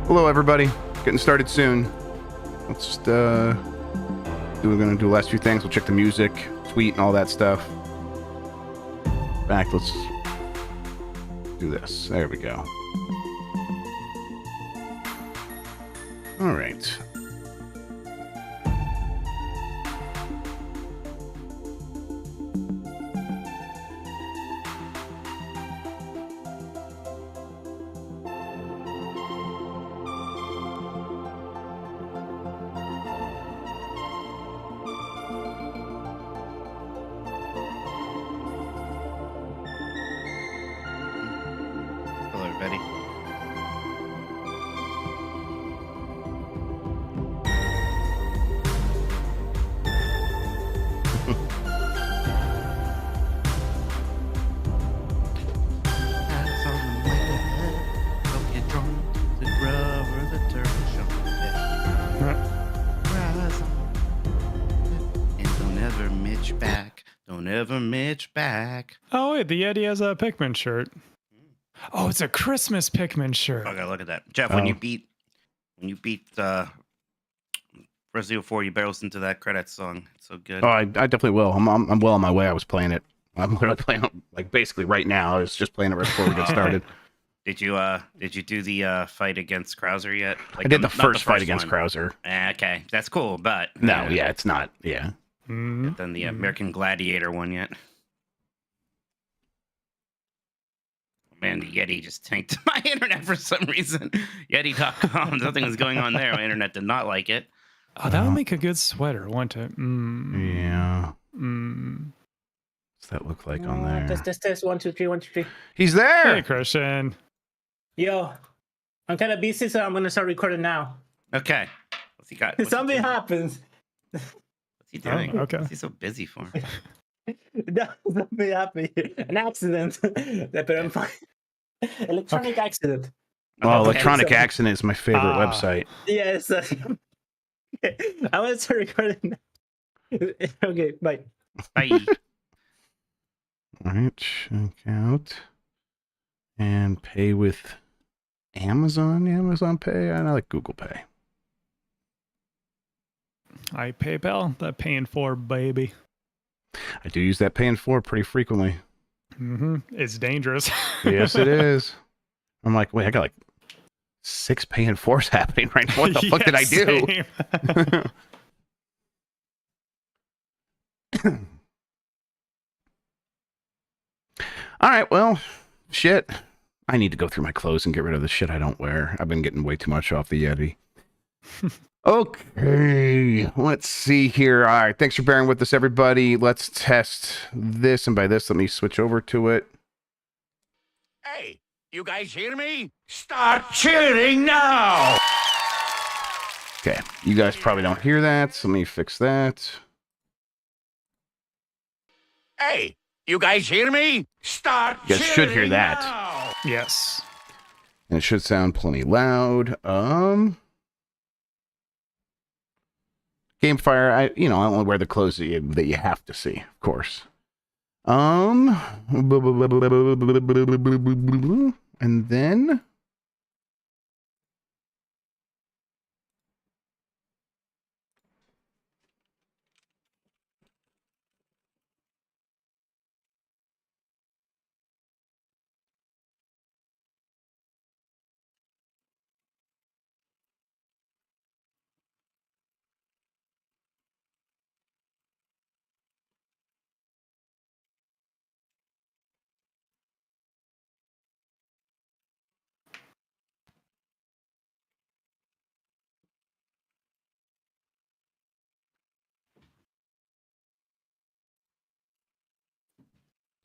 Hello, everybody. Getting started soon. Let's just, we're gonna do the last few things. We'll check the music, tweet, and all that stuff. In fact, let's do this. There we go. All right. Hello, everybody. Eyes on the way ahead. Don't get drawn to Grubb or the turtle show. Rise on. And don't ever mitch back. Don't ever mitch back. Oh wait, the Yeti has a Pikmin shirt. Oh, it's a Christmas Pikmin shirt. Okay, look at that. Jeff, when you beat Resident Evil 4, you better listen to that credits song. It's so good. Oh, I definitely will. I'm well on my way. I was playing it. I'm literally playing it, like, basically right now. I was just playing it right before we get started. Did you do the fight against Krauser yet? Like I did the not first fight against one. Krauser. Okay, that's cool, but No, yeah, it's not. Yeah. Mhm. Done the American Gladiator one yet? Man, the Yeti just tanked my internet for some reason. Yeti.com, something was going on there. My internet did not like it. Oh, that would make a good sweater, wouldn't it? Yeah. Mm. What's that look like on there? Test. 1, 2, 3, 1, 2, 3. He's there. Hey, Christian. Yo, I'm kind of busy, so I'm gonna start recording now. Okay. What's he got? What's Something he doing? happens. What's he doing? Oh, okay. What's he so busy for? Something happened. An accident. But I'm fine. Electronic accident. Oh, Okay, Electronic so- Accident is my favorite website. Yes. I want to start recording now. Okay, bye. Bye. All right, check out and pay with Amazon Pay. I like Google Pay. I PayPal. That paying for baby. I do use that paying for pretty frequently. It's dangerous. Yes, it is. I'm like, wait, I got like 6 paying fours happening right now. What the fuck did I do? Same. All right, well, shit. I need to go through my clothes and get rid of the shit I don't wear. I've been getting way too much off the Yeti. Okay, let's see here. All right, thanks for bearing with us, everybody. Let's test this, and by this, let me switch over to it. Hey, you guys hear me? Start cheering now! Okay, you guys probably don't hear that, so let me fix that. Hey, you guys hear me? Start You guys should hear cheering that. now! Yes. And it should sound plenty loud. Gamefire, I only wear the clothes that you have to see, of course. And then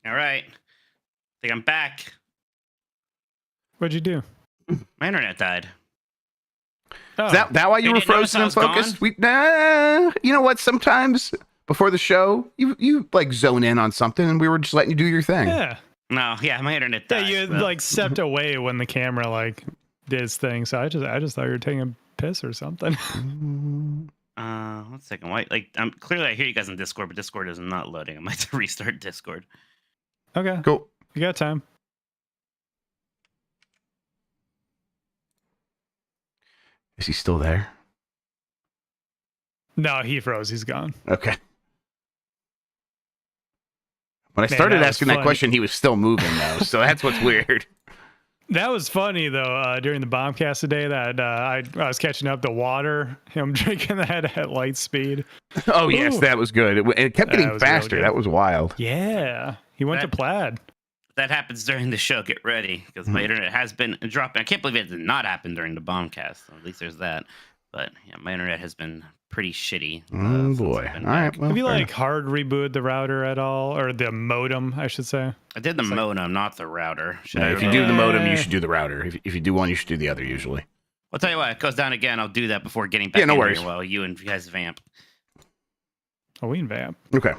All right. I think I'm back. What'd you do? My internet died. Oh, is that why you You were didn't notice frozen I and was focused? gone? You know what? Sometimes before the show, you like zone in on something, and we were just letting you do your thing. yeah. No, yeah, my internet Yeah, died. you but- like stepped away when the camera like did its thing. So I just thought you were taking a piss or something. 1 second. Why? Like, clearly I hear you guys on Discord, but Discord is not loading. I might have to restart Discord. Okay, Cool. you got time. Is he still there? No, he froze. He's gone. Okay. When I Man, started that was asking that funny. question, he was still moving though, so that's what's weird. That was funny though. During the bombcast today, that I was catching up to water. Him drinking that at light speed. Oh yes, Ooh. that was good. It kept That getting was really faster. good. That was wild. Yeah, he went to Plaid. That happens during the show. Get ready, because my internet has been dropping. I can't believe it did not happen during the bombcast. So at least there's that. But yeah, my internet has been pretty shitty. Oh since boy! I've All been right. back. Well, Have you fair like hard rebooted the router at all, or the modem? I should say. I did the It's like- modem, not the router. Should enough. I If you really- do the modem, you Eh. should do the router. If you do one, you should do the other. Usually. I'll tell you what, it goes down again. I'll do that before getting back. Yeah, no in worries. Here while you guys vamp. Oh, we can vamp. Okay.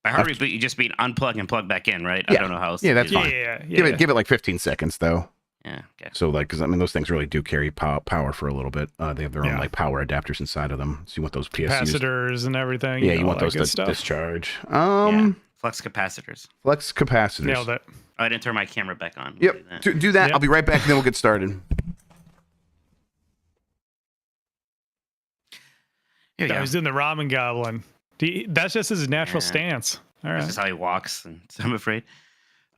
By hard reboot, you just mean unplug and plug back in, right? I Yeah. don't know how else. Yeah, to that's do fine. that. Yeah. Give it like 15 seconds though. Yeah. Okay. So like, because I mean, those things really do carry power for a little bit. They have their own Yeah. like power adapters inside of them. So you want those PSUs. Capacitors and everything. Yeah, you know, want all those that to good stuff. discharge. Yeah. Flux capacitors. Flex capacitors. Nailed it. Oh, I didn't turn my camera back on. Yep. Do that. Do that. Yep. I'll be right back, and then we'll get started. Here we Yeah, go. he's doing the ramen goblin. That's just his natural Yeah. stance. All This right. is how he walks, and I'm afraid.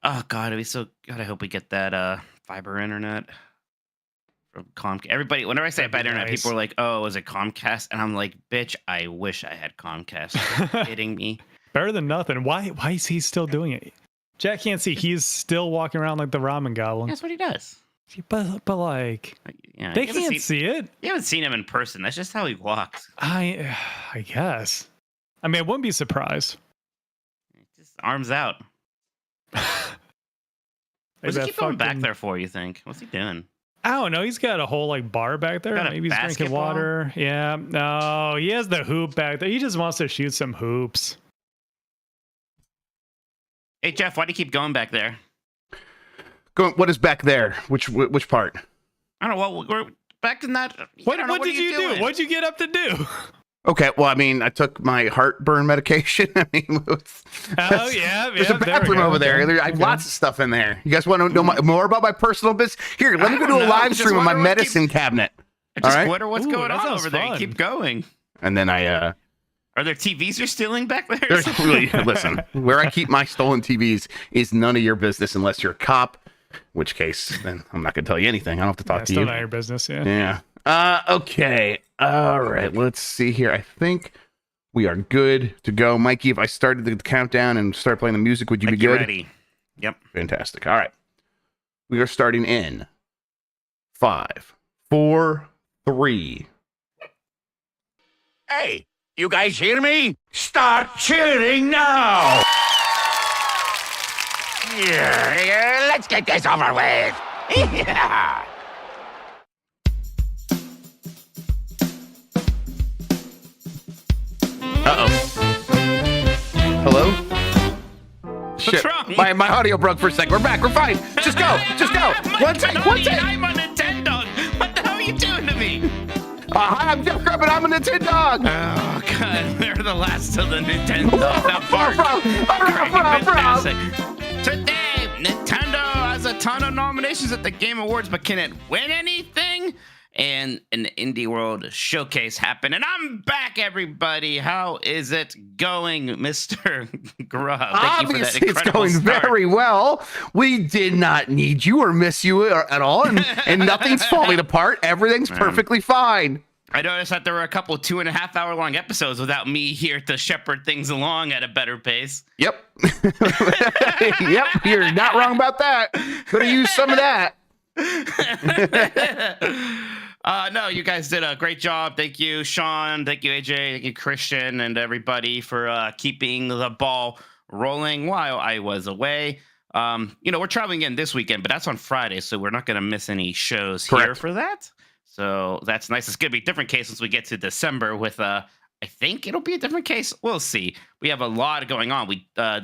Oh God, it'd be so God. I hope we get that fiber internet from Comcast. Everybody, whenever I say That'd bad be internet, nice. people are like, "Oh, is it Comcast?" And I'm like, "Bitch, I wish I had Comcast." Are you kidding me? Better than nothing. Why is he still doing it? Jack can't see. He's still walking around like the ramen goblin. That's what he does. But like, Yeah, they you haven't can't seen- see it. You haven't seen him in person. That's just how he walks. I guess. I mean, I wouldn't be surprised. Just arms out. Like What's he that keep going back fucking- there for? You think? What's he doing? I don't know. He's got a whole like bar back there. Got a Maybe he's drinking basketball? water. Yeah. No, he has the hoop back there. He just wants to shoot some hoops. Hey Jeff, why do you keep going back there? What is back there? Which part? I don't know. Well, we're back in that. What I don't know, did are you doing? do? What'd you get up to do? Okay, well, I mean, I took my heartburn medication. I mean, Oh yeah, there's yeah, a there we bathroom go. over there. Okay, I have okay. lots of stuff in there. You guys want to know more about my personal business? Here, let me go I do a don't know. live Just stream of my wonder what medicine cabinet. I just All right. wonder what's Ooh, going that on sounds over there. You fun. keep going. And then I, Are there TVs you're stealing back there? or there's something? really, listen, where I keep my stolen TVs is none of your business unless you're a cop, in which case, then I'm not going to tell you anything. I don't have to talk Yeah, to still you. not your business. Yeah. Yeah. Okay. All right. Let's see here. I think we are good to go. Mikey, if I started the countdown and start playing the music, would you Like be you're good? ready. Yep. Fantastic. All right. We are starting in 5, 4, 3. Hey, you guys hear me? Start cheering now! Yeah, let's get this over with. Yeah. Uh-oh. Hello? Shit. wrong? My audio broke for a second. We're back. We're fine. Just go. Just go. One take. One take. I'm a Nintendog. What the hell are you doing to me? Hi, I'm Jeff Grubb, and I'm a Nintendog. Oh God, they're the last of the Nintendo. That part. Bro. Today, Nintendo has a ton of nominations at the Game Awards, but can it win anything? And an Indie World Showcase happened, and I'm back, everybody. How is it going, Mr. Grubb? Thank you for that Obviously, it's incredible going start. very well. We did not need you or miss you at all, and nothing's falling apart. Everything's perfectly fine. I noticed that there were a couple of 2.5 hour long episodes without me here to shepherd things along at a better pace. Yep. Yep, you're not wrong about that. Could have used some of that. No, you guys did a great job. Thank you, Sean. Thank you, AJ. Thank you, Christian, and everybody for keeping the ball rolling while I was away. We're traveling in this weekend, but that's on Friday, so we're not going to miss any shows here Correct. for that. So that's nice. It's going to be a different case once we get to December with, I think it'll be a different case. We'll see. We have a lot going on.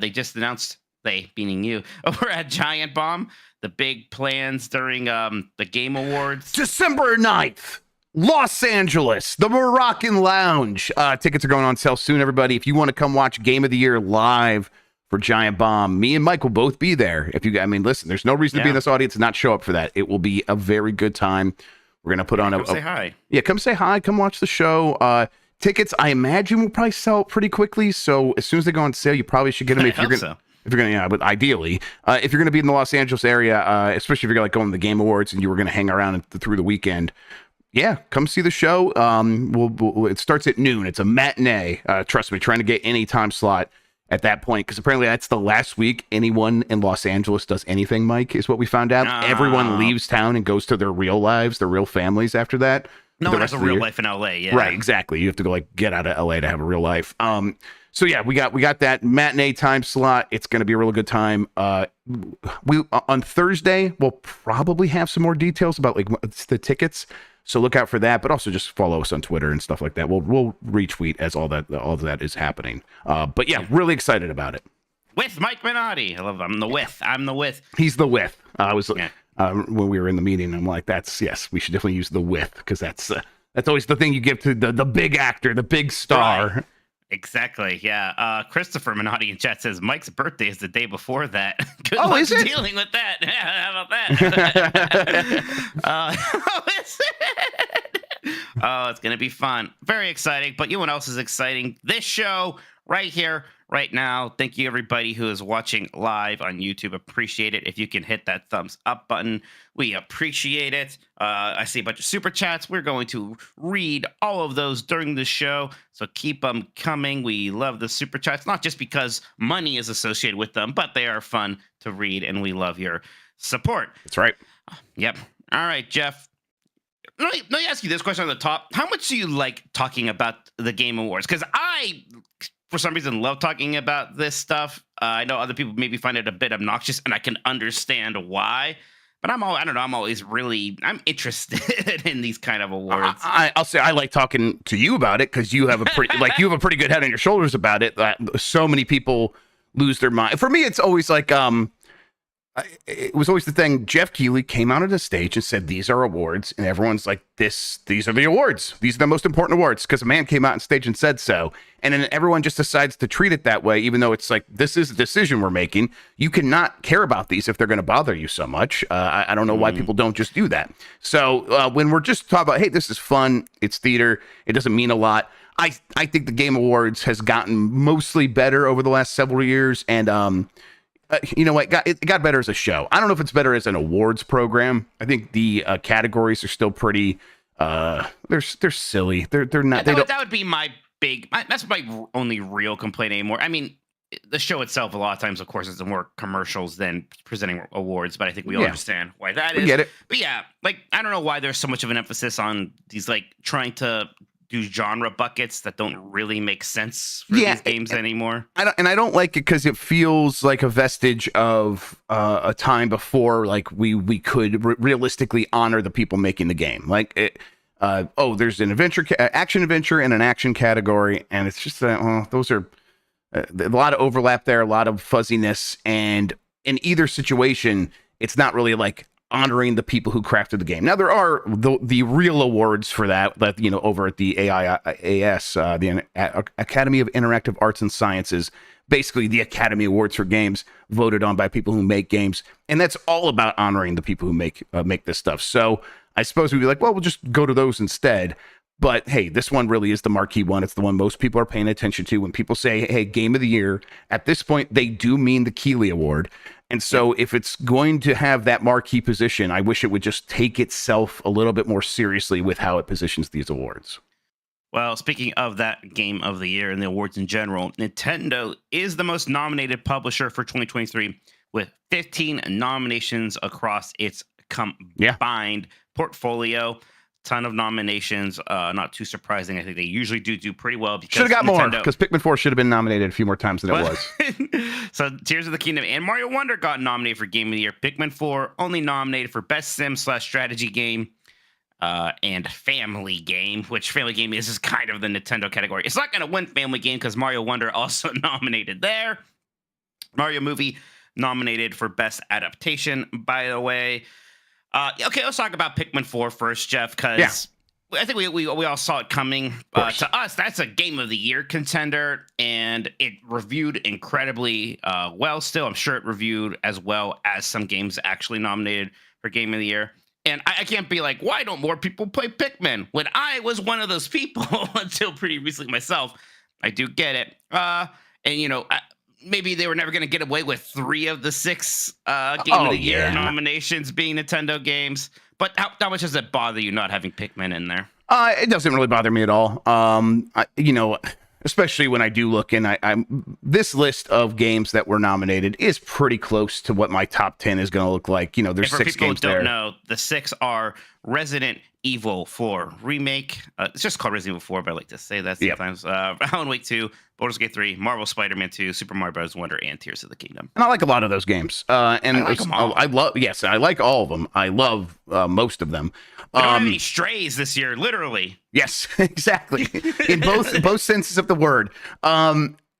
They just announced, they, meaning you, over at Giant Bomb, the big plans during the Game Awards. December 9th, Los Angeles, the Moroccan Lounge. Tickets are going on sale soon, everybody. If you want to come watch Game of the Year live for Giant Bomb, me and Mike will both be there. Listen, there's no reason to be in this audience and not show up for that. It will be a very good time. We're gonna put on Come say hi. Yeah, come say hi. Come watch the show. Tickets, I imagine, will probably sell out pretty quickly. So as soon as they go on sale, you probably should get them I if you're hope gonna. so. If you're gonna, yeah, but ideally, if you're gonna be in the Los Angeles area, especially if you're like going to the Game Awards and you were gonna hang around through the weekend, yeah, come see the show. It starts at noon. It's a matinee. Trust me, trying to get any time slot at that point, because apparently that's the last week anyone in Los Angeles does anything, Mike, is what we found out. Everyone leaves town and goes to their real lives, their real families after that. No one has a real life in LA, yeah. Right, exactly. You have to go like get out of LA to have a real life. So yeah, we got that matinee time slot. It's going to be a really good time. We on Thursday we'll probably have some more details about like the tickets. So look out for that, but also just follow us on Twitter and stuff like that. We'll retweet as all of that is happening. But yeah, really excited about it. With Mike Minotti. I love I'm the with. I'm the with. He's the with. I was when we were in the meeting, I'm like, yes, we should definitely use the with, because that's always the thing you give to the big actor, the big star. Right. Exactly. Yeah. Christopher Minotti in chat says Mike's birthday is the day before that. Good luck is it? dealing with that. Yeah, how about that? Is it? Oh, it's gonna be fun. Very exciting. But you know what else is exciting? This show right here, right now. Thank you everybody who is watching live on YouTube. Appreciate it. If you can hit that thumbs up button, we appreciate it. I see a bunch of super chats. We're going to read all of those during the show, so keep them coming. We love the super chats, not just because money is associated with them, but they are fun to read, and we love your support. That's right. Yep. All right, Jeff. Let me ask you this question on the top. How much do you like talking about the Game Awards? Because I, for some reason, love talking about this stuff. I know other people maybe find it a bit obnoxious, and I can understand why. But I'm always really interested in these kind of awards. I'll say I like talking to you about it, because you have a pretty good head on your shoulders about it. So many people lose their mind. For me, it's always like it was always the thing. Jeff Keighley came out on the stage and said, "These are awards," and everyone's like, "These are the awards. These are the most important awards," because a man came out on stage and said so. And then everyone just decides to treat it that way, even though it's like, this is a decision we're making. You cannot care about these if they're going to bother you so much. I don't know why people don't just do that. So when we're just talking about, hey, this is fun, it's theater, it doesn't mean a lot. I think the Game Awards has gotten mostly better over the last several years, and you know what? It got better as a show. I don't know if it's better as an awards program. I think the categories are still pretty. They're silly. They're not. That would be my big. That's my only real complaint anymore. I mean, the show itself, a lot of times, of course, is more commercials than presenting awards. But I think we all understand why that is. We get it. But yeah, like I don't know why there's so much of an emphasis on these like trying to do genre buckets that don't really make sense for these games anymore. I don't like it because it feels like a vestige of a time before like we could realistically honor the people making the game. Like it, there's an action adventure and an action category, and it's just those are a lot of overlap there, a lot of fuzziness, and in either situation, it's not really like honoring the people who crafted the game. Now there are the real awards for that over at the AIAS, the Academy of Interactive Arts and Sciences, basically the Academy Awards for games voted on by people who make games, and that's all about honoring the people who make this stuff. So I suppose we'd be like, well, we'll just go to those instead. But hey, this one really is the marquee one. It's the one most people are paying attention to. When people say, hey, Game of the Year, at this point, they do mean the Keighley Award. And so if it's going to have that marquee position, I wish it would just take itself a little bit more seriously with how it positions these awards. Well, speaking of that Game of the Year and the awards in general, Nintendo is the most nominated publisher for 2023 with 15 nominations across its combined portfolio. Ton of nominations, not too surprising. I think they usually do pretty well. Should have got more, because Pikmin 4 should have been nominated a few more times than it was. So Tears of the Kingdom and Mario Wonder got nominated for Game of the Year. Pikmin 4 only nominated for Best Sim/Strategy Game and Family Game, which Family Game is kind of the Nintendo category. It's not going to win Family Game because Mario Wonder also nominated there. Mario Movie nominated for Best Adaptation, by the way. Okay, let's talk about Pikmin 4 first, Jeff, because I think we all saw it coming. To us, that's a Game of the Year contender, and it reviewed incredibly well still. I'm sure it reviewed as well as some games actually nominated for Game of the Year. And I can't be like, why don't more people play Pikmin? When I was one of those people until pretty recently myself. I do get it. And maybe they were never going to get away with 3 of the 6 Game of the Year nominations being Nintendo games. But how much does it bother you not having Pikmin in there? It doesn't really bother me at all. Especially when I do look, and I'm this list of games that were nominated is pretty close to what my top 10 is going to look like. There's 6 games there. For people who don't know, the 6 are Resident Evil 4 Remake. It's just called Resident Evil 4, but I like to say that sometimes. Alan Wake 2, Baldur's Gate 3, Marvel Spider-Man 2, Super Mario Bros. Wonder, and Tears of the Kingdom. And I like a lot of those games. And I like them all. I like all of them. I love most of them. We don't have any strays this year, literally. Yes, exactly. In both senses of the word.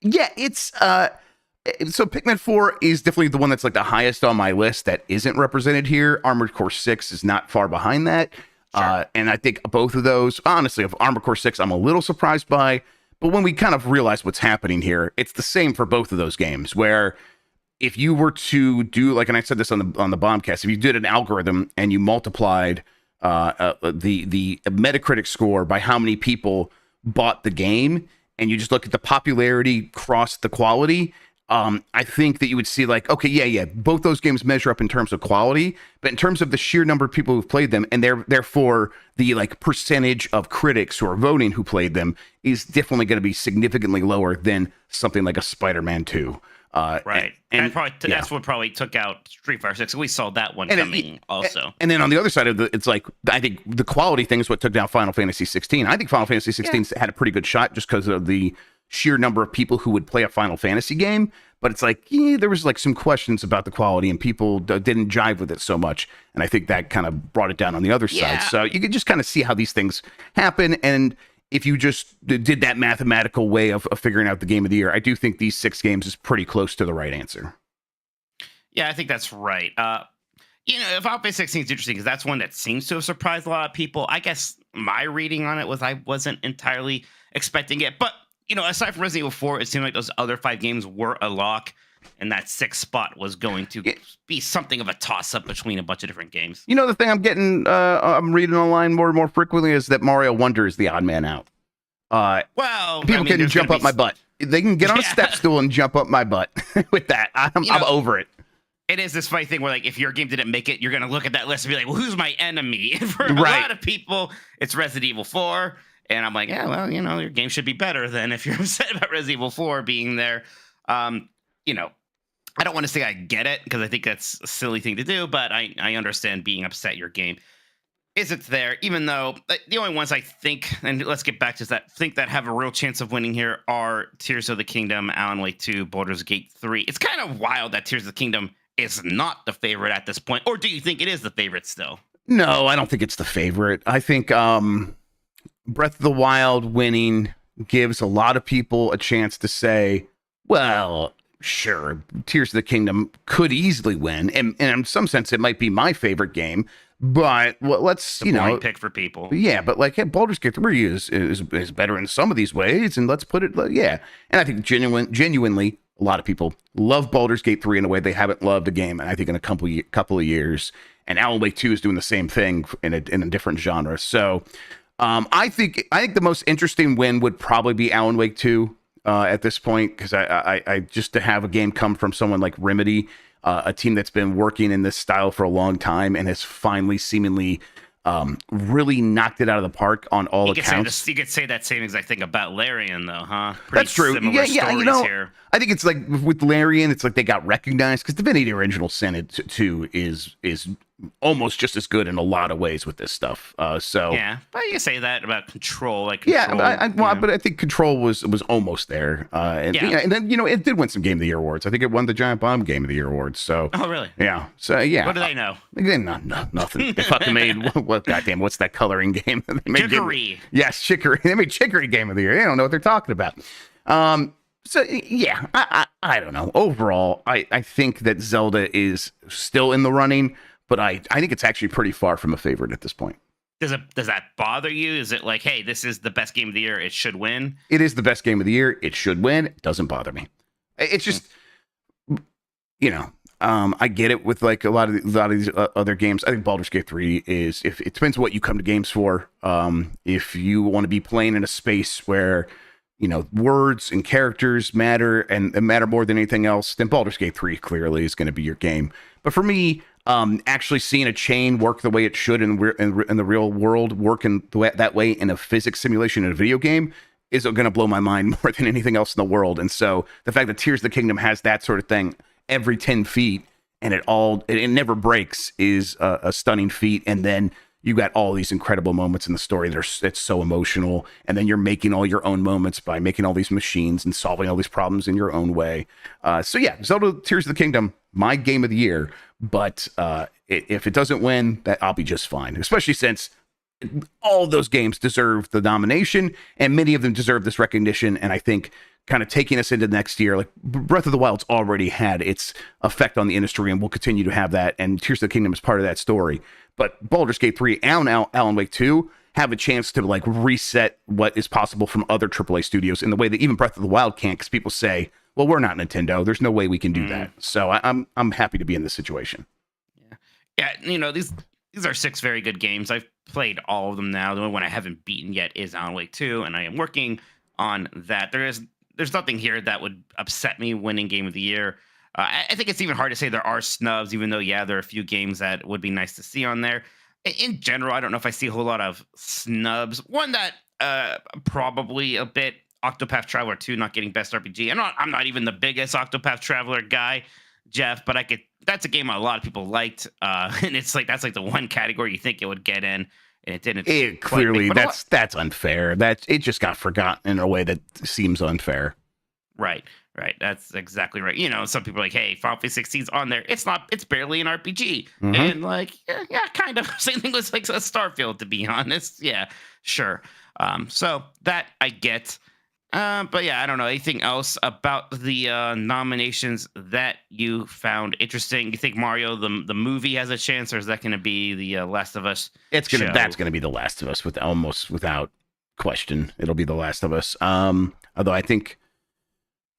It's so Pikmin 4 is definitely the one that's like the highest on my list that isn't represented here. Armored Core 6 is not far behind that. Sure. And I think both of those, honestly, of Armored Core 6, I'm a little surprised by. But when we kind of realize what's happening here, it's the same for both of those games, where if you were to do, like, and I said this on the Bombcast, if you did an algorithm and you multiplied the Metacritic score by how many people bought the game, and you just look at the popularity cross the quality, I think that you would see like, okay, both those games measure up in terms of quality, but in terms of the sheer number of people who've played them, and therefore the like percentage of critics who are voting who played them is definitely going to be significantly lower than something like a Spider-Man 2. Right. And that's what probably took out Street Fighter 6. We saw that one coming also. And then on the other side of it's like, I think the quality thing is what took down Final Fantasy 16. I think Final Fantasy 16 had a pretty good shot just because of the sheer number of people who would play a Final Fantasy game. But it's like, there was like some questions about the quality and people didn't jive with it so much. And I think that kind of brought it down on the other side. So you can just kind of see how these things happen. And if you just did that mathematical way of figuring out the game of the year, I do think these 6 games is pretty close to the right answer. Yeah, I think that's right. Final Fantasy 16 is interesting because that's one that seems to have surprised a lot of people. I guess my reading on it was I wasn't entirely expecting it. But, aside from Resident Evil 4, it seemed like those other 5 games were a lock. And that 6th spot was going to be something of a toss-up between a bunch of different games. The thing I'm reading online more and more frequently is that Mario Wonder is the odd man out. People can jump up my butt. They can get on a step stool and jump up my butt with that. I'm over it. It is this funny thing where, like, if your game didn't make it, you're going to look at that list and be like, well, who's my enemy? And for a lot of people, it's Resident Evil 4. And I'm like, yeah, well, your game should be better than if you're upset about Resident Evil 4 being there. I don't want to say I get it because I think that's a silly thing to do, but I understand being upset your game isn't there, even though the only ones I think, and let's get back to that, think that have a real chance of winning here are Tears of the Kingdom, Alan Wake 2, Baldur's Gate 3. It's kind of wild that Tears of the Kingdom is not the favorite at this point, or do you think it is the favorite still? No, I don't think it's the favorite. I think Breath of the Wild winning gives a lot of people a chance to say, well, sure, Tears of the Kingdom could easily win, and in some sense, it might be my favorite game. But let's pick for people. Yeah, but like Baldur's Gate 3 is better in some of these ways, and let's put it And I think genuinely, a lot of people love Baldur's Gate 3 in a way they haven't loved a game, and I think in a couple of years. And Alan Wake 2 is doing the same thing in a different genre. So I think the most interesting win would probably be Alan Wake 2. At this point, because I just to have a game come from someone like Remedy, a team that's been working in this style for a long time and has finally seemingly really knocked it out of the park on all accounts. You could say that same exact thing about Larian, though, huh? That's true. Yeah, here. I think it's like with Larian, it's like they got recognized because Divinity Original Sin 2 is almost just as good in a lot of ways with this stuff. Yeah, but you say that about Control, but I think Control was almost there. And then it did win some Game of the Year awards. I think it won the Giant Bomb Game of the Year awards. So really? Yeah. So yeah. What do they know? Nothing. They fucking made goddamn what's that coloring game? Chicory. Yes, Chicory. They made Chicory Game of the Year. They don't know what they're talking about. So yeah, I don't know. Overall, I think that Zelda is still in the running. But I think it's actually pretty far from a favorite at this point. Does that bother you? Is it like, hey, this is the best game of the year, it should win? It is the best game of the year, it should win. It doesn't bother me. It's just, I get it with like a lot of these other games. I think Baldur's Gate 3 is, if it depends what you come to games for. If you want to be playing in a space where, you know, words and characters matter and matter more than anything else, then Baldur's Gate 3 clearly is going to be your game. But for me, actually seeing a chain work the way it should in the real world, working that way in a physics simulation in a video game, is going to blow my mind more than anything else in the world. And so the fact that Tears of the Kingdom has that sort of thing every 10 feet and it never breaks is a stunning feat. And then you got all these incredible moments in the story that it's so emotional. And then you're making all your own moments by making all these machines and solving all these problems in your own way. So yeah, Zelda Tears of the Kingdom, my game of the year. But if it doesn't win, that I'll be just fine, especially since all of those games deserve the nomination and many of them deserve this recognition. And I think kind of taking us into next year, like Breath of the Wild's already had its effect on the industry and will continue to have that. And Tears of the Kingdom is part of that story. But Baldur's Gate 3 and Alan Wake 2 have a chance to like reset what is possible from other AAA studios in the way that even Breath of the Wild can't, because people say, well, we're not Nintendo. There's no way we can do that. So I'm happy to be in this situation. Yeah, you know, these are 6 very good games. I've played all of them now. The only one I haven't beaten yet is Alan Wake 2, and I am working on that. There's nothing here that would upset me winning Game of the Year. I think it's even hard to say there are snubs, even though, yeah, there are a few games that would be nice to see on there. In general, I don't know if I see a whole lot of snubs. One that probably a bit, Octopath Traveler 2 not getting Best RPG. I'm not even the biggest Octopath Traveler guy, Jeff, but that's a game a lot of people liked. And it's like, that's like the one category you think it would get in, and it didn't. It clearly, that's unfair. It just got forgotten in a way that seems unfair. Right. That's exactly right. You know, some people are like, hey, Final Fantasy 16's on there. It's not, it's barely an RPG. Mm-hmm. And like, yeah, kind of. Same thing with like a Starfield, to be honest. Yeah, sure. So that I get. But yeah, I don't know. Anything else about the nominations that you found interesting? You think Mario the movie has a chance, or is that going to be the Last of Us? That's gonna be the Last of Us without question. It'll be the Last of Us. Although I think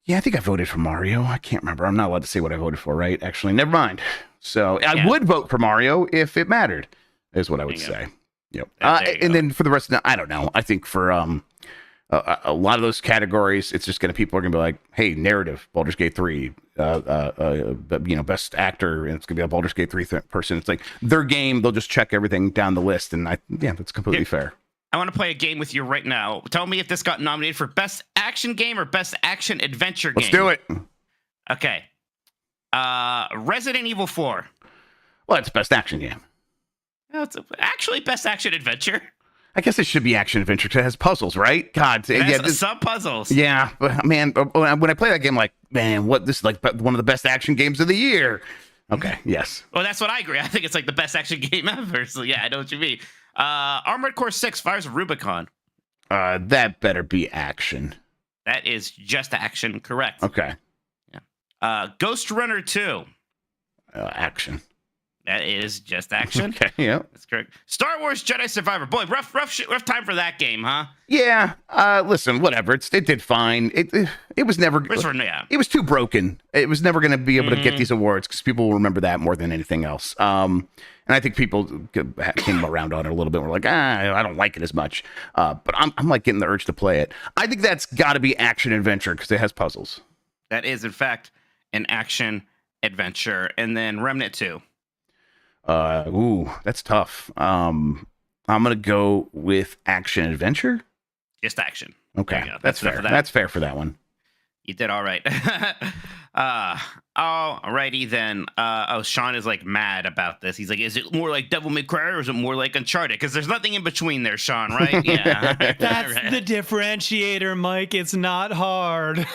I voted for Mario. I can't remember. I'm not allowed to say what I voted for, right? Actually, never mind. So I would vote for Mario if it mattered, is what I would say. Yep. And then for the rest of I don't know. I think for a lot of those categories, it's just people are gonna be like, hey, narrative, Baldur's Gate 3, best actor, and it's gonna be a Baldur's Gate 3 person. It's like their game, they'll just check everything down the list, and that's completely fair. I want to play a game with you right now. Tell me if this got nominated for best action game or best action adventure game. Let's do it. Okay. Resident Evil 4. Well, it's best action game. It's actually best action adventure. I guess it should be action adventure because it has puzzles, right? God, some puzzles. Yeah, but man, when I play that game, like, man, this is like one of the best action games of the year. Okay, yes. Well, that's what I agree. I think it's like the best action game ever. So yeah, I know what you mean. Armored Core 6: Fires of Rubicon. That better be action. That is just action, correct? Okay. Yeah. Ghost Runner 2. Action. That is just action. Okay, yeah. That's correct. Star Wars Jedi Survivor. Boy, rough time for that game, huh? Yeah. Listen, whatever. It did fine. It was never. It was too broken. It was never going to be able to get these awards because people will remember that more than anything else. And I think people came around on it a little bit. We're like, I don't like it as much. But I'm like getting the urge to play it. I think that's got to be action adventure because it has puzzles. That is, in fact, an action adventure. And then Remnant 2. That's tough. I'm gonna go with action adventure. Just action. Okay, that's fair. That's fair for that one. You did all right. Alrighty then. Sean is like mad about this. He's like, is it more like Devil May Cry or is it more like Uncharted? Because there's nothing in between there, Sean, right? Yeah. That's the differentiator, Mike. It's not hard.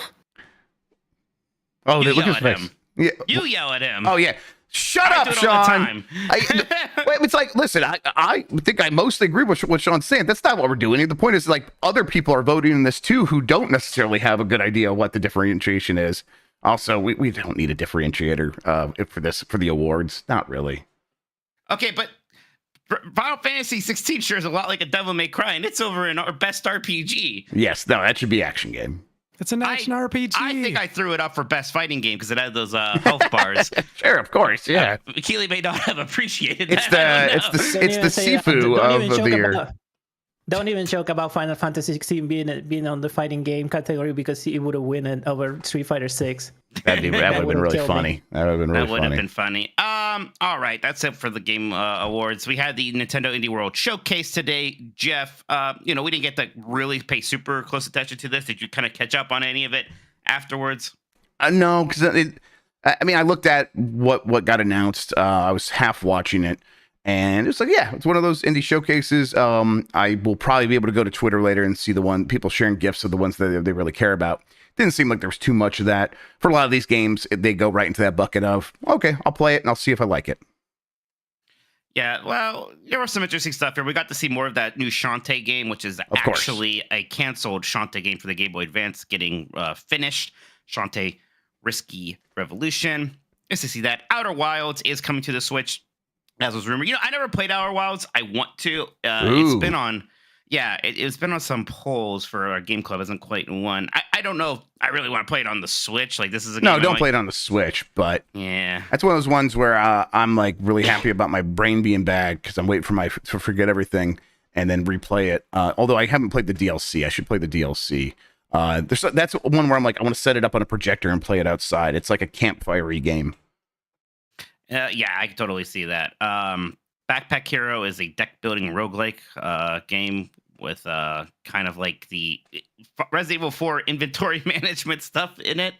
Oh, look at his face. Yeah. You yell at him. Oh yeah. Shut up, Sean. It's like, listen, I think I mostly agree with what Sean's saying. That's not what we're doing. The point is, like, other people are voting in this too who don't necessarily have a good idea what the differentiation is. Also, we don't need a differentiator for the awards. Not really. Okay, but Final Fantasy 16 sure is a lot like a Devil May Cry, and it's over in our best RPG. Yes, no, that should be action game. It's an action RPG. I think I threw it up for best fighting game because it had those health bars. Sure, of course, yeah. Keely may not have appreciated It's that. the Sifu of the year. Don't even joke about Final Fantasy 16 being on the fighting game category because it would have won it over Street Fighter 6. That would have been really funny. That would have been really funny. That would have been funny. All right, that's it for the game awards. We had the Nintendo Indie World Showcase today. Jeff, we didn't get to really pay super close attention to this. Did you kind of catch up on any of it afterwards? No, because I looked at what got announced. I was half watching it. And it's like, yeah, it's one of those indie showcases. I will probably be able to go to Twitter later and see people sharing GIFs of the ones that they really care about. Didn't seem like there was too much of that. For a lot of these games, they go right into that bucket of, okay, I'll play it and I'll see if I like it. Yeah, well, there was some interesting stuff here. We got to see more of that new Shantae game, which is actually a canceled Shantae game for the Game Boy Advance getting finished. Shantae Risky Revolution. Nice to see that. Outer Wilds is coming to the Switch. As was rumored. I never played Outer Wilds. I want to. It's been on, it's been on some polls for our game club. Hasn't quite won. I don't know if I really want to play it on the Switch. Like this is a game. No, don't play it on the Switch. But yeah, that's one of those ones where I'm like really happy about my brain being bad because I'm waiting to forget everything and then replay it. Although I haven't played the DLC, I should play the DLC. That's one where I'm like I want to set it up on a projector and play it outside. It's like a campfire-y game. Yeah, I can totally see that. Backpack Hero is a deck building roguelike game with kind of like the Resident Evil 4 inventory management stuff in it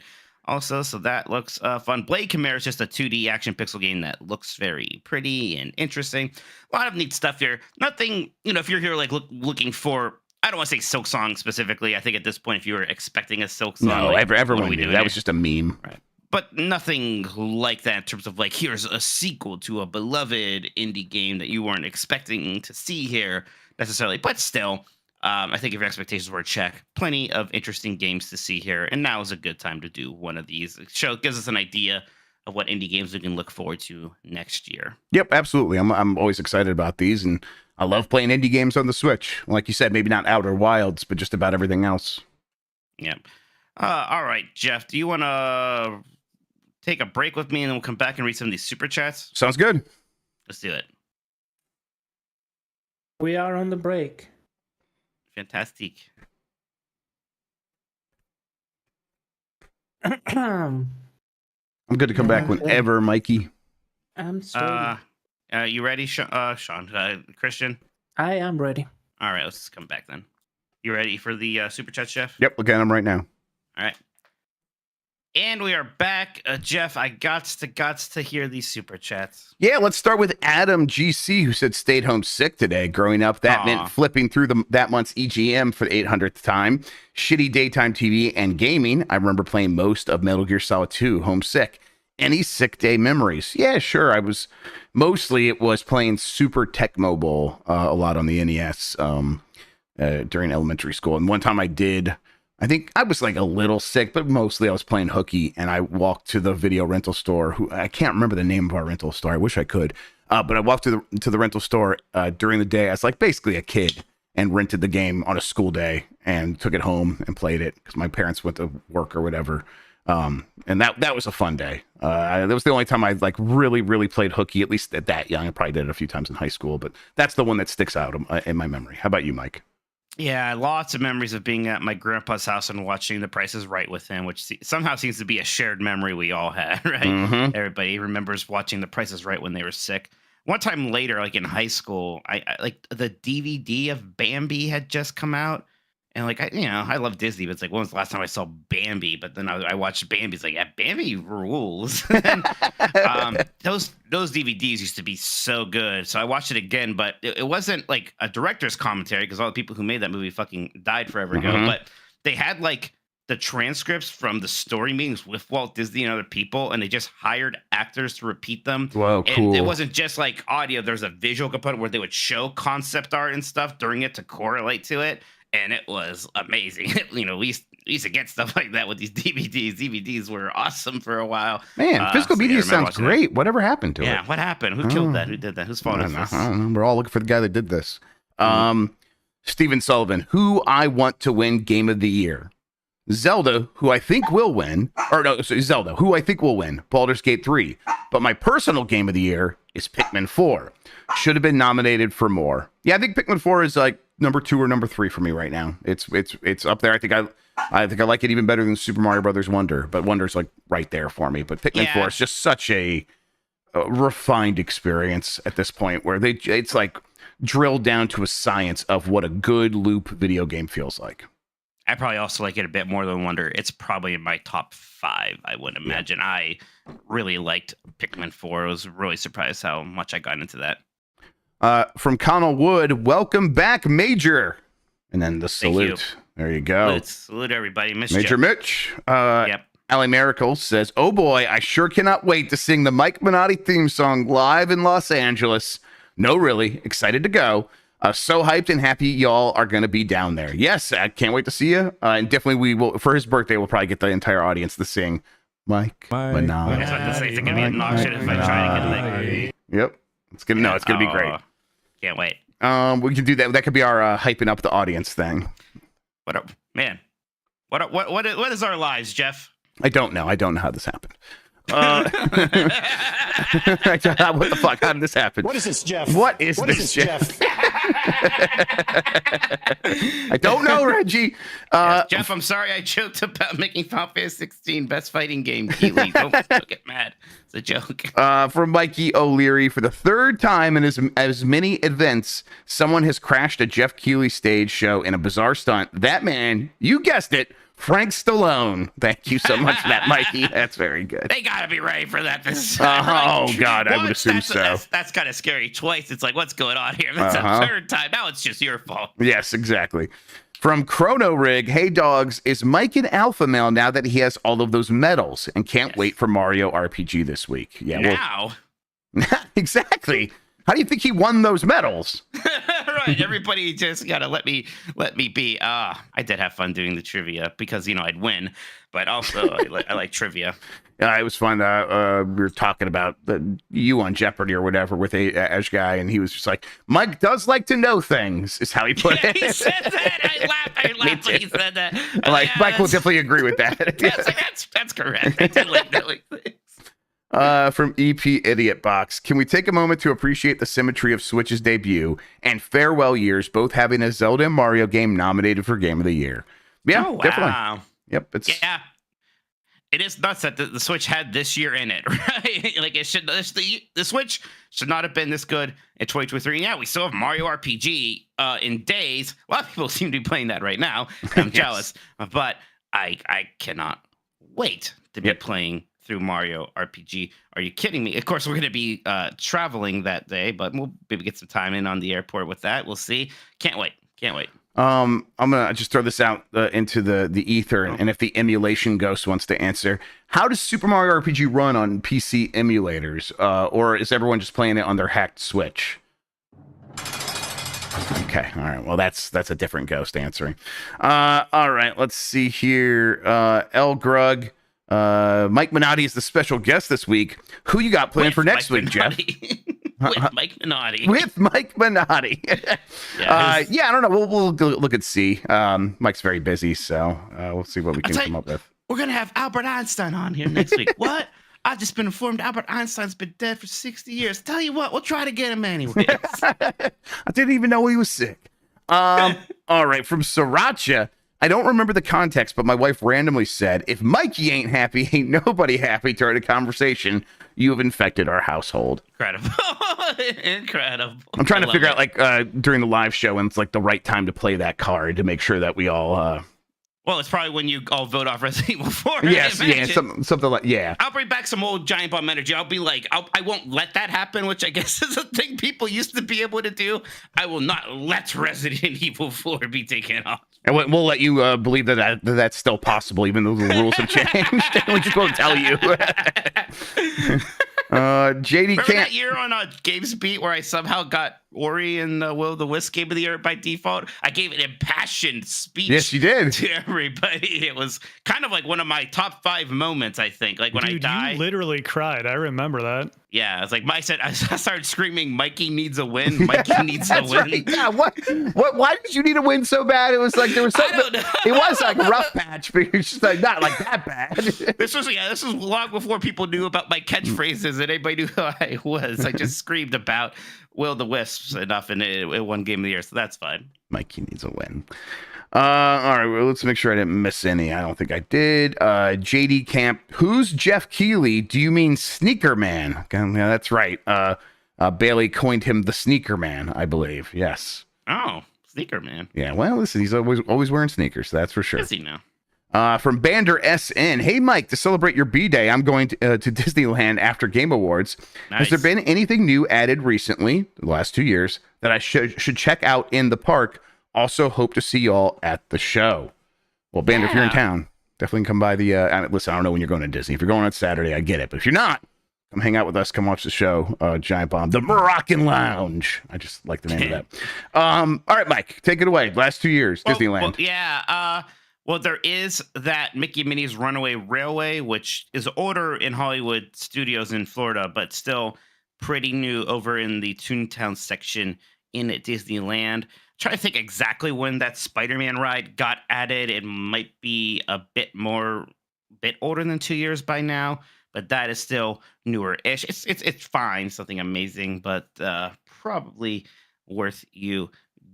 also. So that looks fun. Blade Chimera is just a 2D action pixel game that looks very pretty and interesting. A lot of neat stuff here. Nothing, if you're here like looking for, I don't want to say Silk Song specifically. I think at this point, if you were expecting a Silk Song. No, like, everyone knew. That was just a meme. Right. But nothing like that in terms of like, here's a sequel to a beloved indie game that you weren't expecting to see here necessarily. But still, I think if your expectations were a check, plenty of interesting games to see here. And now is a good time to do one of these. It gives us an idea of what indie games we can look forward to next year. Yep, absolutely. I'm always excited about these. And I love playing indie games on the Switch. Like you said, maybe not Outer Wilds, but just about everything else. Yep. All right, Jeff, do you want to take a break with me and then we'll come back and read some of these super chats? Sounds good. Let's do it. We are on the break. Fantastic. I'm good to come back whenever, Mikey. I'm sorry. You ready, Sean? Christian? I am ready. All right, let's just come back then. You ready for the super chat, Jeff? Yep, look at them right now. All right. And we are back. Jeff, I got to hear these super chats. Yeah, let's start with Adam GC, who said stayed home sick today. Growing up, that meant flipping through that month's EGM for the 800th time. Shitty daytime TV and gaming. I remember playing most of Metal Gear Solid 2, homesick. Any sick day memories? Yeah, sure. It was playing Super Tecmo Bowl a lot on the NES during elementary school. And one time I think I was like a little sick, but mostly I was playing hooky, and I walked to the video rental store. I can't remember the name of our rental store. I wish I could. But I walked to the rental store during the day. I was like basically a kid and rented the game on a school day and took it home and played it because my parents went to work or whatever. And that was a fun day. That was the only time I like really, really played hooky, at least at that young. I probably did it a few times in high school, but that's the one that sticks out in my memory. How about you, Mike? Yeah, lots of memories of being at my grandpa's house and watching The Price is Right with him, which somehow seems to be a shared memory we all had, right? Mm-hmm. Everybody remembers watching The Price is Right when they were sick. One time later, like in high school, I like the DVD of Bambi had just come out. And like, I love Disney, but it's like, when was the last time I saw Bambi? But then I watched Bambi. It's like, yeah, Bambi rules. And, those DVDs used to be so good. So I watched it again, but it wasn't like a director's commentary because all the people who made that movie fucking died forever ago. But they had like the transcripts from the story meetings with Walt Disney and other people, and they just hired actors to repeat them. Whoa, cool. And it wasn't just like audio. There's a visual component where they would show concept art and stuff during it to correlate to it. And it was amazing. We used to get stuff like that with these DVDs. DVDs were awesome for a while. Man, physical media sounds great. Whatever happened to it? Yeah, what happened? Who killed that? Who did that? Whose fault is this? I don't know. We're all looking for the guy that did this. Steven Sullivan, who I want to win Game of the Year. Zelda, who I think will win, or no, sorry, Zelda, who I think will win, Baldur's Gate 3. But my personal game of the year is Pikmin 4. Should have been nominated for more. Yeah, I think Pikmin 4 is like number 2 or number 3 for me right now. It's up there. I think I like it even better than Super Mario Brothers Wonder, but Wonder's like right there for me. But Pikmin 4 is just such a refined experience at this point where it's like drilled down to a science of what a good loop video game feels like. I probably also like it a bit more than Wonder. It's probably in my top 5, I would imagine. Yeah. I really liked Pikmin 4. I was really surprised how much I got into that. From Connell Wood, welcome back, Major. And then the salute. There you go. Salute everybody. Major Mitch. Yep. Allie Miracle says, oh boy, I sure cannot wait to sing the Mike Minotti theme song live in Los Angeles. No, really. Excited to go. So hyped and happy y'all are going to be down there. Yes, I can't wait to see you. And definitely we will, for his birthday, we'll probably get the entire audience to sing Mike Minotti. I was about to say, it's going to be obnoxious if I try to get like... Yep. It's going to be great. Can't wait. We can do that. That could be our hyping up the audience thing. What is our lives, Jeff? I don't know. I don't know how this happened. What the fuck? How did this happen? What is this, Jeff? What is this, Jeff? I don't know, Reggie. Jeff, I'm sorry I joked about making Final Fantasy 16 best fighting game. Keely, don't get mad. It's a joke. From Mikey O'Leary, for the third time in as many events, someone has crashed a Jeff Keighley stage show in a bizarre stunt. That man, you guessed it, Frank Stallone. Thank you so much for that, Mikey. That's very good. They gotta be ready for that this time. Oh, God, I would assume so. That's kind of scary. Twice, it's like, what's going on here? That's the third time. Now it's just your fault. Yes, exactly. From Chrono Rig, hey, dogs, is Mike an alpha male now that he has all of those medals and can't wait for Mario RPG this week? Yeah, now? Exactly. How do you think he won those medals? Right. Everybody just gotta let me be. I did have fun doing the trivia because I'd win, but also I like trivia. Yeah, it was fun. We were talking about you on Jeopardy or whatever with a Ash guy, and he was just like, "Mike does like to know things," is how he put it. He said that. I laughed when he said that. Mike will definitely agree with that. That's correct. I did like knowing things. From EP Idiot Box, can we take a moment to appreciate the symmetry of Switch's debut and farewell years, both having a Zelda and Mario game nominated for Game of the Year? Yeah, definitely. Yep, it is nuts that the Switch had this year in it, right? Like it should. The Switch should not have been this good in 2023. And yeah, we still have Mario RPG in days. A lot of people seem to be playing that right now. I'm jealous, but I cannot wait to be playing through Mario RPG. Are you kidding me? Of course, we're going to be traveling that day, but we'll maybe get some time in on the airport with that. We'll see. Can't wait. I'm gonna just throw this out into the ether, and if the emulation ghost wants to answer, how does Super Mario RPG run on PC emulators, or is everyone just playing it on their hacked Switch? Okay, all right. Well, that's a different ghost answering. All right, let's see here. L. Grug. Mike Minotti is the special guest this week. Who you got planned for next week, Jeff? With Mike Minotti. With Mike Minotti. I don't know. We'll look and see. Mike's very busy, so we'll see what we can come up with. We're going to have Albert Einstein on here next week. What? I've just been informed Albert Einstein's been dead for 60 years. Tell you what, we'll try to get him anyway. I didn't even know he was sick. All right, from Sriracha. I don't remember the context, but my wife randomly said, if Mikey ain't happy, ain't nobody happy during a conversation. You have infected our household. Incredible. I'm trying to figure out, like, during the live show, and it's like the right time to play that card to make sure that we all... Well, it's probably when you all vote off Resident Evil 4. Yes, something like, yeah. I'll bring back some old Giant Bomb energy. I'll be like, I won't let that happen, which I guess is a thing people used to be able to do. I will not let Resident Evil 4 be taken off. And we'll let you believe that's still possible, even though the rules have changed. We just won't tell you. JD Remember that year on Games Beat where I somehow got Ori and Will the Wisp Game of the Year by default. I gave an impassioned speech. Yes, you did. To everybody. It was kind of like one of my top 5 moments, I think. Like when Dude, I die. you literally cried. I remember that. Yeah, it's like I started screaming, "Mikey needs a win! Mikey needs a That's win!" right. Yeah, what? Why did you need a win so bad? It was like there was something. I don't know. It was like a rough patch, but it's just like not like that bad. This was long before people knew about my catchphrases and anybody knew who I was. I just screamed about Will the Wisps enough, and it won Game of the Year, so that's fine. Mikey needs a win. All right, well, let's make sure I didn't miss any. I don't think I did. JD Camp, who's Jeff Keighley? Do you mean Sneaker Man? Okay, yeah, that's right. Bailey coined him the Sneaker Man, I believe. Yes. Oh, Sneaker Man. Yeah, well, listen, he's always wearing sneakers, so that's for sure. Is he now? From Bander SN, hey Mike, to celebrate your B-Day, I'm going to Disneyland after Game Awards. Nice. Has there been anything new added recently, the last 2 years, that I should check out in the park? Also hope to see y'all at the show. Well, Bander, if you're in town, definitely come by the, listen, I don't know when you're going to Disney. If you're going on Saturday, I get it. But if you're not, come hang out with us. Come watch the show, Giant Bomb, the Moroccan Lounge. I just like the name of that. All right, Mike, take it away. Last 2 years, Disneyland. Well, yeah. Well, there is that Mickey and Minnie's Runaway Railway, which is older in Hollywood studios in Florida, but still pretty new over in the Toontown section in Disneyland. Trying to think exactly when that Spider-Man ride got added. It might be a bit older than 2 years by now, but that is still newer-ish. It's fine, something amazing, but probably worth you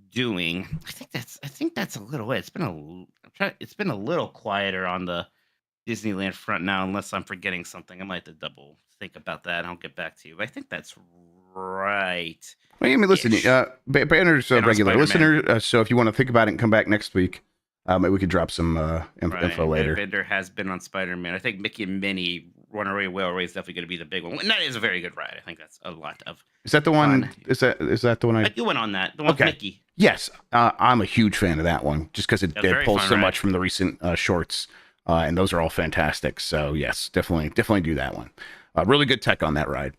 doing. I think that's a little it. It's been a little quieter on the Disneyland front now, unless I'm forgetting something. I might have to double think about that. I'll get back to you. But I think that's right. Well, I mean, listen, Banner's a regular Spider-Man. listener, so if you want to think about it and come back next week, maybe we could drop some info later. Bender has been on Spider-Man. I think Mickey and Minnie Runaway Railway is definitely going to be the big one. And that is a very good ride. I think that's a lot of Is that the one? fun. Is that the one? You went on that. The one Okay. with Mickey. Yes, I'm a huge fan of that one, just because it That's a very pulls fun so ride. much from the recent shorts, and those are all fantastic. So yes, definitely do that one. Really good tech on that ride.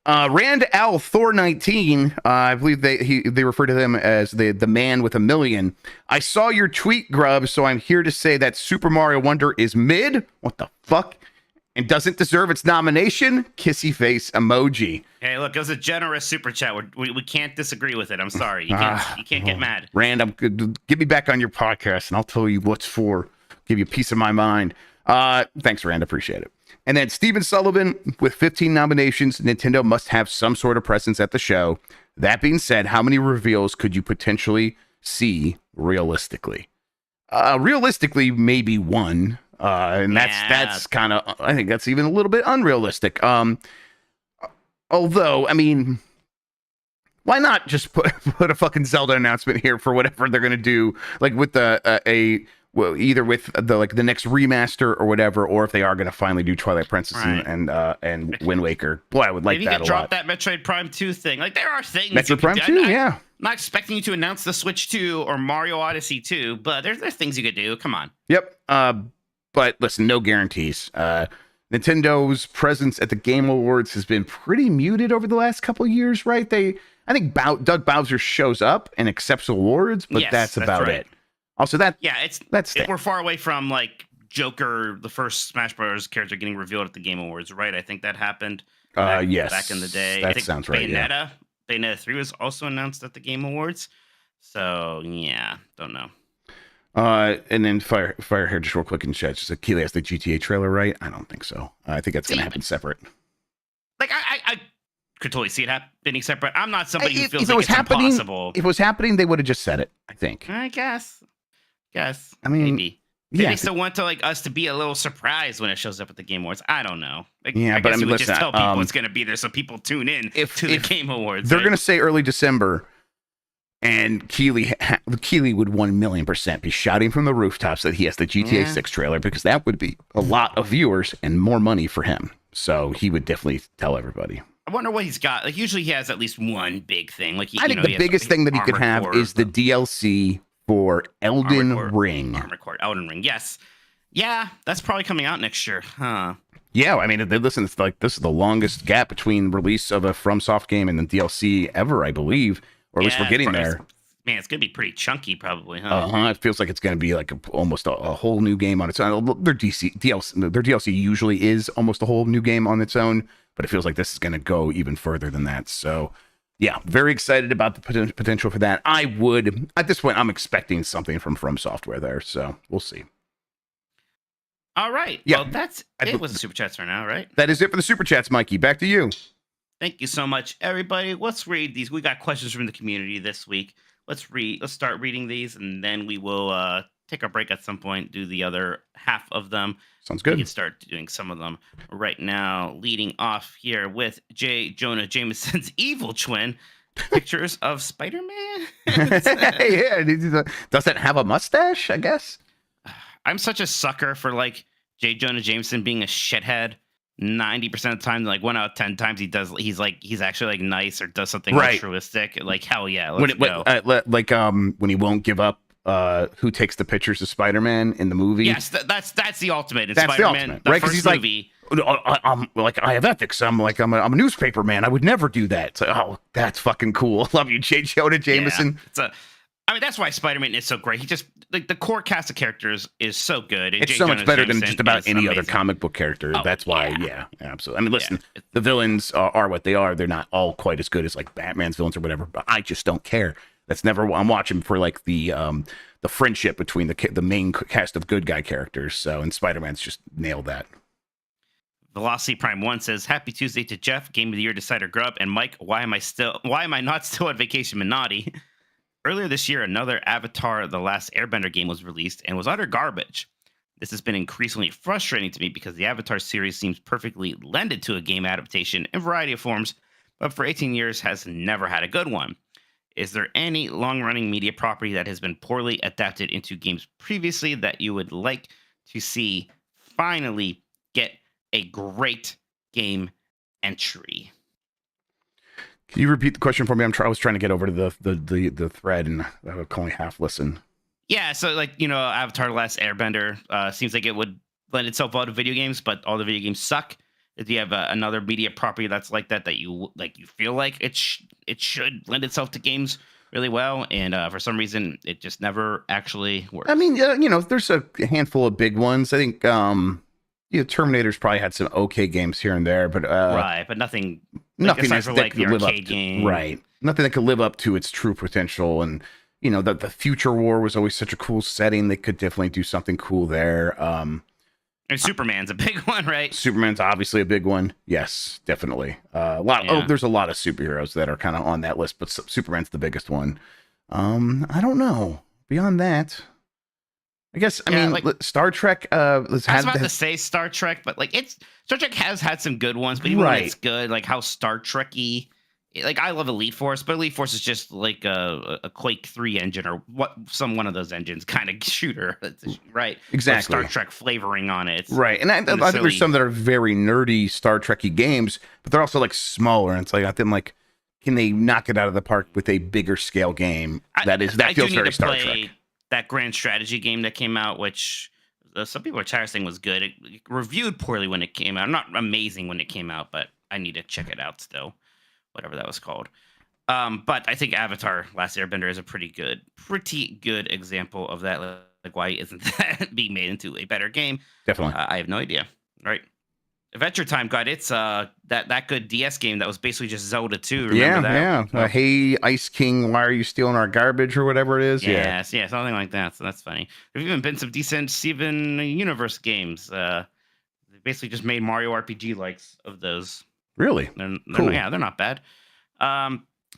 Rand Al Thor 19, I believe they refer to them as the man with a million. I saw your tweet, Grubb, so I'm here to say that Super Mario Wonder is mid. What the fuck? And doesn't deserve its nomination. Kissy face emoji. Hey, look, it was a generous super chat. We can't disagree with it. I'm sorry. You can't get mad. Rand, get me back on your podcast, and I'll tell you what's for. Give you a piece of my mind. Thanks, Rand. Appreciate it. And then Steven Sullivan with 15 nominations. Nintendo must have some sort of presence at the show. That being said, how many reveals could you potentially see realistically? Realistically, maybe one. And that's kind of, I think that's even a little bit unrealistic. Although, I mean, why not just put a fucking Zelda announcement here for whatever they're gonna do, like with either with the next remaster or whatever, or if they are gonna finally do Twilight Princess and Wind Waker. Boy, I would like Maybe that you a could drop lot. that Metroid Prime 2 thing. Like there are things. Metroid Prime 2, yeah. I'm not expecting you to announce the Switch 2 or Mario Odyssey 2, but there's things you could do. Come on. Yep. But listen, no guarantees. Nintendo's presence at the Game Awards has been pretty muted over the last couple of years, right? I think Doug Bowser shows up and accepts awards, but Yes, that's about right. it. Also, We're far away from like Joker, the first Smash Bros. Character getting revealed at the Game Awards, right? I think that happened. Yes, back in the day. That I think sounds right. Yeah. Bayonetta 3 was also announced at the Game Awards. So yeah, don't know. And then Fire here just real quick in chat. Just Keely has the GTA trailer, right? I don't think so. I think that's going to happen separate. Like I could totally see it happening separate. I'm not somebody who feels If it like was it's happening, impossible. if it was happening, they would have just said it. I think. I guess. I mean, maybe. yeah. They still want to like us to be a little surprised when it shows up at the Game Awards. I don't know. Like, Yeah, I but guess I mean, we would listen, just tell people it's going to be there so people tune in to the Game Awards. They're right? going to say early December, and Keely would 1,000,000% be shouting from the rooftops that he has the GTA 6 trailer, because that would be a lot of viewers and more money for him. So he would definitely tell everybody. I wonder what he's got. Like usually he has at least one big thing. Like I think the biggest thing that he could have is the DLC for Elden Ring. Armored Core, Elden Ring. Yes. Yeah, that's probably coming out next year. Huh. Yeah, I mean, listen, it's like this is the longest gap between release of a FromSoft game and the DLC ever, I believe. or at least we're getting there. Man, it's gonna be pretty chunky, probably, huh? It feels like it's going to be like almost a whole new game on its own. Their DLC usually is almost a whole new game on its own, but it feels like this is going to go even further than that. So, yeah, very excited about the potential for that. At this point, I'm expecting something from Software there, so we'll see. All right. Yeah. Well, that's it with the super chats for now, right? That is it for the super chats, Mikey. Back to you. Thank you so much, everybody. Let's read these. We got questions from the community this week. Let's start reading these, and then we will take a break at some point, do the other half of them. Sounds good. We can start doing some of them right now. Leading off here with J. Jonah Jameson's evil twin, pictures of Spider-Man. Yeah, doesn't have a mustache, I guess. I'm such a sucker for like J. Jonah Jameson being a shithead. 90% of the time, like 1 out of 10 times, he's actually like nice or does something altruistic. Like, hell yeah, let's go. When he won't give up who takes the pictures of Spider-Man in the movie. Yes, that's the ultimate. In that's Spider-Man, the ultimate, right? Because he's movie, I'm like, I have ethics. I'm a newspaper man. I would never do that. It's like, oh, that's fucking cool. Love you, J. Jonah Jameson. Yeah, that's why Spider-Man is so great. He just like the core cast of characters is so good. And it's J. so much Jonah better Jameson than just about any amazing. other comic book character. That's why, yeah, absolutely. I mean, listen, Yeah. the villains are what they are. They're not all quite as good as like Batman's villains or whatever. But I just don't care. That's never. I'm watching for like the friendship between the main cast of good guy characters. So, and Spider-Man's just nailed that. Velocity Prime 1 says, Happy Tuesday to Jeff, Game of the Year decider Grubb, and Mike, why am I not still on vacation Minotti? Earlier this year, another Avatar The Last Airbender game was released and was utter garbage. This has been increasingly frustrating to me because the Avatar series seems perfectly lended to a game adaptation in a variety of forms, but for 18 years has never had a good one. Is there any long-running media property that has been poorly adapted into games previously that you would like to see finally get a great game entry? Can you repeat the question for me? I was trying to get over to the thread and I would only half listen. Yeah, so like, Avatar: The Last Airbender seems like it would lend itself well to video games, but all the video games suck. If you have another media property that's like that you feel like it should lend itself to games really well, and for some reason it just never actually works. I mean, there's a handful of big ones. I think Terminator's probably had some okay games here and there, but right, but nothing that like could the live up arcade to, game, right? Nothing that could live up to its true potential. And the Future War was always such a cool setting. They could definitely do something cool there. And Superman's a big one, right? Superman's obviously a big one. Yes, definitely. There's a lot of superheroes that are kind of on that list, but Superman's the biggest one. I don't know. Beyond that, I guess, Star Trek. I was about to say Star Trek, but Star Trek has had some good ones, but even when it's good, like how Star Trek-y, like I love Elite Force, but Elite Force is just like a Quake 3 engine or one of those engines kind of shooter, right? Exactly. With Star Trek flavoring on it, right? And I think there's some that are very nerdy Star Trek-y games, but they're also like smaller, and it's like I think like, can they knock it out of the park with a bigger scale game that feels very Star Trek? That Grand Strategy game that came out, which some people are saying was good. It reviewed poorly when it came out. Not amazing when it came out, but I need to check it out still. Whatever that was called. But I think Avatar: Last Airbender is a pretty good example of that. Like, why isn't that being made into a better game? Definitely. I have no idea. Right. Adventure Time got its that good DS game that was basically just Zelda 2. Remember that? Yeah. Hey, Ice King, why are you stealing our garbage or whatever it is? Yeah, something like that. So that's funny. There's even been some decent Steven Universe games. They basically just made Mario RPG likes of those. Really? They're cool. Yeah, they're not bad.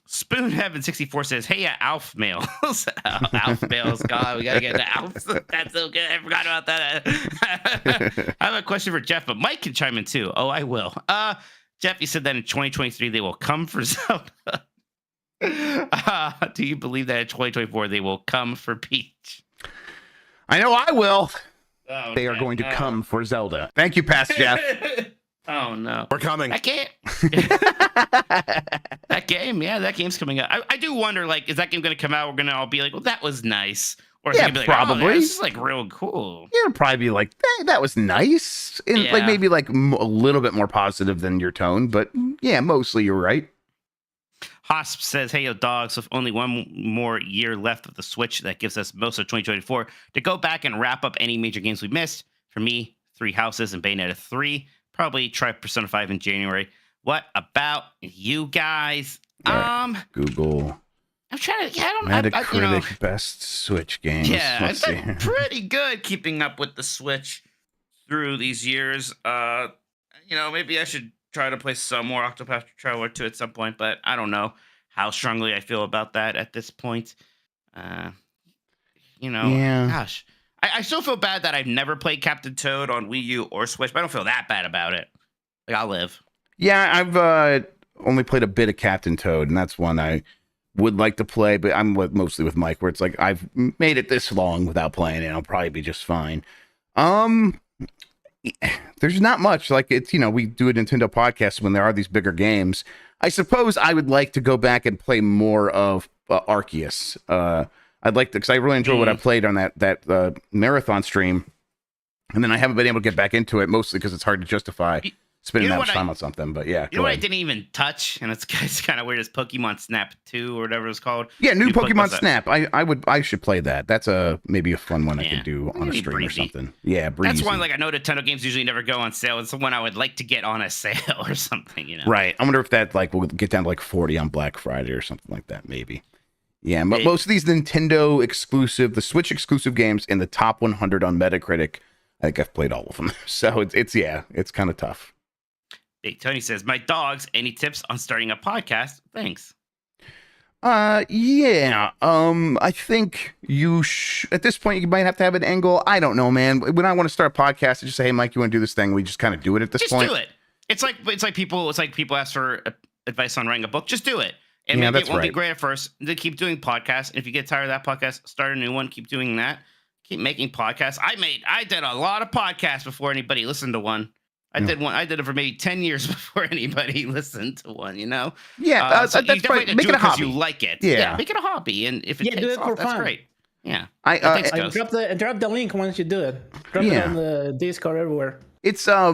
Spoon Heaven 64 says, "Hey, Alf mails, Alf mails. God, we gotta get the Alf. That's so good. I forgot about that. I have a question for Jeff, but Mike can chime in too. Oh, I will. Jeff, you said that in 2023 they will come for Zelda. Do you believe that in 2024 they will come for Peach? I know I will. Oh, they are going to come for Zelda. Thank you, Past Jeff. Oh no, we're coming. That game, that game's coming out. I do wonder, like, is that game going to come out? We're going to all be like, well, that was nice, or is it going to be like, probably. Oh, this is like real cool. Yeah, it'll probably be like, hey, that was nice, and like maybe like a little bit more positive than your tone, but yeah, mostly you're right. Hosp says, hey, yo, dogs, with only one more year left of the Switch, that gives us most of 2024 to go back and wrap up any major games we missed. For me, 3 Houses and Bayonetta 3. Probably try Persona 5 in January. What about you guys? Google. I'm trying to. Yeah, I don't. Metacritic best Switch games. Yeah, Let's I've see. been pretty good keeping up with the Switch through these years. Maybe I should try to play some more Octopath Traveler 2 at some point, but I don't know how strongly I feel about that at this point. Yeah. Gosh, I still feel bad that I've never played Captain Toad on Wii U or Switch, but I don't feel that bad about it. Like, I'll live. Yeah, I've only played a bit of Captain Toad, and that's one I would like to play, but I'm mostly with Mike, where it's like I've made it this long without playing it, I'll probably be just fine. There's not much. Like, it's, we do a Nintendo podcast when there are these bigger games. I suppose I would like to go back and play more of Arceus. I'd like to, because I really enjoy what I played on that marathon stream, and then I haven't been able to get back into it, mostly because it's hard to justify spending that much time on something. But yeah, you know what I didn't even touch, and it's kind of weird, is Pokemon Snap 2 or whatever it's called. Yeah, new Pokemon Snap. I should play that. That's maybe a fun one I could do on a stream or something. Yeah, breezy. That's one, like, I know Nintendo games usually never go on sale. It's the one I would like to get on a sale or something, Right. I wonder if that will get down to like 40 on Black Friday or something like that, maybe. Yeah, but most of these Nintendo exclusive, the Switch exclusive games in the top 100 on Metacritic, I think I've played all of them. So it's kind of tough. Big Tony says, my dogs, any tips on starting a podcast? Thanks. Yeah. I think at this point, you might have to have an angle. I don't know, man. When I want to start a podcast, I just say, hey, Mike, you want to do this thing? We just kind of do it at this point. Just do it. It's like people ask for advice on writing a book. Just do it. And maybe it won't be great at first. Then keep doing podcasts. And if you get tired of that podcast, start a new one. Keep doing that. Keep making podcasts. I did a lot of podcasts before anybody listened to one. I did it for maybe 10 years before anybody listened to one, Yeah, so that's right. Make it a hobby. You like it. Yeah, make it a hobby. And if it takes do it off, for that's fun. great. Yeah. I drop the link once you do it. Drop it on the Discord everywhere. It's I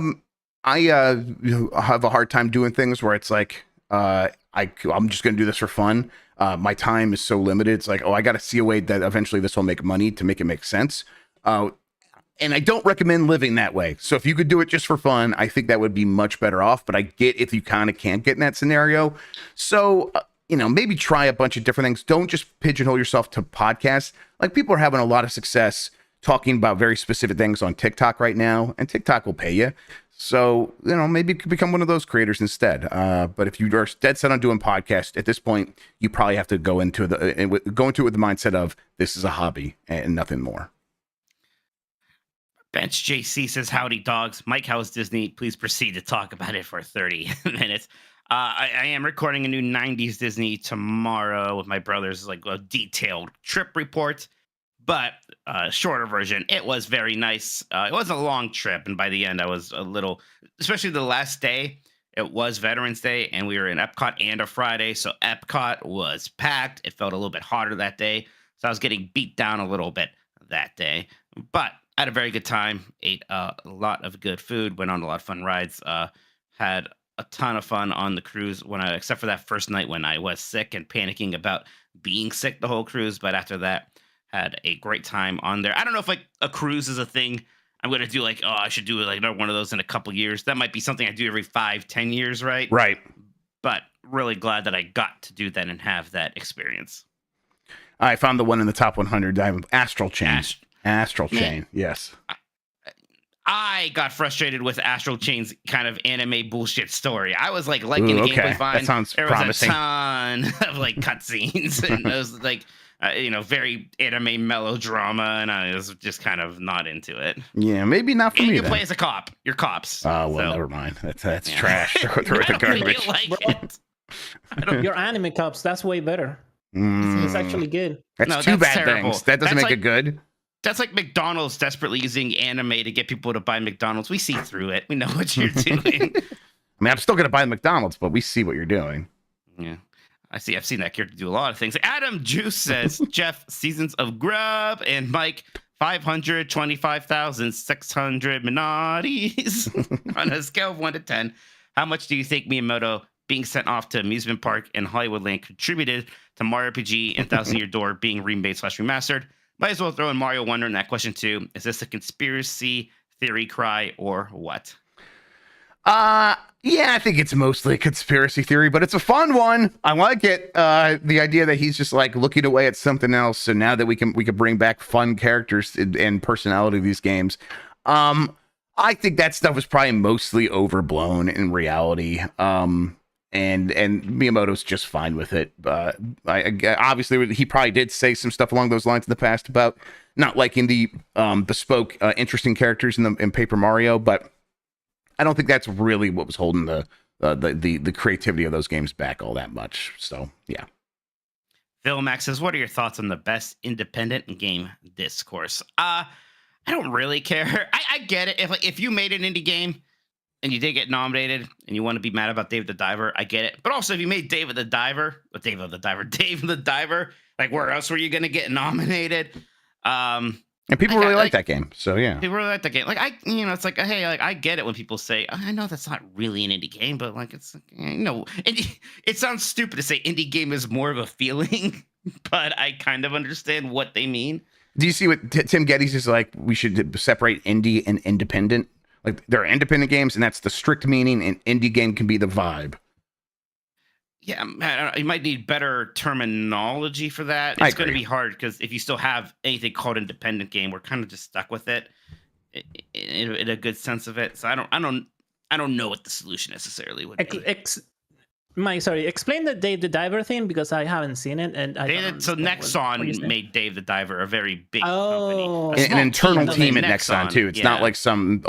have a hard time doing things where it's like I'm just gonna do this for fun. My time is so limited. It's like, I got to see a way that eventually this will make money to make it make sense. And I don't recommend living that way. So if you could do it just for fun, I think that would be much better off. But I get if you kind of can't get in that scenario. So, maybe try a bunch of different things. Don't just pigeonhole yourself to podcasts. Like, people are having a lot of success talking about very specific things on TikTok right now, and TikTok will pay you. So, maybe you could become one of those creators instead. But if you are dead set on doing podcasts, at this point, you probably have to go into it with the mindset of this is a hobby and nothing more. Bench JC says, howdy, dogs. Mike, how is Disney? Please proceed to talk about it for 30 minutes. I am recording a new 90s Disney tomorrow with my brothers, like a detailed trip report, but shorter version. It was very nice. It was a long trip, and by the end, I was a little, especially the last day. It was Veterans Day, and we were in Epcot and a Friday, so Epcot was packed. It felt a little bit hotter that day, so I was getting beat down a little bit that day, but I had a very good time. Ate a lot of good food. Went on a lot of fun rides. Had a ton of fun on the cruise except for that first night when I was sick and panicking about being sick the whole cruise. But after that, had a great time on there. I don't know if like a cruise is a thing I'm going to do. Like, I should do like another one of those in a couple years. That might be something I do every 5-10 years, right? Right. But really glad that I got to do that and have that experience. I found the one in the top 100. I have Astral Chain. Astral Chain, yes. I got frustrated with Astral Chain's kind of anime bullshit story. I was like liking the gameplay fine. That sounds there promising. Was a ton of like cutscenes and it was like very anime melodrama, and I was just kind of not into it. Yeah, maybe not for me. You play as a cop. You're cops. Oh, well, never mind. That's trash. Throw the garbage. Your anime cops, that's way better. It's actually good. That's two bad terrible. things. That doesn't make it good. That's like McDonald's desperately using anime to get people to buy McDonald's. We see through it. We know what you're doing. I mean, I'm still going to buy the McDonald's, but we see what you're doing. Yeah. I've seen that character do a lot of things. Adam Juice says, Jeff, seasons of Grubb, and Mike, 525,600 Minottis. On a scale of 1 to 10, how much do you think Miyamoto being sent off to amusement park in Hollywoodland contributed to Mario RPG and Thousand Year Door being remade / remastered. Might as well throw in Mario Wonder in that question too. Is this a conspiracy theory cry or what? Yeah, I think it's mostly a conspiracy theory, but it's a fun one. I like it. The idea that he's just like looking away at something else. So now that we can bring back fun characters and personality to these games. I think that stuff was probably mostly overblown in reality. And Miyamoto's just fine with it. Obviously he probably did say some stuff along those lines in the past about not liking the bespoke, interesting characters in Paper Mario, but I don't think that's really what was holding the creativity of those games back all that much. So yeah. Phil Max says, "What are your thoughts on the best independent game discourse?" I don't really care. I get it. If you made an indie game and you did get nominated and you want to be mad about Dave the Diver, I get it. But also, if you made Dave the Diver, like where else were you going to get nominated? And people really like that game. So yeah. People really like that game. Like it's like, hey, like I get it when people say, I know that's not really an indie game, but like it's it sounds stupid to say indie game is more of a feeling, but I kind of understand what they mean. Do you see what Tim Geddes is like? We should separate indie and independent. Like there are independent games, and that's the strict meaning, and indie game can be the vibe. Yeah, you might need better terminology for that. It's going to be hard because if you still have anything called independent game, we're kind of just stuck with it in a good sense of it. So I don't know what the solution necessarily would be. Explain the Dave the Diver thing because I haven't seen it, and so Nexon made Dave the Diver a very big company, an internal team at Nexon too. It's not like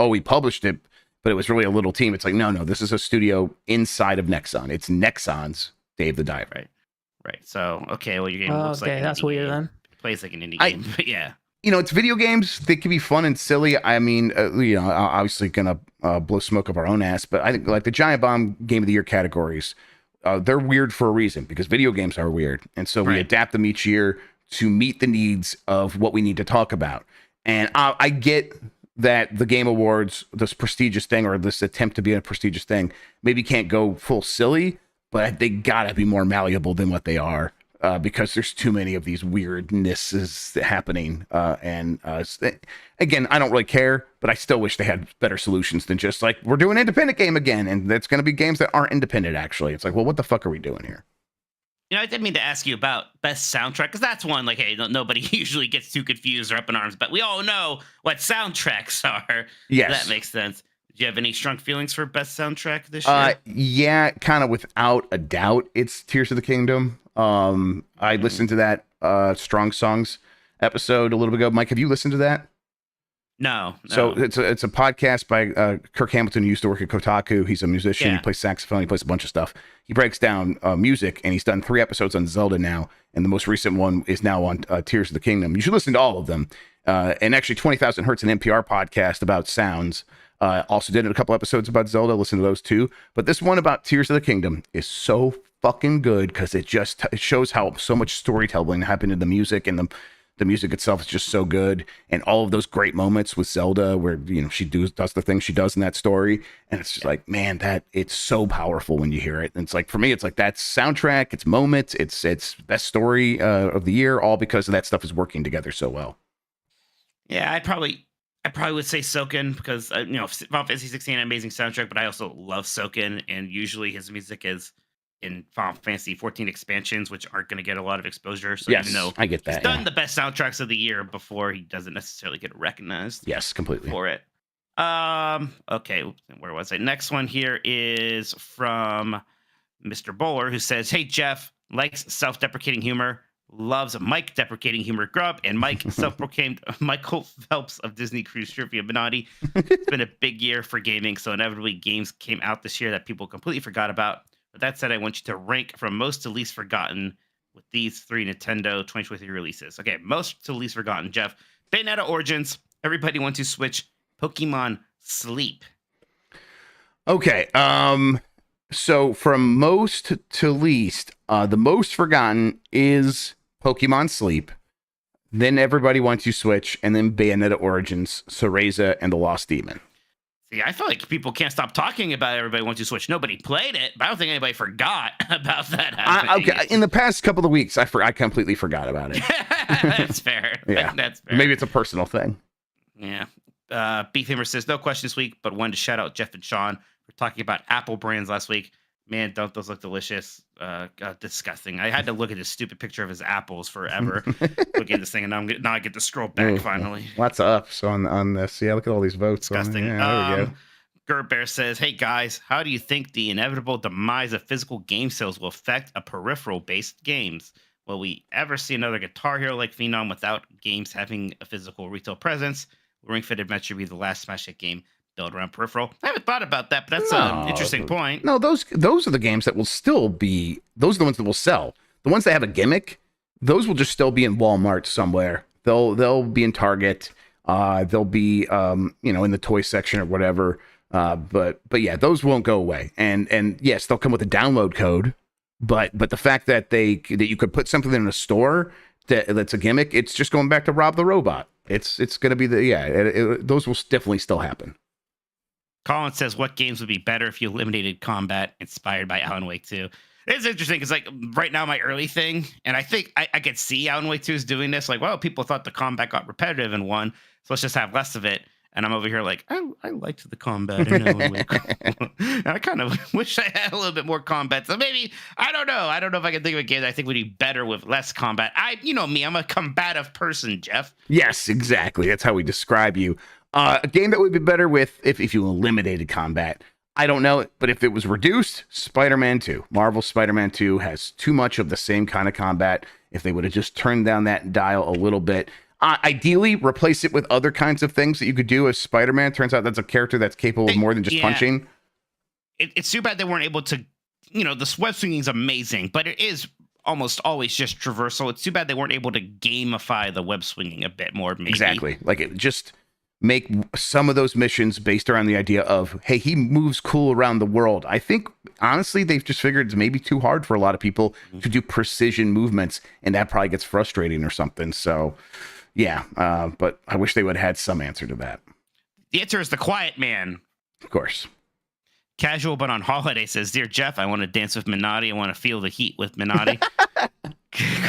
we published it, but it was really a little team. It's like, no, this is a studio inside of Nexon. It's Nexon's Dave the Diver. Right. So, okay, well, your game looks like an that's indie weird game. then. It plays like an indie game, but yeah. It's video games. They can be fun and silly. I mean, obviously gonna blow smoke up our own ass, but I think like the Giant Bomb Game of the Year categories, they're weird for a reason because video games are weird. And so we adapt them each year to meet the needs of what we need to talk about. And I get that the Game Awards, this prestigious thing or this attempt to be a prestigious thing, maybe can't go full silly, but they gotta be more malleable than what they are because there's too many of these weirdnesses happening. Again, I don't really care, but I still wish they had better solutions than just like, we're doing independent game again. And that's going to be games that aren't independent, actually. It's like, well, what the fuck are we doing here? I didn't mean to ask you about best soundtrack because that's one like, hey, nobody usually gets too confused or up in arms, but we all know what soundtracks are. Yes. That makes sense. Do you have any strong feelings for best soundtrack this year? Yeah, kind of without a doubt, it's Tears of the Kingdom. I listened to that Strong Songs episode a little bit ago. Mike, have you listened to that? No. So it's a podcast by Kirk Hamilton, who used to work at Kotaku. He's a musician. Yeah. He plays saxophone. He plays a bunch of stuff. He breaks down music, and he's done 3 episodes on Zelda now. And the most recent one is now on Tears of the Kingdom. You should listen to all of them. And actually, 20,000 Hertz, an NPR podcast about sounds. Also did a couple episodes about Zelda. Listen to those too. But this one about Tears of the Kingdom is so fucking good because it shows how so much storytelling happened in the music, and the music itself is just so good, and all of those great moments with Zelda where she does the thing she does in that story, and it's just like, man, that it's so powerful when you hear it. And it's like, for me, it's like that soundtrack, it's moments, it's best story of the year, all because of that stuff is working together so well. Yeah, I probably would say Soken because Final Fantasy 16 amazing soundtrack, but I also love Soken, and usually his music is in Final Fantasy 14 expansions, which aren't going to get a lot of exposure. So yes, even though I get that, he's done the best soundtracks of the year before, he doesn't necessarily get recognized. Yes, completely for it. Okay, where was I? Next one here is from Mr. Bowler, who says, "Hey Jeff, likes self-deprecating humor, loves Mike deprecating humor Grubb, and Mike self-proclaimed Michael Phelps of Disney Cruise Trivia Benatti. It's been a big year for gaming, so inevitably games came out this year that people completely forgot about. But that said, I want you to rank from most to least forgotten with these 3 Nintendo 2023 releases. Okay, most to least forgotten. Jeff, Bayonetta Origins, Everybody Wants to Switch, Pokemon Sleep." Okay, so from most to least, the most forgotten is Pokemon Sleep, then Everybody Wants to Switch, and then Bayonetta Origins, Cereza, and the Lost Demon. Yeah, I feel like people can't stop talking about Everybody Wants to Switch. Nobody played it, but I don't think anybody forgot about that happening. Okay, in the past couple of weeks, I completely forgot about it. That's fair. Yeah, That's fair. maybe it's a personal thing. Yeah. Beefhammer says, no question this week, but wanted to shout out Jeff and Sean for talking about Apple brands last week. Man, don't those look delicious? God, disgusting. I had to look at this stupid picture of his apples forever. Looking at this thing, and now I get to scroll back finally. Lots of ups on this. Yeah, look at all these votes. Disgusting. Yeah, there we go. Gerb Bear says, hey guys, how do you think the inevitable demise of physical game sales will affect a peripheral-based games? Will we ever see another Guitar Hero like Phenom without games having a physical retail presence? Will Ring Fit Adventure be the last Smash Hit game built around peripheral? I haven't thought about that, but that's an interesting point. No, those are the games that will still be. Those are the ones that will sell. The ones that have a gimmick, those will just still be in Walmart somewhere. They'll be in Target. They'll be in the toy section or whatever. But yeah, those won't go away. And yes, they'll come with a download code. But the fact that you could put something in a store that's a gimmick, it's just going back to Rob the Robot. It's going to be those will definitely still happen. Colin says, what games would be better if you eliminated combat inspired by Alan Wake 2? It's interesting because, like, right now, my early thing, and I think I could see Alan Wake 2 is doing this. Like, well, people thought the combat got repetitive in 1, so let's just have less of it. And I'm over here like, I liked the combat in Alan Wake. And I kind of wish I had a little bit more combat. So maybe, I don't know. I don't know if I can think of a game that I think would be better with less combat. You know me, I'm a combative person, Jeff. Yes, exactly. That's how we describe you. A game that would be better with if you eliminated combat. I don't know, but if it was reduced, Spider-Man 2. Marvel Spider-Man 2 has too much of the same kind of combat. If they would have just turned down that dial a little bit. Ideally, replace it with other kinds of things that you could do as Spider-Man. Turns out that's a character that's capable of more than just punching. It's too bad they weren't able to, the web swinging is amazing, but it is almost always just traversal. It's too bad they weren't able to gamify the web swinging a bit more, maybe. Exactly. Like, it just make some of those missions based around the idea of, hey, he moves cool around the world. I think, honestly, they've just figured it's maybe too hard for a lot of people to do precision movements, and that probably gets frustrating or something. So... yeah, but I wish they would have had some answer to that. The answer is The Quiet Man. Of course. Casual but on holiday says, Dear Jeff, I want to dance with Minotti. I want to feel the heat with Minotti.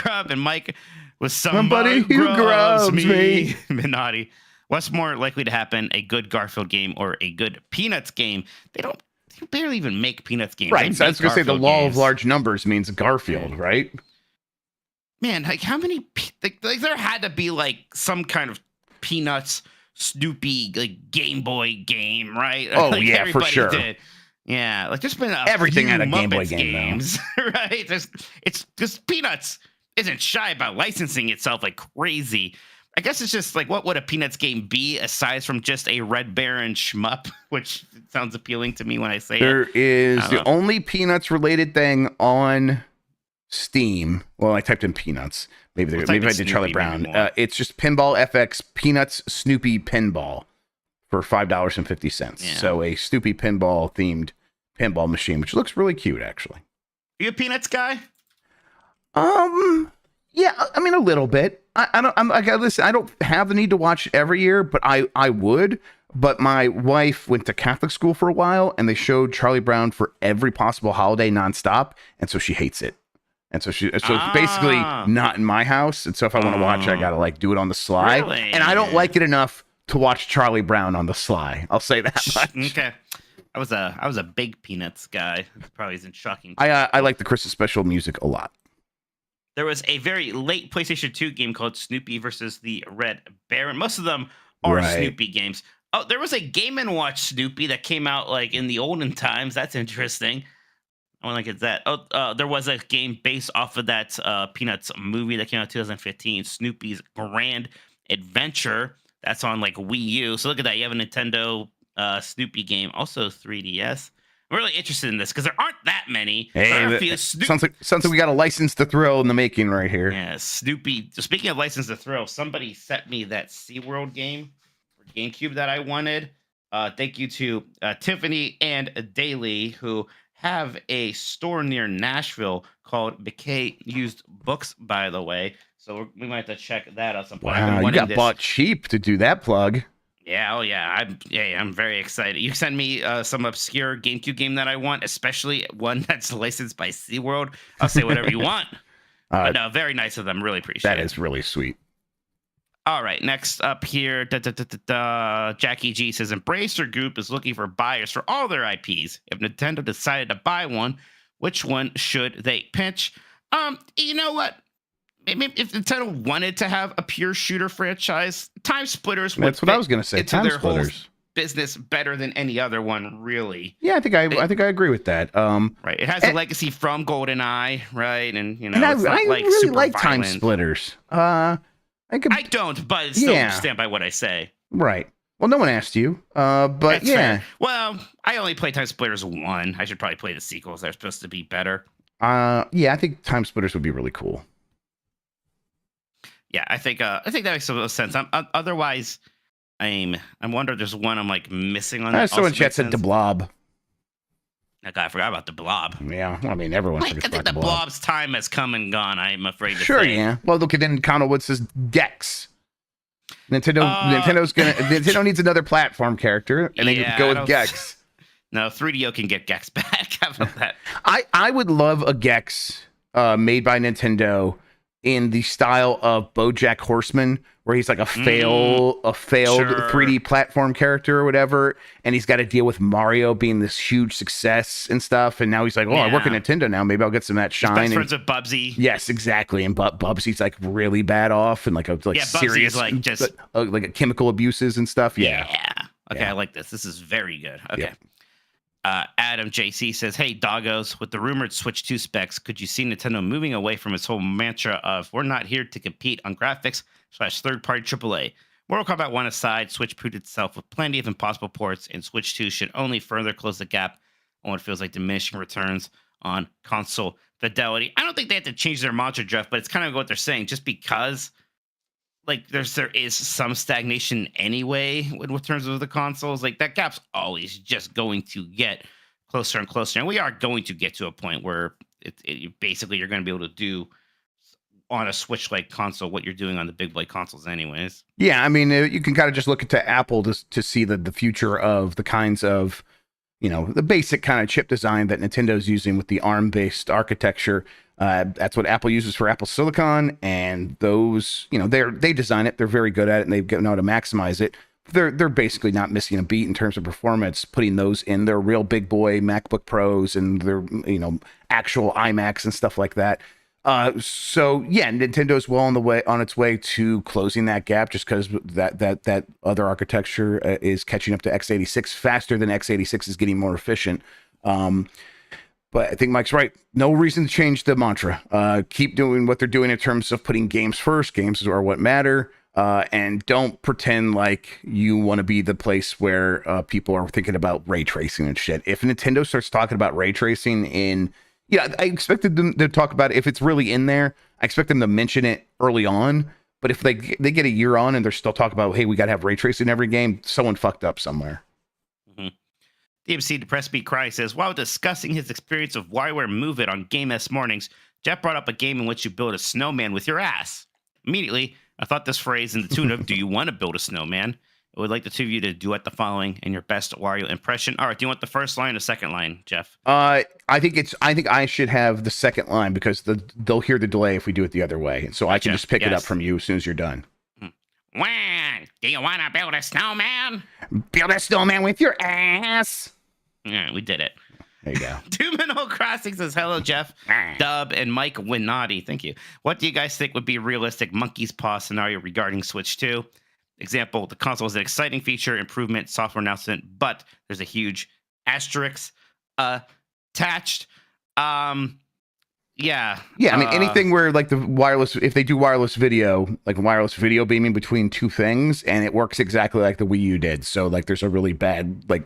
Grubb and Mike with somebody who grubs me. Minotti. What's more likely to happen, a good Garfield game or a good Peanuts game? They barely even make Peanuts games. Right, so I was going to say the law of large numbers means Garfield, right? Man, like how many? Like there had to be like some kind of Peanuts, Snoopy, like Game Boy game, right? Oh like yeah, for sure. Did. Yeah, like there's been everything few had a Game Boy Muppets game, games, right? It's just Peanuts isn't shy about licensing itself like crazy. I guess it's just like, what would a Peanuts game be aside from just a Red Baron shmup, which sounds appealing to me when I say there it. There is the only Peanuts related thing on Steam. Well, I typed in Peanuts. Maybe I did Charlie Brown. It's just Pinball FX Peanuts Snoopy Pinball for $5.50. Yeah. So a Snoopy Pinball themed pinball machine, which looks really cute, actually. Are you a Peanuts guy? Yeah, I mean a little bit. I don't have the need to watch it every year, but I would. But my wife went to Catholic school for a while, and they showed Charlie Brown for every possible holiday nonstop, and so she hates it. And so it's basically not in my house. And so if I want to watch it, I gotta like do it on the sly. Really? And I don't like it enough to watch Charlie Brown on the sly. I'll say that much. Okay. I was a big Peanuts guy. It probably isn't shocking. I like the Christmas special music a lot. There was a very late PlayStation 2 game called Snoopy versus the Red Baron. Most of them are Snoopy games. Oh, there was a Game & Watch Snoopy that came out like in the olden times. That's interesting. I want to get that. There was a game based off of that Peanuts movie that came out in 2015, Snoopy's Grand Adventure. That's on like Wii U. So look at that. You have a Nintendo Snoopy game, also 3DS. I'm really interested in this because there aren't that many. Hey, sounds like we got a license to throw in the making right here. Yeah, Snoopy. Speaking of license to throw, somebody sent me that SeaWorld game for GameCube that I wanted. Thank you to Tiffany and Daly, who have a store near Nashville called McKay Used Books, by the way. So we might have to check that out some point. Wow, you got bought cheap to do that plug. Yeah, oh yeah, I'm very excited. You send me some obscure GameCube game that I want, especially one that's licensed by SeaWorld. I'll say whatever you want. Uh, But no, very nice of them. Really appreciate that it. is really sweet. All right, next up here, Jackie G says Embracer Group is looking for buyers for all their IPs. If Nintendo decided to buy one, which one should they pitch? You know what? Maybe if Nintendo wanted to have a pure shooter franchise, Time Splitters would That's what I was going to say. into Time their whole Splitters. business better than any other one, really. Yeah, I think I agree with that. Right, it has a legacy from GoldenEye, right? And you know, And it's not I like really super like Time violent. Splitters. I don't, but still Yeah. stand by what I say. Right. Well, no one asked you. But That's yeah. fair. Well, I only played Time Splitters 1. I should probably play the sequels. They're supposed to be better. Yeah, I think Time Splitters would be really cool. Yeah, I think that makes a little sense. Otherwise, I wonder if there's one I'm like missing on that. Someone also chat makes said sense. the Blob. Oh, God, I forgot about the Blob. Yeah, I mean everyone I forgets think about the the Blob. Blob's time has come and gone. I'm afraid to Sure, say. yeah. Well, look at then Connellwood says Gex. Nintendo needs another platform character, and they Yeah, go I with don't- Gex. No, 3DO can get Gex back. How about that? I would love a Gex made by Nintendo in the style of BoJack Horseman, where he's like a failed Sure. 3D platform character or whatever, and he's got to deal with Mario being this huge success and stuff, and now he's like, I work at Yeah. Nintendo now, maybe I'll get some of that He's shine. best And- friends with Bubsy. yes, exactly, and Bubsy's like really bad off and like Bubsy's serious like just like chemical abuses and stuff. Yeah. Okay, Yeah. I like this. This is very good. Okay. Yeah. Adam JC says, "Hey, doggos, with the rumored Switch 2 specs, could you see Nintendo moving away from its whole mantra of we're not here to compete on graphics / third-party AAA? Mortal Kombat 1 aside, Switch proved itself with plenty of impossible ports, and Switch 2 should only further close the gap on what feels like diminishing returns on console fidelity." I don't think they have to change their mantra, Jeff, but it's kind of what they're saying. Just because like there is some stagnation anyway in terms of the consoles, like that gap's always just going to get closer and closer, and we are going to get to a point where basically you're going to be able to do on a Switch like console what you're doing on the big boy consoles anyways. Yeah, I mean, you can kind of just look to Apple to see the future of the kinds of, the basic kind of chip design that Nintendo's using with the ARM-based architecture. That's what Apple uses for Apple Silicon, and those, they design it. They're very good at it, and they know how to maximize it. They're basically not missing a beat in terms of performance, putting those in their real big boy MacBook Pros and their, actual iMacs and stuff like that. So yeah, Nintendo's well on its way to closing that gap, just because that other architecture is catching up to x86 faster than x86 is getting more efficient. But I think Mike's right. No reason to change the mantra. Keep doing what they're doing in terms of putting games first. Games are what matter. And don't pretend like you want to be the place where people are thinking about ray tracing and shit. If Nintendo starts talking about ray tracing I expected them to talk about it. If it's really in there, I expect them to mention it early on. But if they get a year on and they're still talking about, hey, we got to have ray tracing in every game, someone fucked up somewhere. DMC Depressed Beat Cry says, while discussing his experience of WarioWare Move It on Game S Mornings, Jeff brought up a game in which you build a snowman with your ass. Immediately, I thought this phrase in the tune of, do you want to build a snowman? I would like the two of you to duet the following in your best Wario impression. All right, do you want the first line or second line, Jeff? I think I should have the second line because they'll hear the delay if we do it the other way. So I can just pick it up from you as soon as you're done. When do you want to build a snowman? Build a snowman with your ass. Yeah, we did it. There you go. Two-Minute Crossing says, hello, Jeff, Dub, and Mike Winati. Thank you. What do you guys think would be a realistic monkey's paw scenario regarding Switch 2? Example, the console is an exciting feature, improvement, software announcement, but there's a huge asterisk attached. Yeah. Yeah, I mean, anything where like if they do wireless video, like wireless video beaming between two things, and it works exactly like the Wii U did. So like there's a really bad like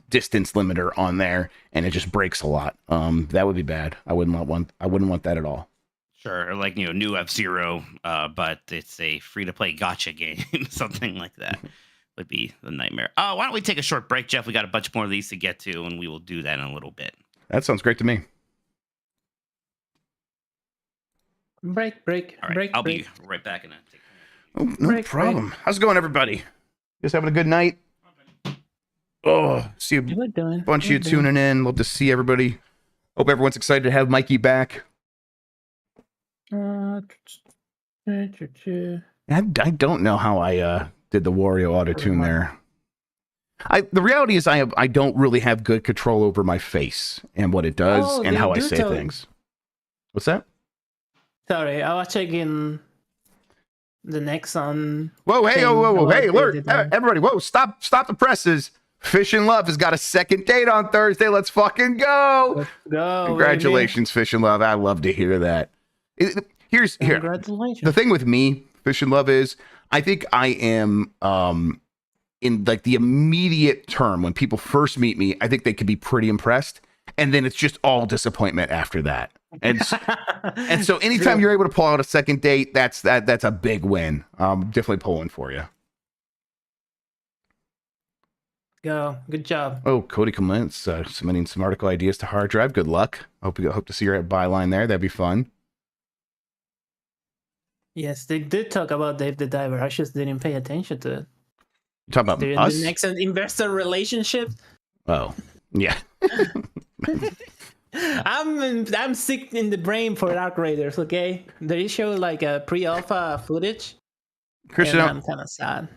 distance limiter on there, and it just breaks a lot. That would be bad. I wouldn't want that at all. Sure, or like, new F-Zero, but it's a free-to-play gacha game, something like that would be the nightmare. Why don't we take a short break, Jeff? We got a bunch more of these to get to, and we will do that in a little bit. That sounds great to me. Break. All right, break. I'll be right back in a Oh, no problem. How's it going, everybody? Just having a good night. Oh, see a We're doing. bunch of you tuning in. Love to see everybody. Hope everyone's excited to have Mikey back. I don't know how I did the Wario auto tune there. The reality is I don't really have good control over my face and what it does and how I say things. What's that? Sorry, I was checking the next on. Whoa, hey, whoa, hey, alert! Everybody, whoa, stop the presses. Fish and Love has got a second date on Thursday. Let's fucking go! Let's go! Congratulations, Fish and Love. I love to hear that. Here. The thing with me, Fish and Love, is I think I am in like the immediate term when people first meet me. I think they could be pretty impressed, and then it's just all disappointment after that. And and so anytime you're able to pull out a second date, that's a big win. Definitely pulling for you. Go. Good job. Oh, Cody Clements submitting some article ideas to hard drive. Good luck. Hope to see your byline there. That'd be fun. Yes, they did talk about Dave the Diver. I just didn't pay attention to it. You talking about They're us? in the next investor relationship. Oh, yeah. I'm sick in the brain for Dark Raiders. Okay, they show like a pre-alpha footage. Christian, and I'm kind of sad.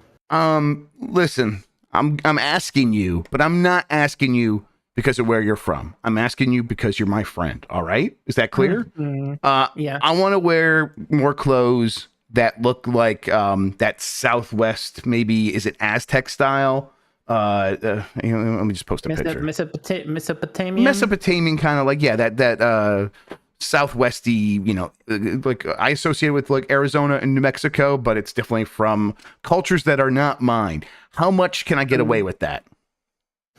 Listen, I'm asking you, but I'm not asking you because of where you're from. I'm asking you because you're my friend. All right, is that clear? Yeah. I want to wear more clothes that look like that Southwest. Maybe is it Aztec style? Let me just post a picture. Mesopotamian kind of like, yeah, that Southwesty, like I associate with like Arizona and New Mexico, but it's definitely from cultures that are not mine. How much can I get away with that?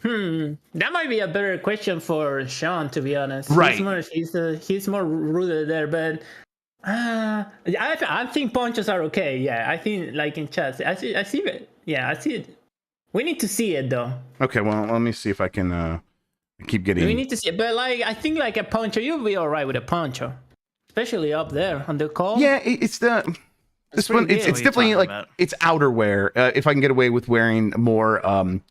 That might be a better question for Sean, to be honest. Right. He's more rooted there, but I think ponchos are okay. Yeah, I think like in chat, I see it. Yeah, I see it. We need to see it though. Okay, well, let me see if I can keep getting. We need to see it, but like I think like a poncho, you'll be all right with a poncho, especially up there on the call. Yeah, it's definitely like it's outerwear. If I can get away with wearing more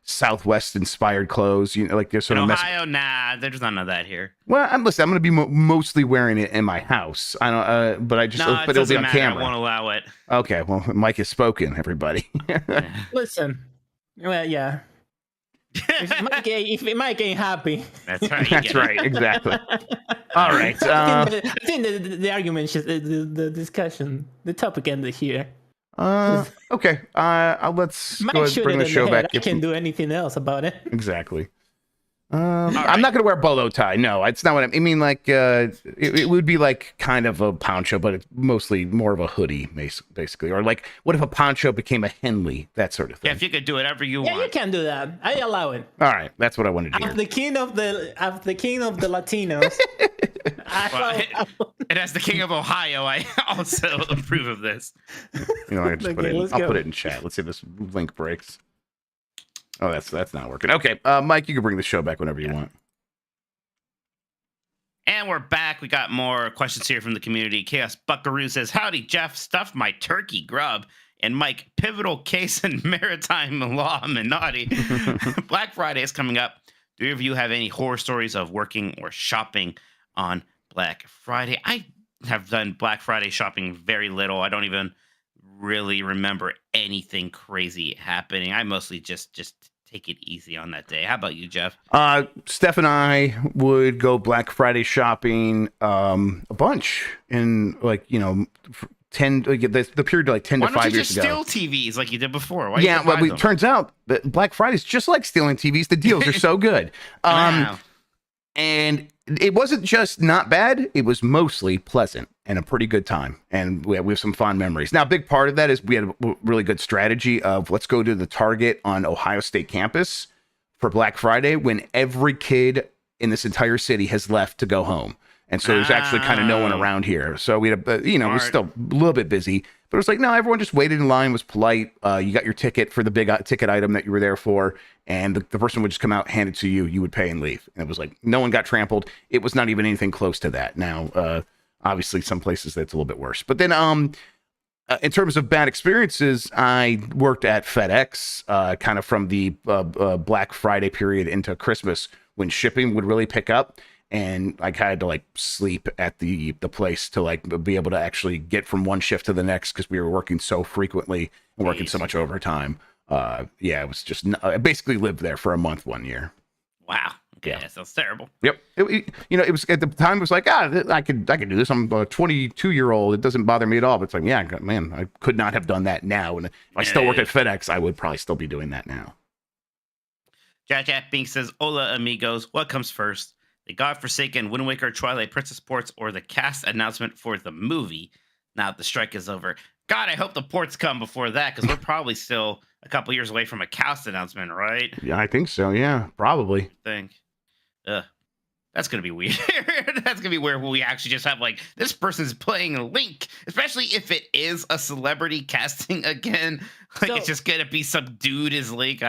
Southwest inspired clothes, like there's sort in of Ohio, nah, there's none of that here. Well, I'm going to be mostly wearing it in my house. I don't, but I just, no, but it'll be on camera. I won't allow it. Okay, well, Mike has spoken, everybody. Listen, well, yeah. If Mike ain't happy, that's right. That's right, exactly. All right. I think the argument, the discussion, the topic ended here. Okay. Let's Mike go ahead and bring the show back. I can't do anything else about it. Exactly. I'm not going to wear a bolo tie. No, it's not what I mean. Like, it would be like kind of a poncho, but it's mostly more of a hoodie, basically. Or like, what if a poncho became a Henley? That sort of thing. Yeah, if you could do whatever you want. Yeah, you can do that. I allow it. All right, that's what I wanted to hear. I'm the king of the Latinos. And as the king of Ohio, I also approve of this. I just I'll put it in chat. Let's see if this link breaks. Oh, that's not working. Okay, Mike, you can bring the show back whenever you want. And we're back. We got more questions here from the community. Chaos Buckaroo says, "Howdy, Jeff. Stuffed my turkey, Grubb, and Mike. Pivotal case in maritime law, Minotti. Black Friday is coming up. Do either of you have any horror stories of working or shopping on Black Friday?" I have done Black Friday shopping very little. I don't even really remember anything crazy happening. I mostly just take it easy on that day. How about you, Jeff? Steph and I would go Black Friday shopping a bunch in the period like 10 to 5 years ago. Why don't you just steal TVs like you did before? Why it turns out that Black Friday's just like stealing TVs. The deals are so good. Wow. And it wasn't just not bad. It was mostly pleasant and a pretty good time. And we have some fond memories. Now, a big part of that is we had a really good strategy of let's go to the Target on Ohio State campus for Black Friday when every kid in this entire city has left to go home. And so there's actually kind of no one around here. So we had, it was still a little bit busy. But it was like, no, everyone just waited in line, was polite. You got your ticket for the big ticket item that you were there for. And the person would just come out, hand it to you. You would pay and leave. And it was like, no one got trampled. It was not even anything close to that. Now, obviously, some places that's a little bit worse. But then In terms of bad experiences, I worked at FedEx, kind of from the Black Friday period into Christmas when shipping would really pick up, and I had to like sleep at the place to like be able to actually get from one shift to the next because we were working so frequently and working so much overtime. Yeah, it was just I basically lived there for a month one year. Wow. Okay, Yeah. that sounds terrible. Yep. It was at the time. It was like, I could do this. I'm a 22-year-old. It doesn't bother me at all. But it's like, yeah, man, I could not have done that now. And if I still worked at FedEx, I would probably still be doing that now. Jack Bink says, "Hola, amigos. What comes first? The godforsaken Wind Waker Twilight Princess ports, or the cast announcement for the movie? Now that the strike is over. God, I hope the ports come before that because we're probably still a couple years away from a cast announcement, right? Yeah, I think so. Yeah, probably. That's gonna be weird. That's gonna be where we actually just have like this person's playing Link, especially if it is a celebrity casting again. Like So- it's just gonna be some dude as Link.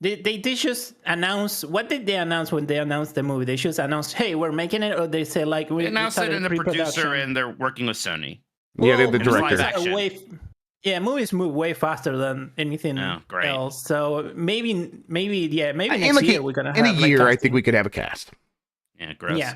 They just announce, what did they announce when they announced the movie? They just announced, hey, we're making it, or they say like They we announced it started in the producer, pre-production? and they're working with Sony. Yeah, they're the movies director. Live action. Movies move way faster than anything Oh, great. else. So maybe In next like year we're gonna have in a like, year, I casting. think we could have a cast. Yeah, gross. Yeah.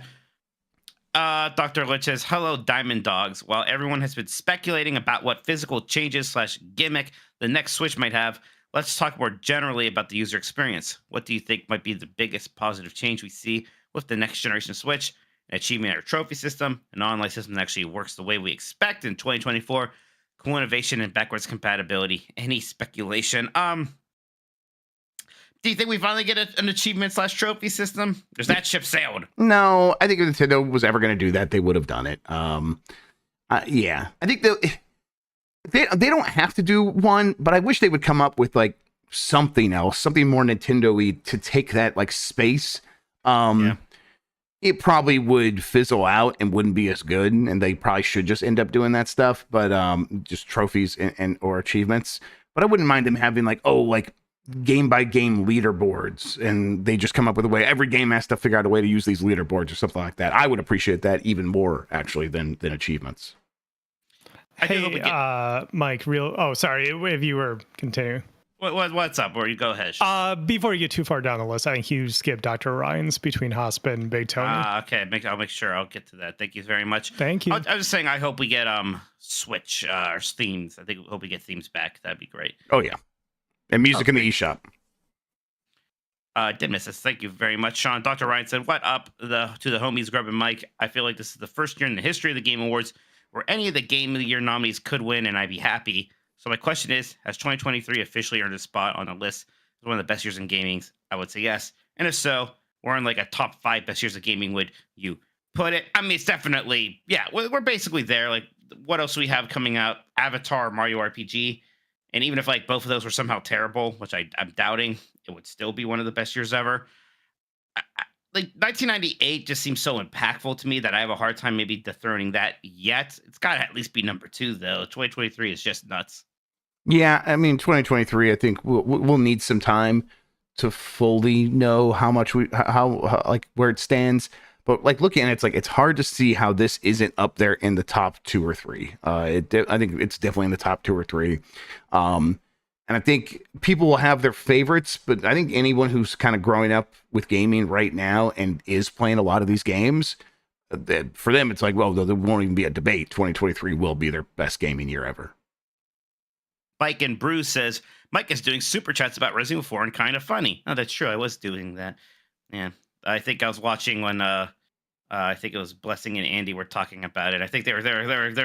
Dr. Lich says, hello, Diamond Dogs. While everyone has been speculating about what physical changes / gimmick the next Switch might have, let's talk more generally about the user experience. What do you think might be the biggest positive change we see with the next generation Switch? An achievement or trophy system, an online system that actually works the way we expect in 2024, cool innovation and backwards compatibility. Any speculation? Do you think we finally get an achievement / trophy system? There's that ship sailed. No, I think if Nintendo was ever going to do that, they would have done it. Yeah, I think they don't have to do one, but I wish they would come up with like something else, something more Nintendo-y to take that like space. Yeah. It probably would fizzle out and wouldn't be as good, and they probably should just end up doing that stuff. But just trophies and or achievements. But I wouldn't mind them having like game by game leaderboards, and they just come up with a way. Every game has to figure out a way to use these leaderboards or something like that. I would appreciate that even more actually than achievements. Hey, Mike, sorry, if you were continuing. What's up? Or you go ahead. Before you get too far down the list, I think you skipped Dr. Ryan's between Hosp and Big Tony. Okay, I'll make sure I'll get to that. Thank you very much. Thank you. I was just saying, I hope we get Switch or themes. I hope we get themes back. That'd be great. Oh yeah, and music in the eShop. Did miss this. Thank you very much, Sean. Dr. Ryan said, "What up to the homies, Grubb and Mike? I feel like this is the first year in the history of the Game Awards where any of the Game of the Year nominees could win, and I'd be happy. So my question is, has 2023 officially earned a spot on the list as one of the best years in gaming? I would say yes. And if so, we're in like a top 5 best years of gaming. Would you put it? I mean, it's definitely, yeah, we're basically there. Like, what else do we have coming out? Avatar, Mario RPG. And even if like both of those were somehow terrible, which I'm doubting, it would still be one of the best years ever. Like 1998 just seems so impactful to me that I have a hard time maybe dethroning that yet. It's got to at least be number 2 though. 2023 is just nuts. Yeah, I mean 2023. I think we'll need some time to fully know how much how like where it stands. But like looking at it, it's like it's hard to see how this isn't up there in the top 2 or 3. I think it's definitely in the top 2 or 3. And I think people will have their favorites, but I think anyone who's kind of growing up with gaming right now and is playing a lot of these games, that for them, it's like, well, there won't even be a debate. 2023 will be their best gaming year ever. Mike and Bruce says, Mike is doing super chats about Resident Evil 4 and kind of funny. Oh, that's true. I was doing that. Yeah. I think I was watching when I think it was Blessing and Andy were talking about it. I think they were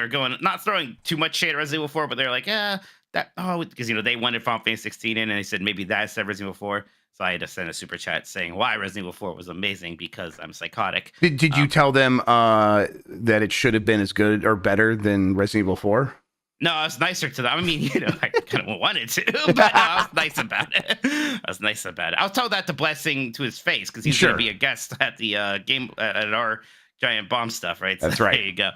going, not throwing too much shade at Resident Evil 4, but they're like, because they wanted Final Fantasy 16 in, and they said maybe that's Resident Evil 4. So I had to send a super chat saying why Resident Evil 4 was amazing because I'm psychotic. Did you tell them that it should have been as good or better than Resident Evil 4? No, I was nicer to them. I mean, I kind of wanted to, but no, I was nice about it. I was told that to Blessing to his face because he's going to be a guest at the game at our Giant Bomb stuff, right? That's so right. There you go.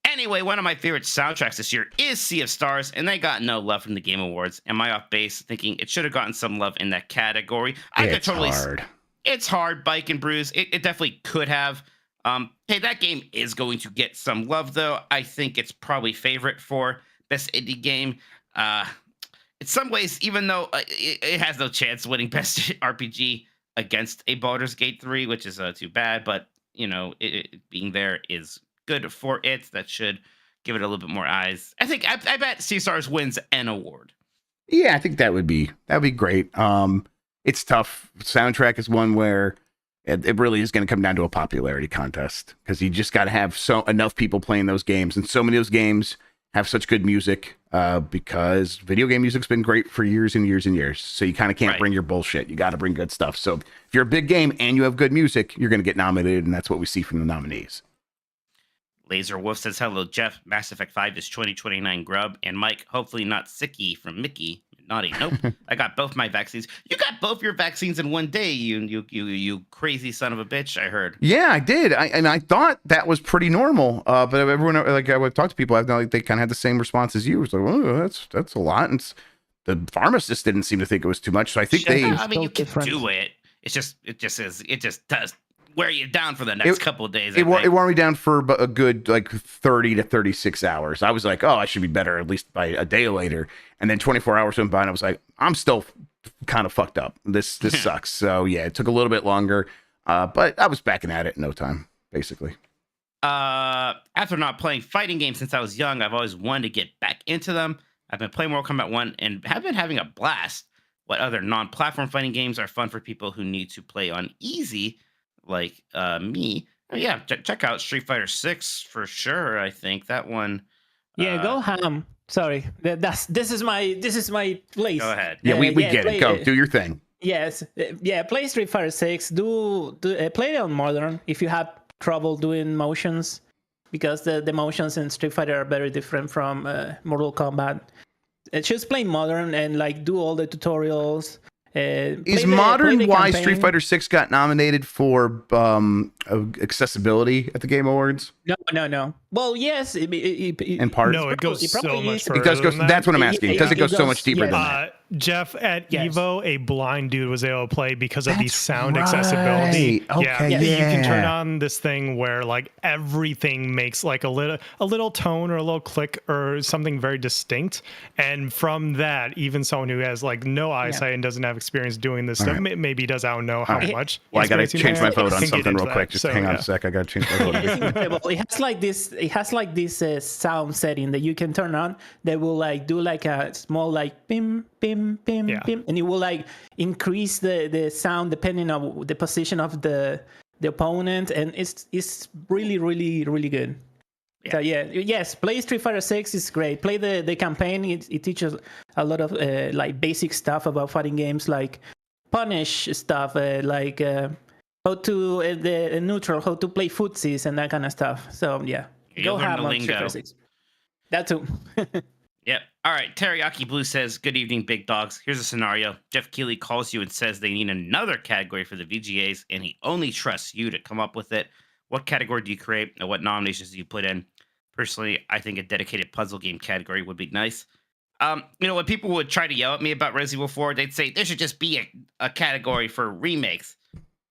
Anyway, one of my favorite soundtracks this year is Sea of Stars, and they got no love from the Game Awards. Am I off base thinking it should have gotten some love in that category? It's hard. It's hard, Bike and Bruise. It definitely could have. Hey, that game is going to get some love, though. I think it's probably favorite for best indie game. Uh, in some ways, even though it has no chance winning best RPG against a Baldur's Gate 3, which is too bad, but it being there is good for it. That should give it a little bit more eyes. I bet CSARS wins an award. Yeah, I think that would be great. It's tough. Soundtrack is one where it really is going to come down to a popularity contest, because you just got to have enough people playing those games, and so many of those games have such good music, because video game music's been great for years and years and years. So you kind of can't bring your bullshit. You got to bring good stuff. So if you're a big game and you have good music, you're going to get nominated, and that's what we see from the nominees. Laser Wolf says, hello, Jeff. Mass Effect 5 is 2029 Grubb. And Mike, hopefully not Sicky from Mickey. Naughty. Nope. I got both my vaccines. You got both your vaccines in one day, you crazy son of a bitch, I heard. Yeah, I did. I thought that was pretty normal. But everyone, like, I would talk to people, they kind of had the same response as you. It's like, oh, that's a lot. And the pharmacist didn't seem to think it was too much. So I think I mean, you can do it. It just does wear you down for the next couple of days. It wore me down for a good 30 to 36 hours. I was like, oh, I should be better at least by a day later. And then 24 hours went by and I was like, I'm still kind of fucked up. This sucks. So yeah, it took a little bit longer, but I was backing at it in no time, basically. After not playing fighting games since I was young, I've always wanted to get back into them. I've been playing Mortal Kombat 1 and have been having a blast. What other non-platform fighting games are fun for people who need to play on easy, like me? Oh, yeah, check out Street Fighter 6 for sure. I think that one. Yeah, go ham. Sorry, this is my place. Go ahead. Yeah, we get it. Go do your thing. Yes, play Street Fighter 6. Do play it on modern if you have trouble doing motions, because the motions in Street Fighter are very different from Mortal Kombat. Just play modern and do all the tutorials. Is modern why campaign. Street Fighter 6 got nominated for accessibility at the Game Awards? No. Well, yes, in part. No, it goes so much further. That's what I'm asking, because it goes so much deeper than that. Jeff, at Evo, a blind dude was able to play because of the sound accessibility. Okay, You can turn on this thing where everything makes a little tone or a little click or something very distinct, and from that, even someone who has no eyesight and doesn't have experience doing this stuff, maybe does. I don't know how much. Well, I gotta change my vote on something real quick. Just hang on a sec. I gotta change my vote. It's incredible. It has this sound setting that you can turn on that will do a small bim bim bim bim, and it will increase the sound depending on the position of the opponent, and it's really really really good. So yes, play Street Fighter 6 is great. Play the campaign. It teaches a lot of basic stuff about fighting games, like punish stuff, how to the neutral, how to play footsies and that kind of stuff. So yeah, go have on Street Fighter 6. That too. Yep. All right. Teriyaki Blue says, good evening, big dogs. Here's a scenario. Jeff Keighley calls you and says they need another category for the VGAs, and he only trusts you to come up with it. What category do you create, and what nominations do you put in? Personally, I think a dedicated puzzle game category would be nice. When people would try to yell at me about Resident Evil 4, they'd say there should just be a category for remakes.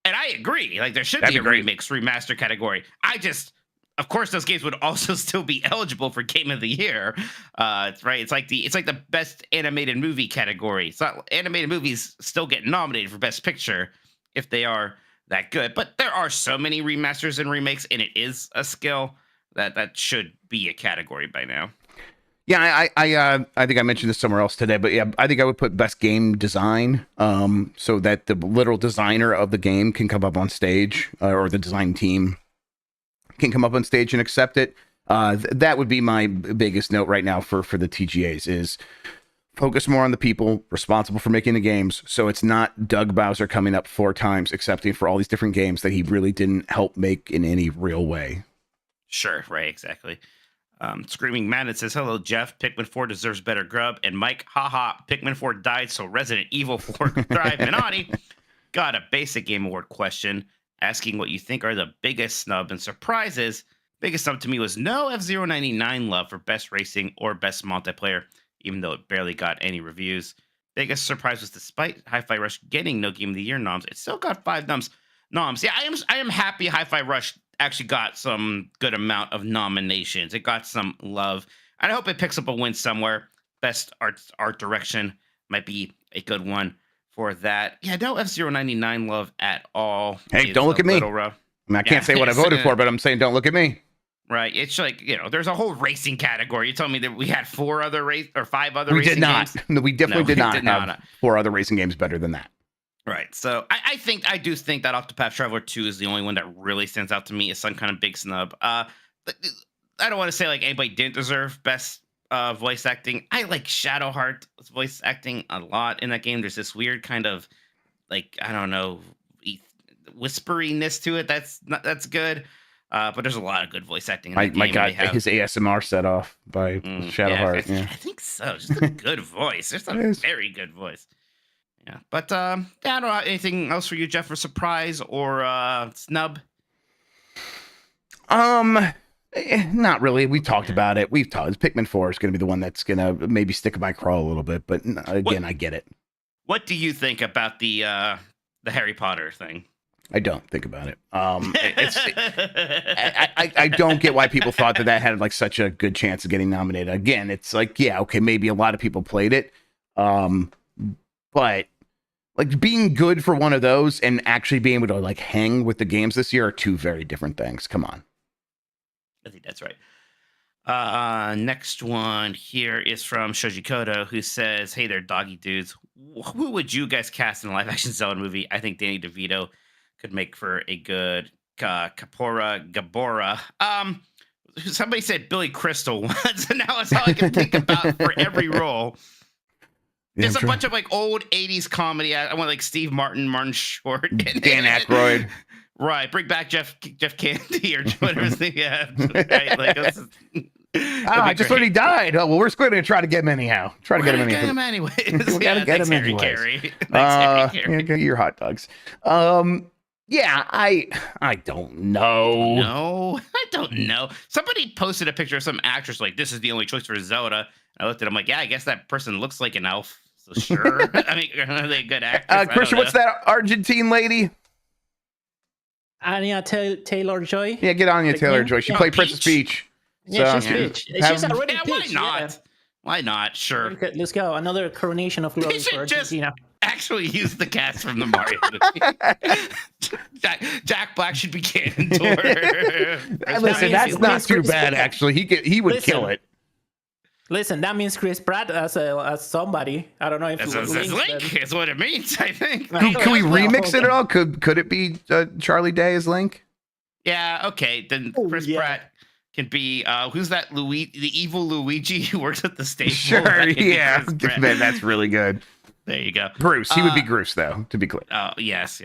And I agree. There should be a remakes, remaster category. Of course, those games would also still be eligible for Game of the Year. Right? It's like the best animated movie category. It's not animated movies still get nominated for Best Picture if they are that good. But there are so many remasters and remakes, and it is a skill that should be a category by now. Yeah, I think I mentioned this somewhere else today, but yeah, I think I would put best game design, so that the literal designer of the game can come up on stage, or the design team can come up on stage and accept it. That would be my biggest note right now for the TGAs, is focus more on the people responsible for making the games, so it's not Doug Bowser coming up 4 times accepting for all these different games that he really didn't help make in any real way. Sure, right, exactly. Screaming Madness says, hello, Jeff. Pikmin 4 deserves better Grubb. And Mike, haha, Pikmin 4 died, so Resident Evil 4 could thrive. Minati got a basic Game Award question asking what you think are the biggest snub and surprises. Biggest snub to me was no F-Zero 99 love for best racing or best multiplayer, even though it barely got any reviews. Biggest surprise was despite Hi-Fi Rush getting no Game of the Year noms, it still got 5 noms. Yeah, I am happy Hi-Fi Rush actually got some good amount of nominations. It got some love. And I hope it picks up a win somewhere. Best art direction might be a good one for that. Yeah, no F-Zero 99 love at all. Hey, It's don't look a at me. little rough. I mean, I can't say what I voted for, but I'm saying don't look at me. Right. It's like, there's a whole racing category. You told me that we had 5 other We racing did not. games. No, we definitely did not have not. 4 other racing games better than that. Right. So I do think that Octopath Traveler 2 is the only one that really stands out to me as some kind of big snub. I don't want to say like anybody didn't deserve best voice acting. I like Shadowheart's voice acting a lot in that game. There's this weird kind of like, I don't know, whisperiness to it. That's good. But there's a lot of good voice acting in that game. Mike got his ASMR set off by Shadowheart. Yeah, I think so. Just a good voice. Just a very good voice. Yeah. But I don't know anything else for you, Jeff, for surprise or snub? Not really. We talked about it. Pikmin 4 is going to be the one that's going to maybe stick in my craw a little bit. But again, I get it. What do you think about the Harry Potter thing? I don't think about it. I don't get why people thought that had like such a good chance of getting nominated. Again, it's like, yeah, okay, maybe a lot of people played it. But like being good for one of those and actually being able to like hang with the games this year are 2 very different things. Come on. I think that's right. Next one here is from Shoji Kodo, who says, "Hey there, doggy dudes. Who would you guys cast in a live-action Zelda movie? I think Danny DeVito could make for a good Kapora Gabora." Somebody said Billy Crystal once, and now that's all I can think about for every role. There's a bunch of like old 80s comedy. I want like Steve Martin Short, Dan Aykroyd. Right, bring back Jeff Candy or whatever his name. Yeah, right. Like, I just heard he died. Oh well, we're going to try to get him anyhow. Try to get him anyways. We gotta get him anyways. Get your hot dogs. Yeah, I don't know. No, I don't know. Somebody posted a picture of some actress like, this is the only choice for Zelda. I looked at him like, yeah, I guess that person looks like an elf. So sure. I mean, are they a good actress? Christian, what's that Argentine lady? Anya Taylor-Joy. Yeah, get Anya Taylor-Joy. She played Princess Peach. Yeah, she's Peach. She's already Peach. Why not? Yeah. Why not? Sure. Okay, let's go. Another coronation of glory for Argentina. Actually use the cast from the Mario movie. Jack Black should be canon to her. Listen, that's not too bad, actually. He would kill it. Listen, that means Chris Pratt as somebody. I don't know if it's Link. Is what it means, I think. Can we remix it at all? Could it be Charlie Day as Link? Yeah. Okay. Then Chris Pratt can be who's that? The evil Luigi who works at the station. Sure. Yeah. Man, that's really good. There you go. Bruce. He would be Bruce, though. To be clear. Oh yes.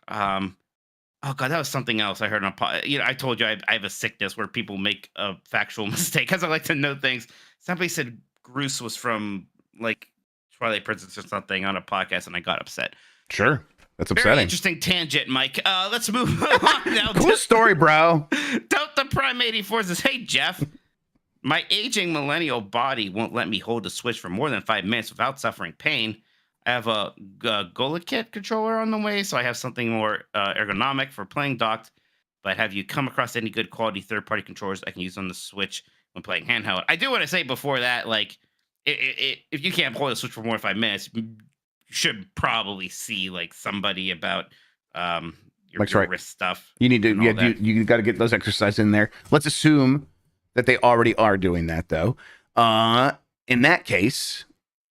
Oh god, that was something else I heard on. I told you I have a sickness where people make a factual mistake because I like to know things. Somebody said Bruce was from like Twilight Princess or something on a podcast, and I got upset. Sure, that's upsetting. Very interesting tangent, Mike. Let's move on now. Cool story, bro. Don't the Prime 84 says, "Hey Jeff, my aging millennial body won't let me hold the Switch for more than 5 minutes without suffering pain. I have a GolaKit controller on the way, so I have something more ergonomic for playing docked. But have you come across any good quality third-party controllers I can use on the Switch when playing handheld?" I do want to say before that, like, if you can't hold the Switch for more than 5 minutes, you should probably see like somebody about your wrist stuff. You need to, you got to get those exercises in there. Let's assume that they already are doing that, though. In that case,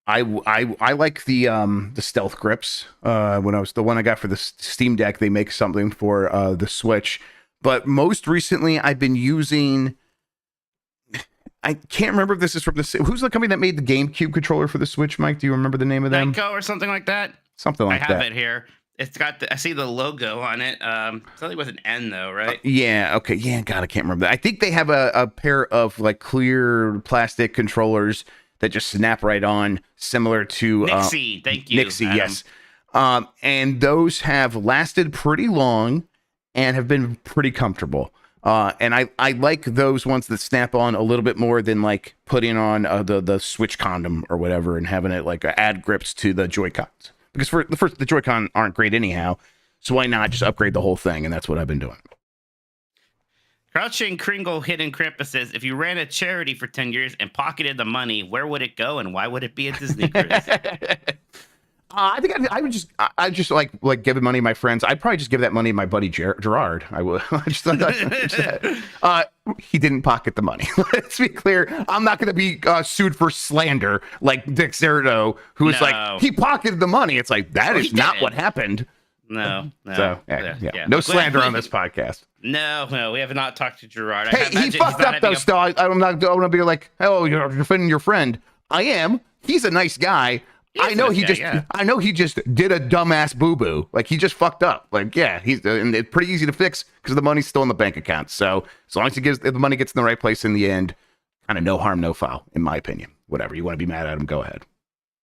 I like the stealth grips. When I was the one I got for the Steam Deck, they make something for the Switch. But most recently, I've been using. I can't remember if this is from who's the company that made the GameCube controller for the Switch, Mike? Do you remember the name of them? Nyko or something like that. Something like that. I have it here. It's got I see the logo on it. Something with an N though, right? Yeah. Okay. Yeah. God, I can't remember that. I think they have a pair of like clear plastic controllers that just snap right on, similar to Nixie. Thank you, Nixie. Adam. Yes. And those have lasted pretty long and have been pretty comfortable. And I like those ones that snap on a little bit more than like putting on the Switch condom or whatever and having it like add grips to the Joy-Cons. Because the Joy-Con aren't great anyhow, so why not just upgrade the whole thing? And that's what I've been doing. Crouching Kringle Hidden Krampus says, if you ran a charity for 10 years and pocketed the money, where would it go and why would it be a Disney cruise? I think I would just like giving money to my friends. I'd probably just give that money to my buddy Gerard. I would. He didn't pocket the money. Let's be clear. I'm not going to be sued for slander like Dick Zerdo, who is like, he pocketed the money. It's like, that is not what happened. No. So, yeah. No slander on this podcast. No, we have not talked to Gerard. Hey, he fucked up though, still. I'm not going to be like, oh, you're defending your friend. I am. He's a nice guy. I know he just did a dumbass boo-boo. Like, he just fucked up. Like, yeah, and it's pretty easy to fix because the money's still in the bank account. So as long as if the money gets in the right place in the end, kind of no harm, no foul, in my opinion. Whatever you want to be mad at him, go ahead.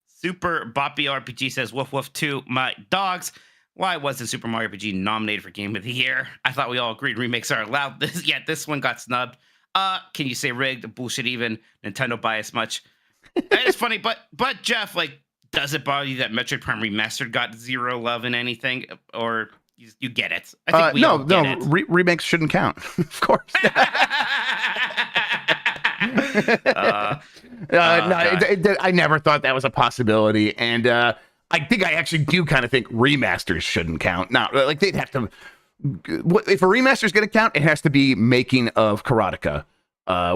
Super Boppy RPG says, woof woof to my dogs. Why wasn't Super Mario RPG nominated for Game of the Year? I thought we all agreed remakes are allowed. This one got snubbed. Can you say rigged? Bullshit even. Nintendo bias much? It's funny, but Jeff, like, does it bother you that Metroid Prime Remastered got 0 love in anything? Or you get it? I think we all get it. Remakes shouldn't count. Of course. I never thought that was a possibility. And I think I actually do kind of think remasters shouldn't count. Now, like, they'd have to... If a remaster is going to count, it has to be making of Karateka,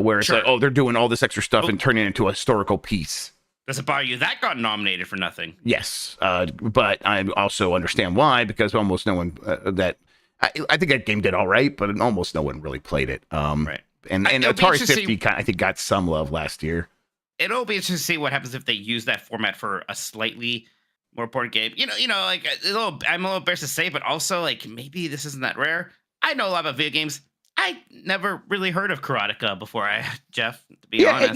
where it's like, oh, they're doing all this extra stuff and turning it into a historical piece. Does it bother you that got nominated for nothing? Yes, but I also understand why, because almost no one I think that game did all right, but almost no one really played it. Right. And Atari 50 I think got some love last year. It'll be interesting to see what happens if they use that format for a slightly more important game. You know, like I'm a little embarrassed to say, but also like maybe this isn't that rare. I know a lot about video games. I never really heard of Karateka before, Jeff. To be honest,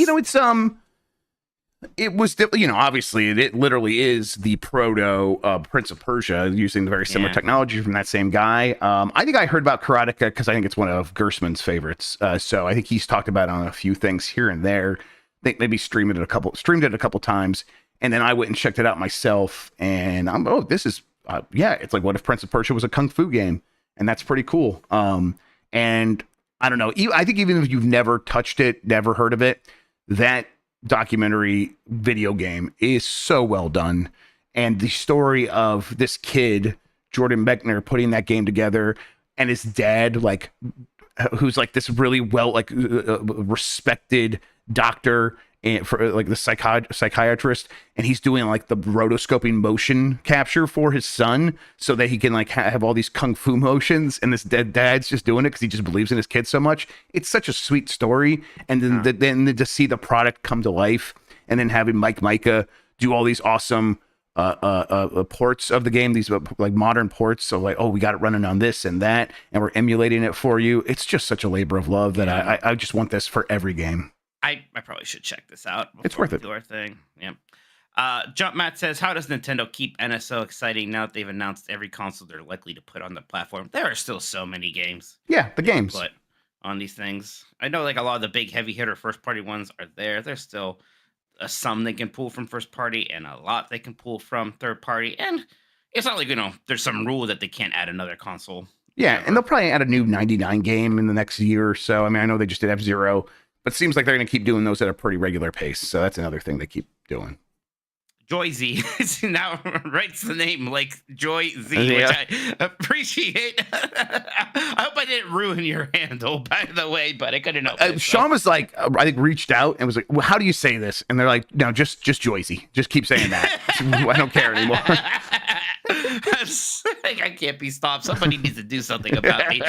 it was, obviously it literally is the proto Prince of Persia, using the very similar technology from that same guy. I think I heard about Karateka because I think it's one of Gersman's favorites. So I think he's talked about it on a few things here and there. I think maybe streamed it a couple times, and then I went and checked it out myself. And this is it's like, what if Prince of Persia was a kung fu game? And that's pretty cool. And I don't know. I think even if you've never touched it, never heard of it, that documentary video game is so well done. And the story of this kid, Jordan Mechner, putting that game together, and his dad, like, who's like this really respected doctor for like the psychiatrist, and he's doing like the rotoscoping motion capture for his son so that he can like have all these kung fu motions, and this dad's just doing it because he just believes in his kid so much. It's such a sweet story. And then to see the product come to life, and then having Mike Micah do all these awesome ports of the game, these like modern ports, so like, oh, we got it running on this and that, and we're emulating it for you. It's just such a labor of love that I just want this for every game. I probably should check this out. It's worth it. Do our thing. Yeah. Jump Matt says, how does Nintendo keep NSO exciting now that they've announced every console they're likely to put on the platform? There are still so many games. Yeah, the games put on these things. I know like a lot of the big heavy hitter first party ones are there. There's still some they can pull from first party and a lot they can pull from third party. And it's not like, there's some rule that they can't add another console. Yeah, and they'll probably add a new 99 game in the next year or so. I mean, I know they just did F-Zero, but it seems like they're going to keep doing those at a pretty regular pace. So that's another thing they keep doing. Joy Z now writes the name like Joy Z, which I appreciate. I hope I didn't ruin your handle, by the way, but I couldn't help it. Sean was like, I think reached out and was like, well, how do you say this? And they're like, no, just Joy Z. Just keep saying that. I don't care anymore. I can't be stopped. Somebody needs to do something about me.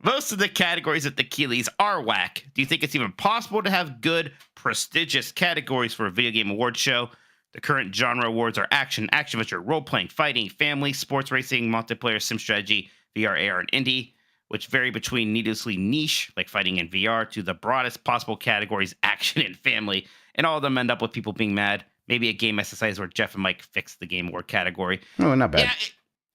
Most of the categories at the Keeleys are whack. Do you think it's even possible to have good, prestigious categories for a video game award show? The current genre awards are action, adventure, role-playing, fighting, family, sports racing, multiplayer, sim strategy, VR, AR, and indie, which vary between needlessly niche, like fighting and VR, to the broadest possible categories, action and family, and all of them end up with people being mad. Maybe a game exercise where Jeff and Mike fix the game award category. Oh, not bad.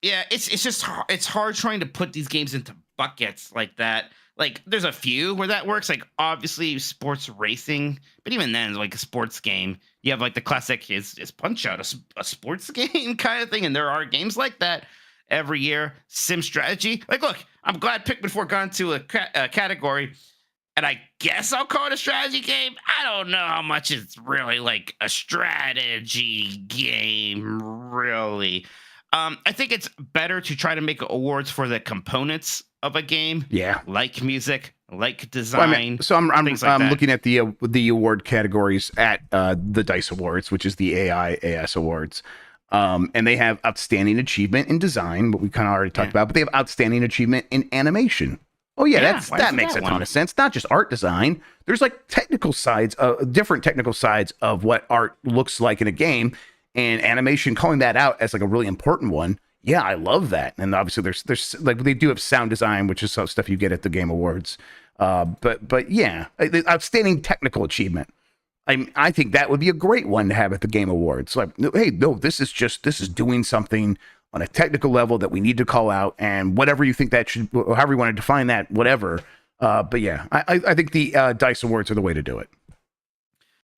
It's just it's hard trying to put these games into buckets like that. Like, there's a few where that works, like, obviously, sports racing. But even then, like, a sports game, you have, like, the classic is Punch-Out! A sports game kind of thing? And there are games like that. every year. Sim strategy. Like, look, I'm glad Pikmin 4 got into a category, and I guess I'll call it a strategy game. I don't know how much it's really like a strategy game, really. I think it's better to try to make awards for the components of a game. Yeah. Like music, like design. Well, I mean, so I'm things like that. looking at the award categories at the DICE Awards, which is the AS Awards. And they have outstanding achievement in design, what we kind of already talked about, but they have outstanding achievement in animation. Oh yeah, that makes a ton of sense. Not just art design. There's like technical sides, different technical sides of what art looks like in a game, and animation. Calling that out as like a really important one. Yeah, I love that. And obviously, there's like they do have sound design, which is some stuff you get at the Game Awards. But yeah, outstanding technical achievement. I think that would be a great one to have at the Game Awards. Like, hey, no, this is doing something on a technical level that we need to call out, and whatever you think that should, however you want to define that, whatever. But yeah, I think the DICE Awards are the way to do it.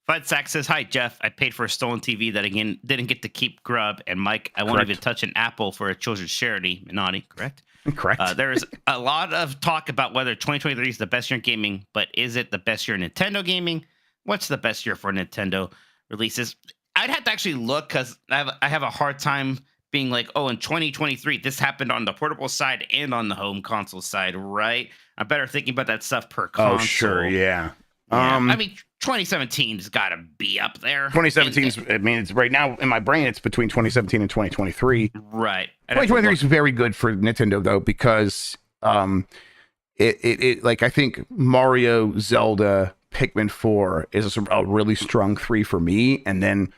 Fud Sack says, "Hi Jeff, I paid for a stolen TV that again didn't get to keep Grubb, and Mike, I won't even touch an apple for a children's charity." Minati, correct? Correct. There is a lot of talk about whether 2023 is the best year in gaming, but is it the best year in Nintendo gaming? What's the best year for Nintendo releases? I'd have to actually look because I have a hard time being like, oh, in 2023, this happened on the portable side and on the home console side, right? I'm better thinking about that stuff per console. Oh, sure, yeah. I mean, 2017's got to be up there. 2017's, I mean, it's right now in my brain, it's between 2017 and 2023. Right. 2023 is very good for Nintendo, though, because it like, I think Mario, Zelda, Pikmin 4 is a really strong 3 for me. And then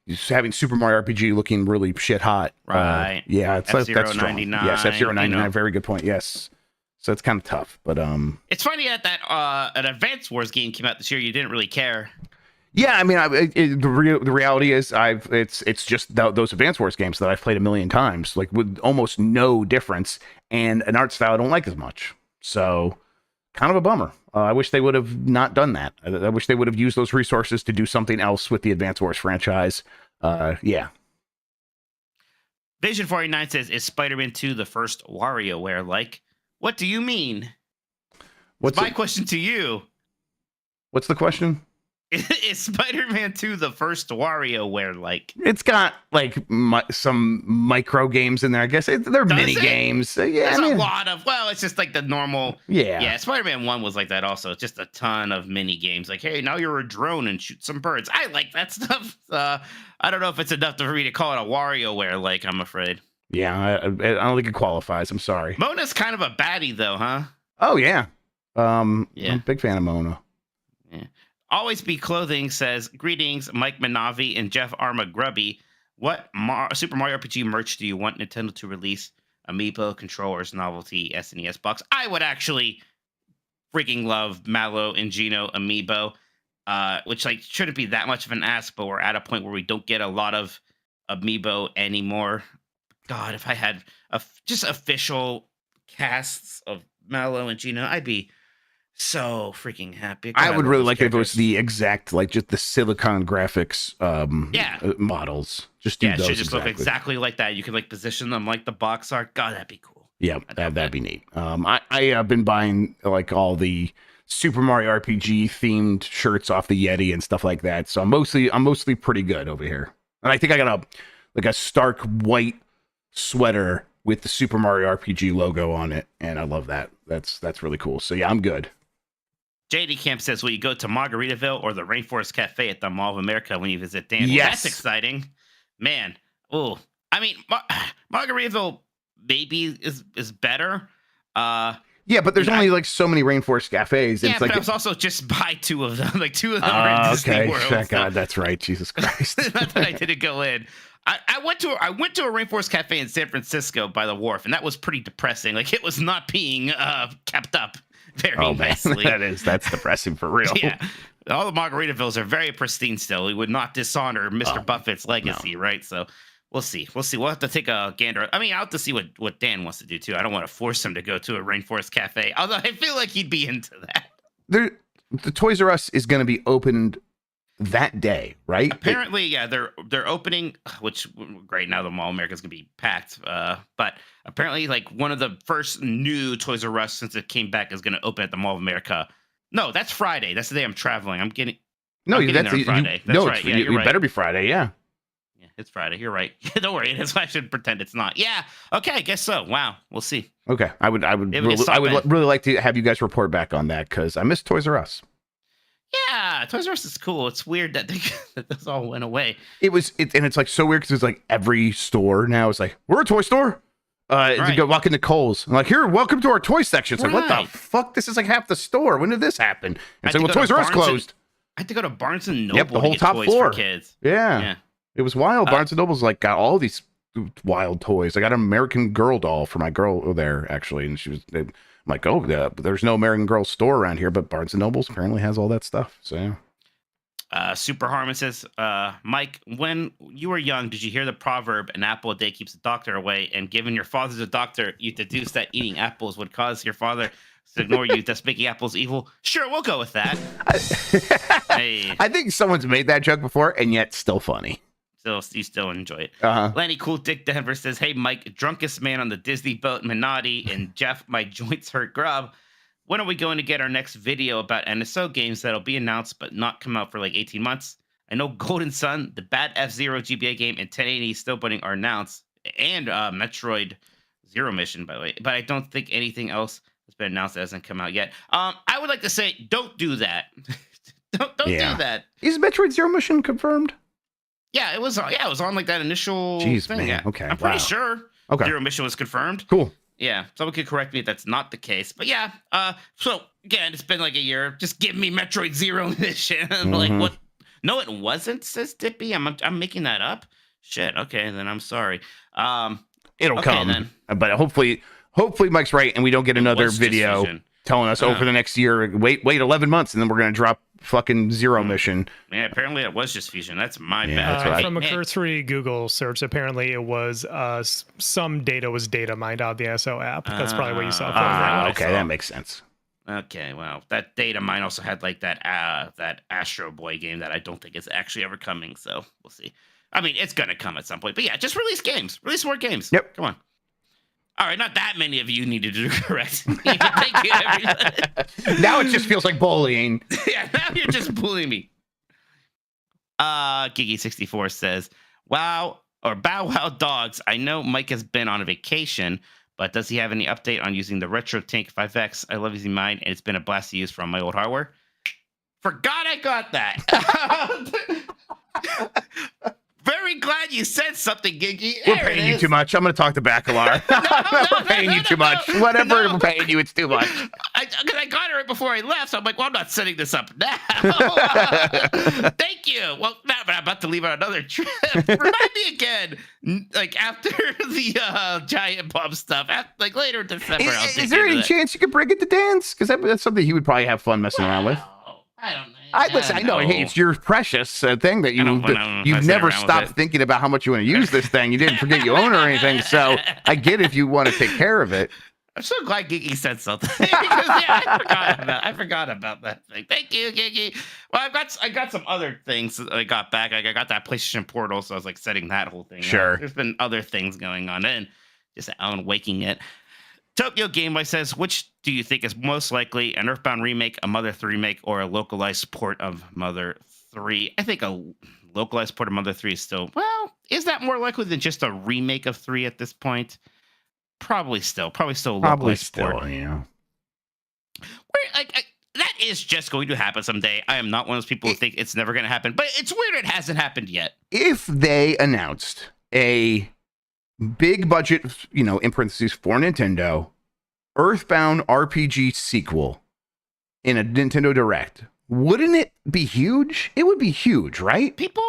just having Super Mario RPG looking really shit hot. Right. Yeah, that's strong. 99, Yes, F-Zero 99, very good point. Yes. So it's kind of tough, but it's funny that an Advance Wars game came out this year. You didn't really care. Yeah, I mean, the reality is it's just those Advance Wars games that I've played a million times, like with almost no difference, and an art style I don't like as much. So kind of a bummer. I wish they would have not done that. I wish they would have used those resources to do something else with the Advance Wars franchise. Yeah. Vision 49 says, "Is Spider-Man 2 the first WarioWare like?" What do you mean? What's my question to you? What's the question? Is Spider-Man 2 the first WarioWare like? It's got like some micro games in there. I guess they're mini games. Yeah, there's a lot of. Well, it's just like the normal. Yeah. Spider-Man 1 was like that also. Just a ton of mini games. Like, hey, now you're a drone and shoot some birds. I like that stuff. I don't know if it's enough for me to call it a WarioWare. Like, I'm afraid. Yeah, I don't think it qualifies. I'm sorry. Mona's kind of a baddie, though, huh? Oh yeah. I'm a big fan of Mona. Yeah. Always Be Clothing says, "Greetings, Mike Manavi and Jeff Arma Grubby. What Super Mario RPG merch do you want Nintendo to release? Amiibo, controllers, novelty, SNES box." I would actually freaking love Mallow and Gino Amiibo, which like shouldn't be that much of an ask, but we're at a point where we don't get a lot of Amiibo anymore. God, if I had just official casts of Mallow and Gino, I'd be so freaking happy. God, I would really like if it was the exact, like just the silicon graphics models. Just do those. It should just look exactly like that. You can like position them like the box art. God, that'd be cool. Yeah, that'd be neat. I have been buying like all the Super Mario RPG themed shirts off the Yeti and stuff like that. So I'm mostly pretty good over here. And I think I got a stark white sweater with the Super Mario RPG logo on it, and I love that. That's really cool. So yeah, I'm good. JD Camp says, "Will you go to Margaritaville or the Rainforest Cafe at the Mall of America when you visit Dan?" Yes. Well, that's exciting, man. Oh, I mean, Margaritaville maybe is better. Yeah, but there's only like so many Rainforest cafes. Yeah, it's but like, I was also just buy 2 of them. Like 2 of them are in Disney World. Thank God, that's right. Jesus Christ. Not that I didn't go in. I went to a Rainforest Cafe in San Francisco by the wharf, and that was pretty depressing. Like, it was not being kept up very nicely. That's depressing for real. Yeah. All the Margaritavilles are very pristine still. We would not dishonor Mr. Buffett's legacy, right? So we'll see. We'll have to take a gander. I mean, I'll have to see what Dan wants to do, too. I don't want to force him to go to a Rainforest Cafe, although I feel like he'd be into that. The Toys R Us is going to be opened that day, right? Apparently, yeah, they're opening, which great now the Mall of America is gonna be packed. But apparently, like one of the first new Toys R Us since it came back is gonna open at the Mall of America. No, that's Friday. That's the day I'm traveling. I'm getting there on Friday. That's right. Yeah, it right. better be Friday. Yeah. Yeah, it's Friday. You're right. Don't worry. That's why I should pretend it's not. Yeah. Okay. I guess so. Wow. We'll see. Okay. I would really like to have you guys report back on that because I miss Toys R Us. Yeah, Toys R Us is cool. It's weird that that those all went away. And it's like so weird because it's like every store now is like, we're a toy store. You go walk into Kohl's. I'm like, here, welcome to our toy section. It's like, what the fuck? This is like half the store. When did this happen? It's like, well, Toys R Us closed. I had to go to Barnes and Noble. Yep, the whole top floor. For kids. Yeah. It was wild. Barnes and Noble's like got all these wild toys. I got an American Girl doll for my girl there actually, and I'm like, oh, there's no American Girl store around here, but Barnes and Noble's apparently has all that stuff. So yeah. Super Harmon says, Mike, when you were young, did you hear the proverb, an apple a day keeps the doctor away? And given your father's a doctor, you deduced that eating apples would cause your father to ignore you, thus making apples evil? Sure, we'll go with that. Hey. I think someone's made that joke before, and yet still funny. You still enjoy it. Uh-huh. Lenny Cool Dick Denver says, hey, Mike, drunkest man on the Disney boat, Minotti, and Jeff, my joints hurt Grubb. When are we going to get our next video about NSO games that'll be announced but not come out for like 18 months? I know Golden Sun, the bad F-Zero GBA game, and 1080 Snowboarding are announced, and Metroid Zero Mission, by the way, but I don't think anything else has been announced that hasn't come out yet. I would like to say, don't do that. don't do that. Is Metroid Zero Mission confirmed? Yeah, it was on like that initial Jeez, thing. Man. Yeah. Okay. I'm pretty sure Zero Mission was confirmed. Cool. Yeah, someone could correct me if that's not the case. But yeah, so again, it's been like a year. Just give me Metroid Zero Mission. Like what? No, it wasn't, says Dippy. I'm making that up. Shit. Okay, then I'm sorry. It'll come. Then. But hopefully Mike's right, and we don't get another video telling us over the next year. Wait 11 months, and then we're gonna drop fucking Zero Mission. Yeah, apparently it was just Fusion. That's my bad. From a cursory Google search, apparently it was some data was data mined out of the SO app. That's probably what you saw. Okay, that makes sense. Okay, well, that data mine also had like that Astro Boy game that I don't think is actually ever coming. So we'll see. I mean, it's gonna come at some point. But yeah, just release games. Release more games. Yep. Come on. All right, not that many of you needed to correct me. Thank you, everybody. Now it just feels like bullying. Yeah, now you're just bullying me. Gigi64 says, Bow Wow Dogs. I know Mike has been on a vacation, but does he have any update on using the Retro Tank 5X? I love using mine, and it's been a blast to use from my old hardware. Forgot I got that. Very glad you said something, Gigi. We're paying you too much. I'm going to talk to Bacalar. We're paying you too much. Whatever we're paying you, it's too much. Because I got it right before I left, so I'm like, well, I'm not setting this up now. Thank you. Well, but I'm about to leave on another trip. Remind me again, like after the Giant Bomb stuff, like later in December. Is there any chance you could bring it to dance? Because that's something he would probably have fun messing around with. I don't know. I know. Hey, it's your precious thing that you've never stopped thinking about how much you want to use this thing. You didn't forget you own it or anything. So I get if you want to take care of it. I'm so glad Gigi said something because I forgot about that thing. Thank you, Gigi. Well, I got some other things that I got back. Like I got that PlayStation Portal, so I was like setting that whole thing. Sure. Up. There's been other things going on, and just Alan waking it. Tokyo Game Boy says, which do you think is most likely, an Earthbound remake, a Mother 3 remake, or a localized port of Mother 3? I think a localized port of Mother 3 is still, is that more likely than just a remake of 3 at this point? Probably still a localized port. Yeah. That is just going to happen someday. I am not one of those people who think it's never going to happen, but it's weird it hasn't happened yet. If they announced a big budget, in parentheses for Nintendo, Earthbound RPG sequel in a Nintendo Direct, wouldn't it be huge? It would be huge, right? People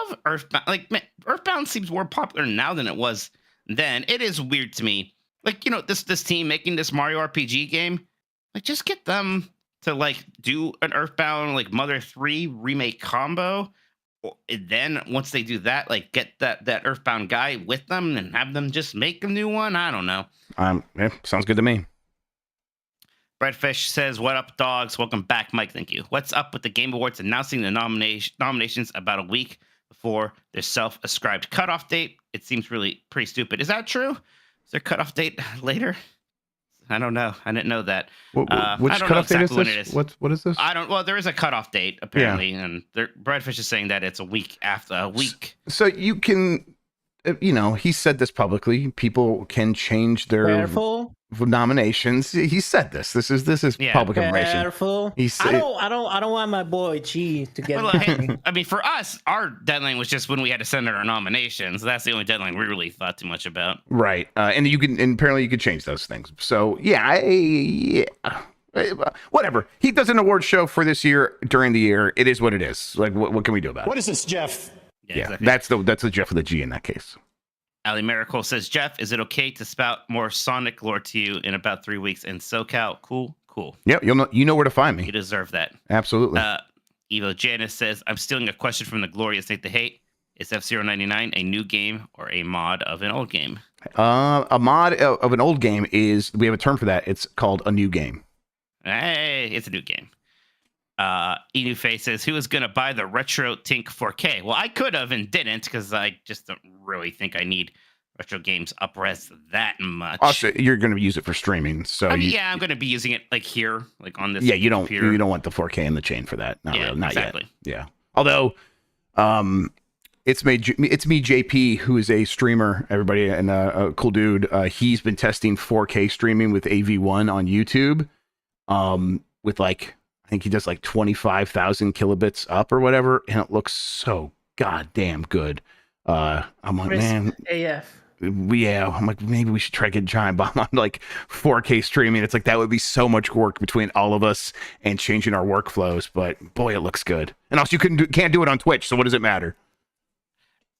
love Earthbound. Like, man, Earthbound seems more popular now than it was then. It is weird to me. Like, this team making this Mario RPG game, like, just get them to, like, do an Earthbound, like, Mother 3 remake combo. And then once they do that, like, get that Earthbound guy with them and have them just make a new one. I don't know. Yeah, sounds good to me. Breadfish says, "What up, dogs? Welcome back, Mike. Thank you. What's up with the Game Awards announcing the nominations about a week before their self-ascribed cutoff date? It seems really pretty stupid. Is that true? Is their cutoff date later? I don't know. I didn't know that. Which I don't know cutoff date is exactly when this? it is. What is this? I don't. Well, there is a cutoff date apparently, and Breadfish is saying that it's a week after a week. So you can, he said this publicly. People can change their Careful. nominations. He said this. This is public information. Careful. He said, I don't want my boy Chi to get. Well, I mean, for us, our deadline was just when we had to send in our nominations. That's the only deadline we really thought too much about. right, and apparently you can change those things. So yeah, whatever. He does an award show for this year during the year. It is what it is. Like, what can we do about it? What is this, Jeff? Yeah, Exactly. that's the Jeff with a G in that case. Ali Miracle says, "Jeff, is it okay to spout more Sonic lore to you in about 3 weeks in SoCal? Cool. Yeah, you know where to find You me. deserve that." Absolutely. Evo Janice says, "I'm stealing a question from the glorious Nate the Hate. Is F-099 a new game or a mod of an old game?" A mod of an old game we have a term for that. It's called a new game. Hey, it's a new game. Inu Face says, "Who is going to buy the Retro Tink 4K? Well, I could have and didn't because I just don't really think I need retro games up-res that much. Also, you're going to use it for streaming, so I mean, I'm going to be using it like here, like on this. yeah, you don't computer. you don't want the 4K in the chain for that. Not exactly. yet. Yeah. Although, it's me JP, who is a streamer, everybody, and a cool dude. He's been testing 4K streaming with AV1 on YouTube, with like, I think he does like 25,000 kilobits up or whatever, and it looks so goddamn good. I'm like, man, AF. yeah, I'm like, maybe we should try to get Giant Bomb on like 4K streaming. It's like that would be so much work between all of us and changing our workflows, but boy, it looks good. And also, you can't do it on Twitch, so what does it matter?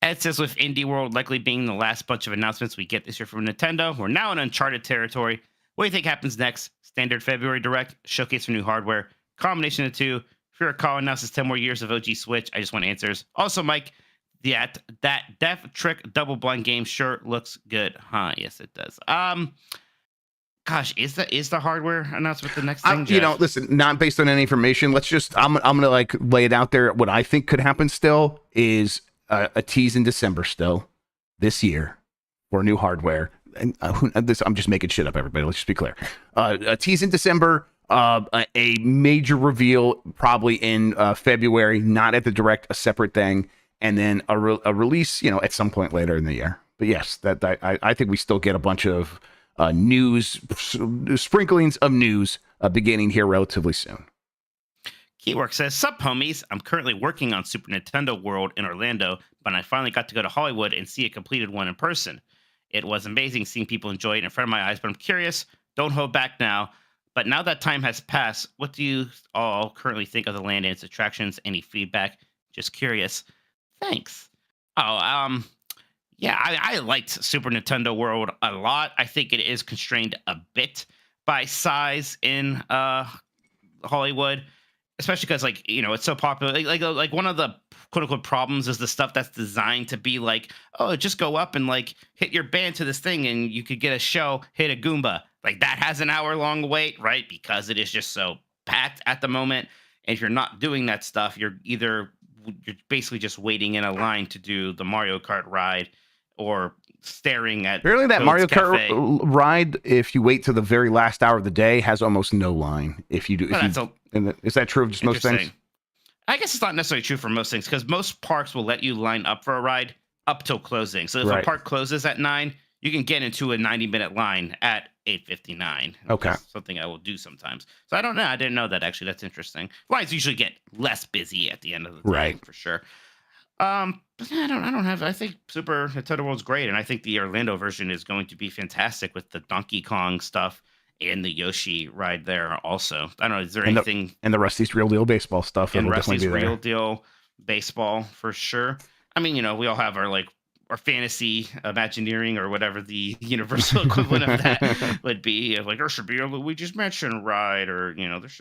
Ed says, "With Indie World likely being the last bunch of announcements we get this year from Nintendo, we're now in uncharted territory. What do you think happens next? Standard February Direct, showcase for new hardware, combination of the two. If you're a call announces 10 more years of OG Switch, I just want answers. Also, Mike, that Death Trick double blind game sure looks good, huh?" Yes, it does. Gosh, is the hardware announcement the next thing? Listen, not based on any information. I'm gonna like lay it out there. What I think could happen still is a tease in December still this year for new hardware. And I'm just making shit up, everybody. Let's just be clear. A tease in December. A major reveal probably in February, not at the Direct, a separate thing, and then a release, at some point later in the year. But yes, I think we still get a bunch of news, sprinklings of news beginning here relatively soon. Keywork says, "Sup, homies. I'm currently working on Super Nintendo World in Orlando, but I finally got to go to Hollywood and see a completed one in person. It was amazing seeing people enjoy it in front of my eyes, but I'm curious. Don't hold back now. But now that time has passed, what do you all currently think of the land and its attractions? Any feedback? Just curious. Thanks." Yeah, I liked Super Nintendo World a lot. I think it is constrained a bit by size in Hollywood, especially because it's so popular. Like one of the quote unquote problems is the stuff that's designed to be like, oh, just go up and like hit your band to this thing and you could get a show, hit a Goomba. Like that has an hour-long wait, right? Because it is just so packed at the moment. And if you're not doing that stuff, you're basically just waiting in a line to do the Mario Kart ride or staring at. Apparently, that Toad's Mario Cafe. Kart ride, if you wait to the very last hour of the day, has almost no line. If you do, is that true of just most things? Interesting. I guess it's not necessarily true for most things because most parks will let you line up for a ride up till closing. So if a park closes at 9, you can get into a 90-minute line at 8:59. Okay. Something I will do sometimes. So I don't know. I didn't know that, actually. That's interesting. Lines usually get less busy at the end of the day, for sure. But I think Super Nintendo World's great, and I think the Orlando version is going to be fantastic with the Donkey Kong stuff and the Yoshi ride there also. I don't know, is there anything... And the Rusty's Real Deal Baseball stuff. And Rusty's Real Deal Baseball, for sure. I mean, we all have our fantasy Imagineering or whatever the universal equivalent of that would be. Like, there should be a Luigi's Mansion ride, or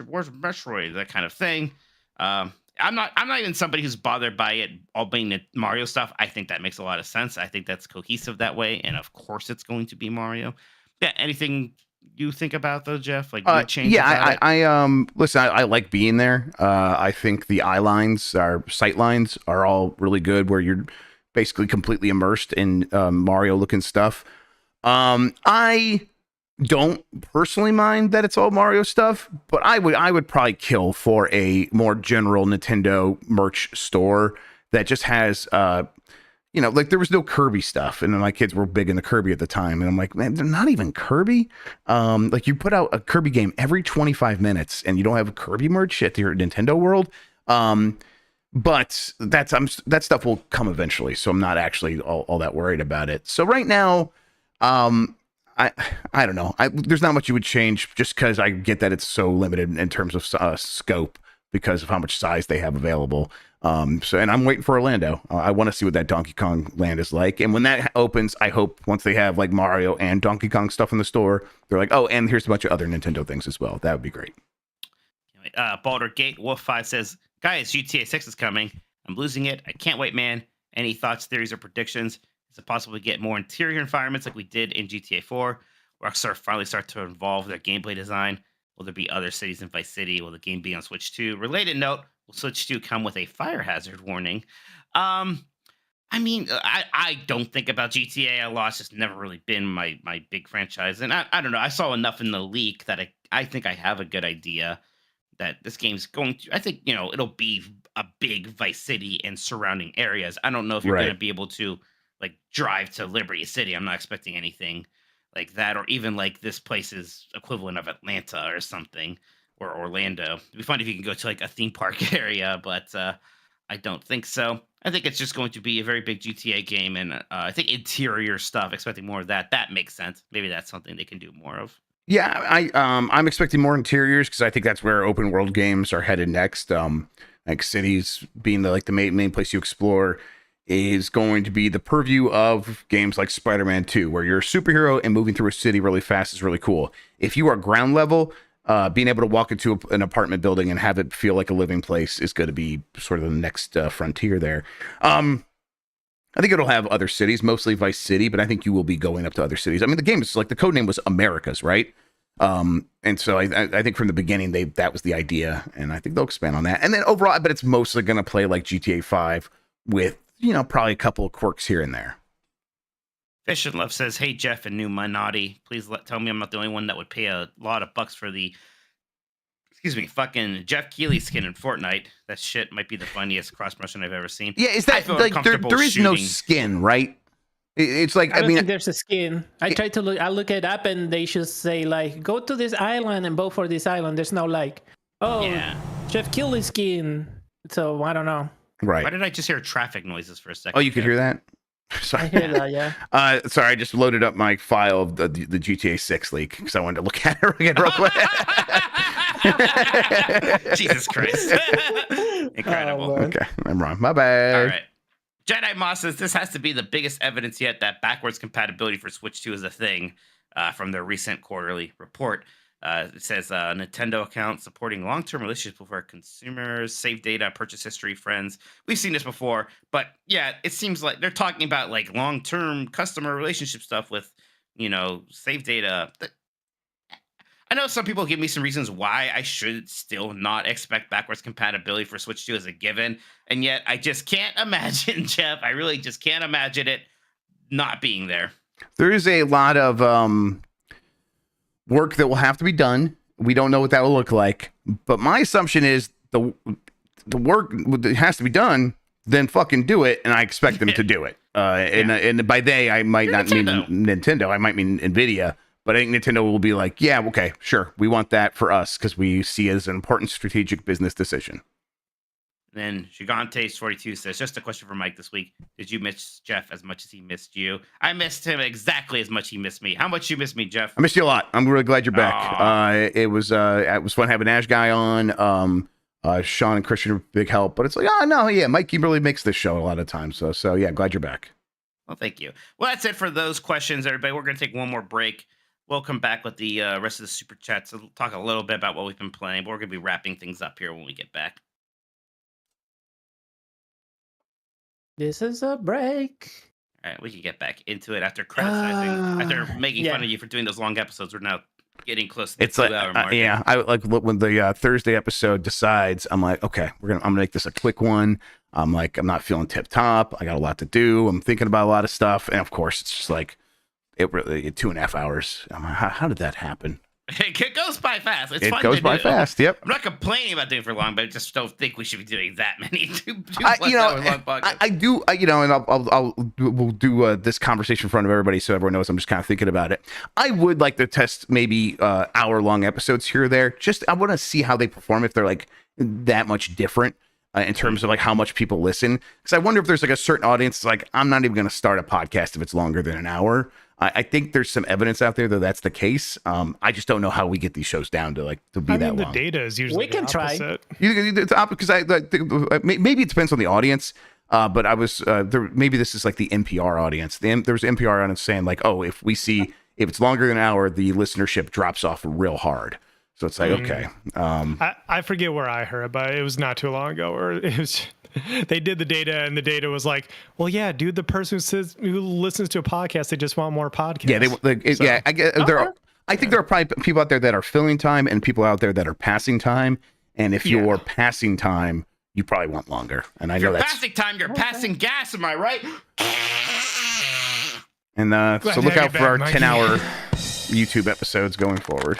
where's Metroid, that kind of thing. I'm not even somebody who's bothered by it all being the Mario stuff. I think that makes a lot of sense. I think that's cohesive that way, and of course it's going to be Mario. Yeah, anything you think about though, Jeff? Like would change? Yeah, about it? I listen. I like being there. I think the eye lines, our sight lines, are all really good. Where you're basically completely immersed in Mario looking stuff. I don't personally mind that it's all Mario stuff, but I would probably kill for a more general Nintendo merch store that just has like there was no Kirby stuff, and my kids were big into Kirby at the time, and I'm like, man, they're not even Kirby. Like you put out a Kirby game every 25 minutes, and you don't have a Kirby merch at your Nintendo World. But that stuff will come eventually, so I'm not actually all that worried about it. So right now, I don't know. There's not much you would change, just because I get that it's so limited in terms of scope because of how much size they have available. And I'm waiting for Orlando. I want to see what that Donkey Kong land is like. And when that opens, I hope once they have like Mario and Donkey Kong stuff in the store, they're like, oh, and here's a bunch of other Nintendo things as well. That would be great. Baldur Gate Wolf 5 says, guys, GTA 6 is coming. I'm losing it. I can't wait, man. Any thoughts, theories, or predictions? Is it possible to get more interior environments like we did in GTA 4? Rockstar finally start to involve their gameplay design. Will there be other cities in Vice City? Will the game be on Switch 2? Related note, will Switch 2 come with a fire hazard warning? I mean, I don't think about GTA a lot. It's just never really been my big franchise. And I don't know. I saw enough in the leak that I think I have a good idea that this game's going to, I think, it'll be a big Vice City and surrounding areas. I don't know if you're going to be able to like drive to Liberty City. I'm not expecting anything like that, or even like this place's equivalent of Atlanta or something, or Orlando. It'd be fun if you can go to like a theme park area, but I don't think so. I think it's just going to be a very big GTA game, and I think interior stuff, expecting more of that. That makes sense. Maybe that's something they can do more of. Yeah, I'm expecting more interiors because I think that's where open world games are headed next. Like cities being the main place you explore is going to be the purview of games like Spider-Man 2, where you're a superhero and moving through a city really fast is really cool. If you are ground level, being able to walk into an apartment building and have it feel like a living place is going to be sort of the next frontier there. I think it'll have other cities, mostly Vice City, but I think you will be going up to other cities. I mean, the game is like the code name was Americas, right? And so I think from the beginning that was the idea, and I think they'll expand on that. And then overall, I bet it's mostly going to play like GTA 5 with probably a couple of quirks here and there. Fish and Love says, "Hey Jeff and New Minotti, please tell me I'm not the only one that would pay a lot of bucks for the fucking Jeff Keighley skin in Fortnite. That shit might be the funniest cross promotion I've ever seen." Yeah, is that like there is no skin, right? It's like I don't think there's a skin. I tried to look. I look it up, and they should say like, "Go to this island and vote for this island." There's no like, Jeff Keighley skin. So I don't know. Right. Why did I just hear traffic noises for a second? Oh, you could hear that? Sorry. I hear that, yeah. Sorry, I just loaded up my file of the GTA 6 leak because I wanted to look at it again real quick. Jesus Christ. Incredible. Okay, I'm wrong. My bad. All right. Jedi Moss says this has to be the biggest evidence yet that backwards compatibility for Switch 2 is a thing from their recent quarterly report. It says Nintendo account supporting long-term relationships with our consumers, save data, purchase history, friends. We've seen this before, but yeah, it seems like they're talking about like long-term customer relationship stuff with, save data. I know some people give me some reasons why I should still not expect backwards compatibility for Switch 2 as a given, and yet I just can't imagine, Jeff. I really just can't imagine it not being there. There is a lot of work that will have to be done. We don't know what that will look like, but my assumption is the work that has to be done, then fucking do it, and I expect them to do it. And by they, I might not mean Nintendo. I might mean Nvidia. But I think Nintendo will be like, yeah, okay, sure. We want that for us because we see it as an important strategic business decision. Then Gigantes42 says, just a question for Mike this week. Did you miss Jeff as much as he missed you? I missed him exactly as much he missed me. How much you missed me, Jeff? I missed you a lot. I'm really glad you're back. It was fun having Ash Guy on. Sean and Christian are big help. But it's like, Mike really makes this show a lot of times. So yeah, glad you're back. Well, thank you. Well, that's it for those questions, everybody. We're going to take one more break. We'll come back with the rest of the super chats and talk a little bit about what we've been playing, but we're going to be wrapping things up here when we get back. This is a break. All right, we can get back into it after criticizing, after making fun of you for doing those long episodes. We're now getting close to the It's like 2-hour mark. yeah, I like when the Thursday episode decides, I'm like, okay, I'm gonna make this a quick one. I'm like, I'm not feeling tip top. I got a lot to do. I'm thinking about a lot of stuff, and of course, it's just like it really 2.5 hours. I'm like, how did that happen? It goes by fast. It's It fun goes to by do. fast. Yep. I'm not complaining about doing it for long, but I just don't think we should be doing that many two I, plus you know, hour long podcasts. I do, you know, and we'll do this conversation in front of everybody so everyone knows I'm just kind of thinking about it. I would like to test maybe hour-long episodes here or there. Just I want to see how they perform, if they're like that much different in terms of like how much people listen. Because I wonder if there's like a certain audience like, I'm not even going to start a podcast if it's longer than an hour. I think there's some evidence out there that that's the case. I just don't know how we get these shows down to be that long. The data is usually We can the try. opposite. Because maybe it depends on the audience. But I was there. Maybe this is like the NPR audience. There's NPR audience saying like, oh, if it's longer than an hour, the listenership drops off real hard. So it's like, okay. I forget where I heard, but it was not too long ago. Or it was they did the data, and the data was like, well, yeah, dude, the person who listens to a podcast, they just want more podcasts. Yeah, yeah. I get I think there are probably people out there that are filling time and people out there that are passing time. And if you're passing time, you probably want longer. And I know that's passing time. You're passing gas. Am I right? And Glad so to look have out you for our back, Mikey. 10-hour YouTube episodes going forward.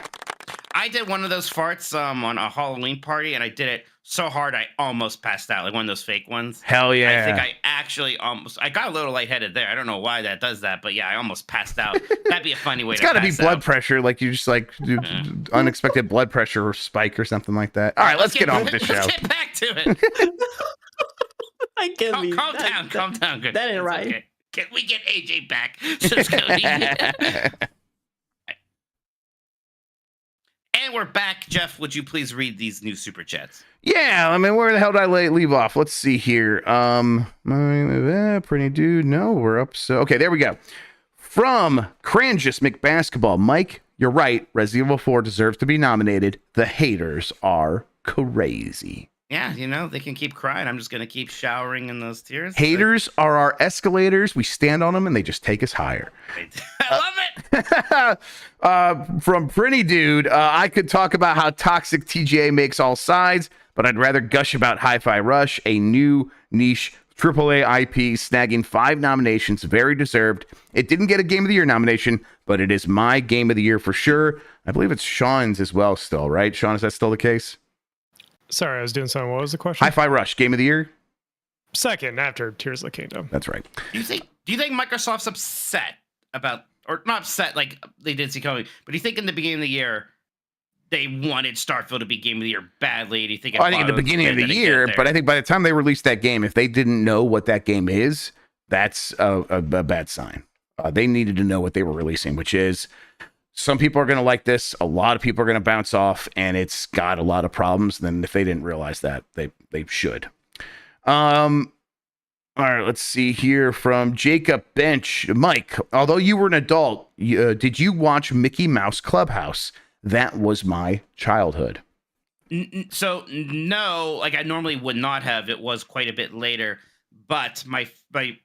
I did one of those farts on a Halloween party, and I did it so hard I almost passed out, like one of those fake ones. Hell yeah. I think I actually I got a little lightheaded there. I don't know why that does that, but yeah, I almost passed out. That'd be a funny way It's to got to be pass blood out. pressure, like you just like do unexpected blood pressure spike or something like that. All right, let's get on with the show. Let's get back to it. I can't be. Calm down. Good. That ain't It's right. okay. Can we get AJ back? Says Cody. And we're back. Jeff, would you please read these new super chats? Yeah, I mean, where the hell did I leave off? Let's see here. Pretty dude. No, we're up. So okay, there we go. From Cranjus McBasketball, Mike, you're right. Resident Evil 4 deserves to be nominated. The haters are crazy. Yeah, you know, they can keep crying. I'm just going to keep showering in those tears. Haters are our escalators. We stand on them and they just take us higher. I love it. From Pretty Dude, I could talk about how toxic TGA makes all sides, but I'd rather gush about Hi-Fi Rush, a new niche AAA IP snagging 5 nominations, very deserved. It didn't get a Game of the Year nomination, but it is my Game of the Year for sure. I believe it's Sean's as well still, right? Sean, is that still the case? Sorry, I was doing something. What was the question? Hi-Fi Rush, Game of the Year? Second after Tears of the Kingdom. That's right. Do you think Microsoft's upset about, or not upset like they did see coming, but do you think in the beginning of the year they wanted Starfield to be Game of the Year badly? Do you think? I think at the beginning of the year, but I think by the time they released that game, if they didn't know what that game is, that's a bad sign. They needed to know what they were releasing, which is some people are going to like this, a lot of people are going to bounce off, and it's got a lot of problems. Then if they didn't realize that, they should. All right, let's see here from Jacob Bench. Mike, although you were an adult, did you watch Mickey Mouse Clubhouse? That was my childhood. So no, like I normally would not have. It was quite a bit later, but my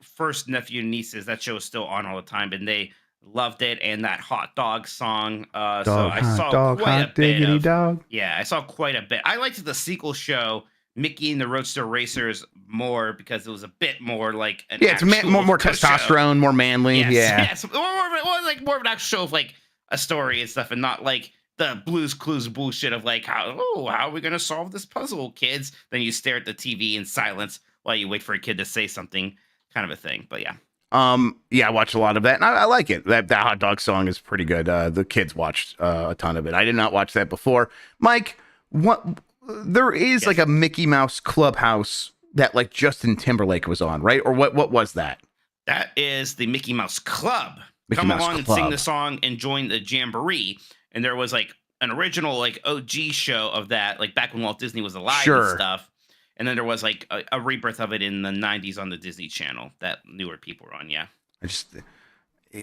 first nephew and nieces, that show is still on all the time, and they loved it. And that hot dog song. So I saw quite a bit of. Dog. Yeah, I saw quite a bit. I liked the sequel show, Mickey and the Roadster Racers, more because it was a bit more like an it's more testosterone, more manly. Yes. More of an actual show of like a story and stuff, and not like the Blue's Clues bullshit of like how are we gonna solve this puzzle, kids? Then you stare at the TV in silence while you wait for a kid to say something, kind of a thing. But yeah. I watched a lot of that, and I like it. That hot dog song is pretty good. The kids watched a ton of it. I did not watch that before. Mike, what? There is like a Mickey Mouse Clubhouse that like Justin Timberlake was on, right? Or what was that? That is the Mickey Mouse Club. Mickey Come Mouse along Club. and sing the song and join the jamboree. And there was like an original like OG show of that, like back when Walt Disney was alive and stuff. And then there was like a rebirth of it in the 90s on the Disney Channel that newer people were on. Yeah. I just,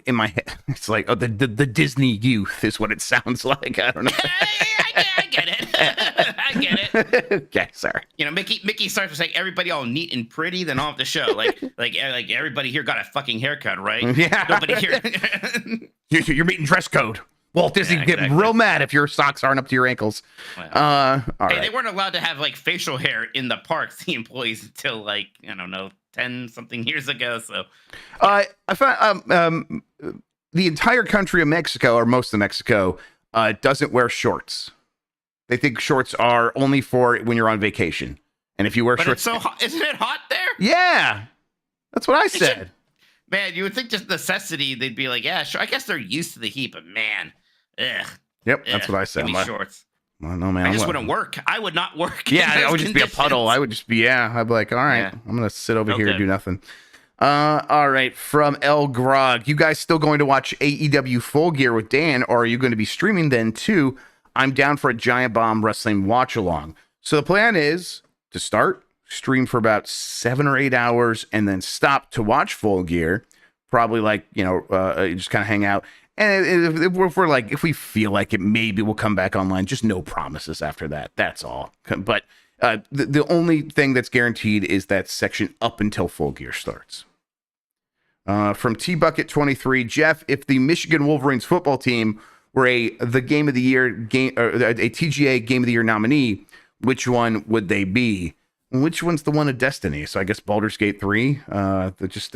in my head, it's like, oh, the Disney youth is what it sounds like. I don't know. I get it. I get it. Okay, sorry. You know, Mickey starts with like everybody all neat and pretty, then off the show. Like everybody here got a fucking haircut, right? Yeah. Nobody here. You're meeting dress code. Walt Disney Yeah, get exactly. real mad if your socks aren't up to your ankles. Well, All hey, right. they weren't allowed to have like facial hair in the parks, the employees, until like I don't know, 10 something years ago. So I found the entire country of Mexico, or most of Mexico, doesn't wear shorts. They think shorts are only for when you're on vacation. And if you wear but shorts, it's so hot. Isn't it hot there? yeah, that's what I should- said. Man, you would think just necessity, they'd be like, yeah, sure. I guess they're used to the heat, but man, ugh. Yep, that's ugh, what I said. Give me shorts. Well, no, man. I just wouldn't work. I would not work. Yeah, in I those would just be a puddle. conditions. I would just be, I'd be like, all right, Yeah. I'm gonna sit over No here and good. do nothing. All right, from El Grog, you guys still going to watch AEW Full Gear with Dan, or are you going to be streaming then too? I'm down for a Giant Bomb Wrestling watch along. So the plan is to start, stream for about 7 or 8 hours, and then stop to watch Full Gear. Probably like, just kind of hang out. And if we feel like it, maybe we'll come back online. Just no promises after that. That's all. But the only thing that's guaranteed is that section up until Full Gear starts. From T Bucket 23, Jeff, if the Michigan Wolverines football team were the game of the year game, or a TGA game of the year nominee, which one would they be? Which one's the one of Destiny? So I guess Baldur's Gate 3. Which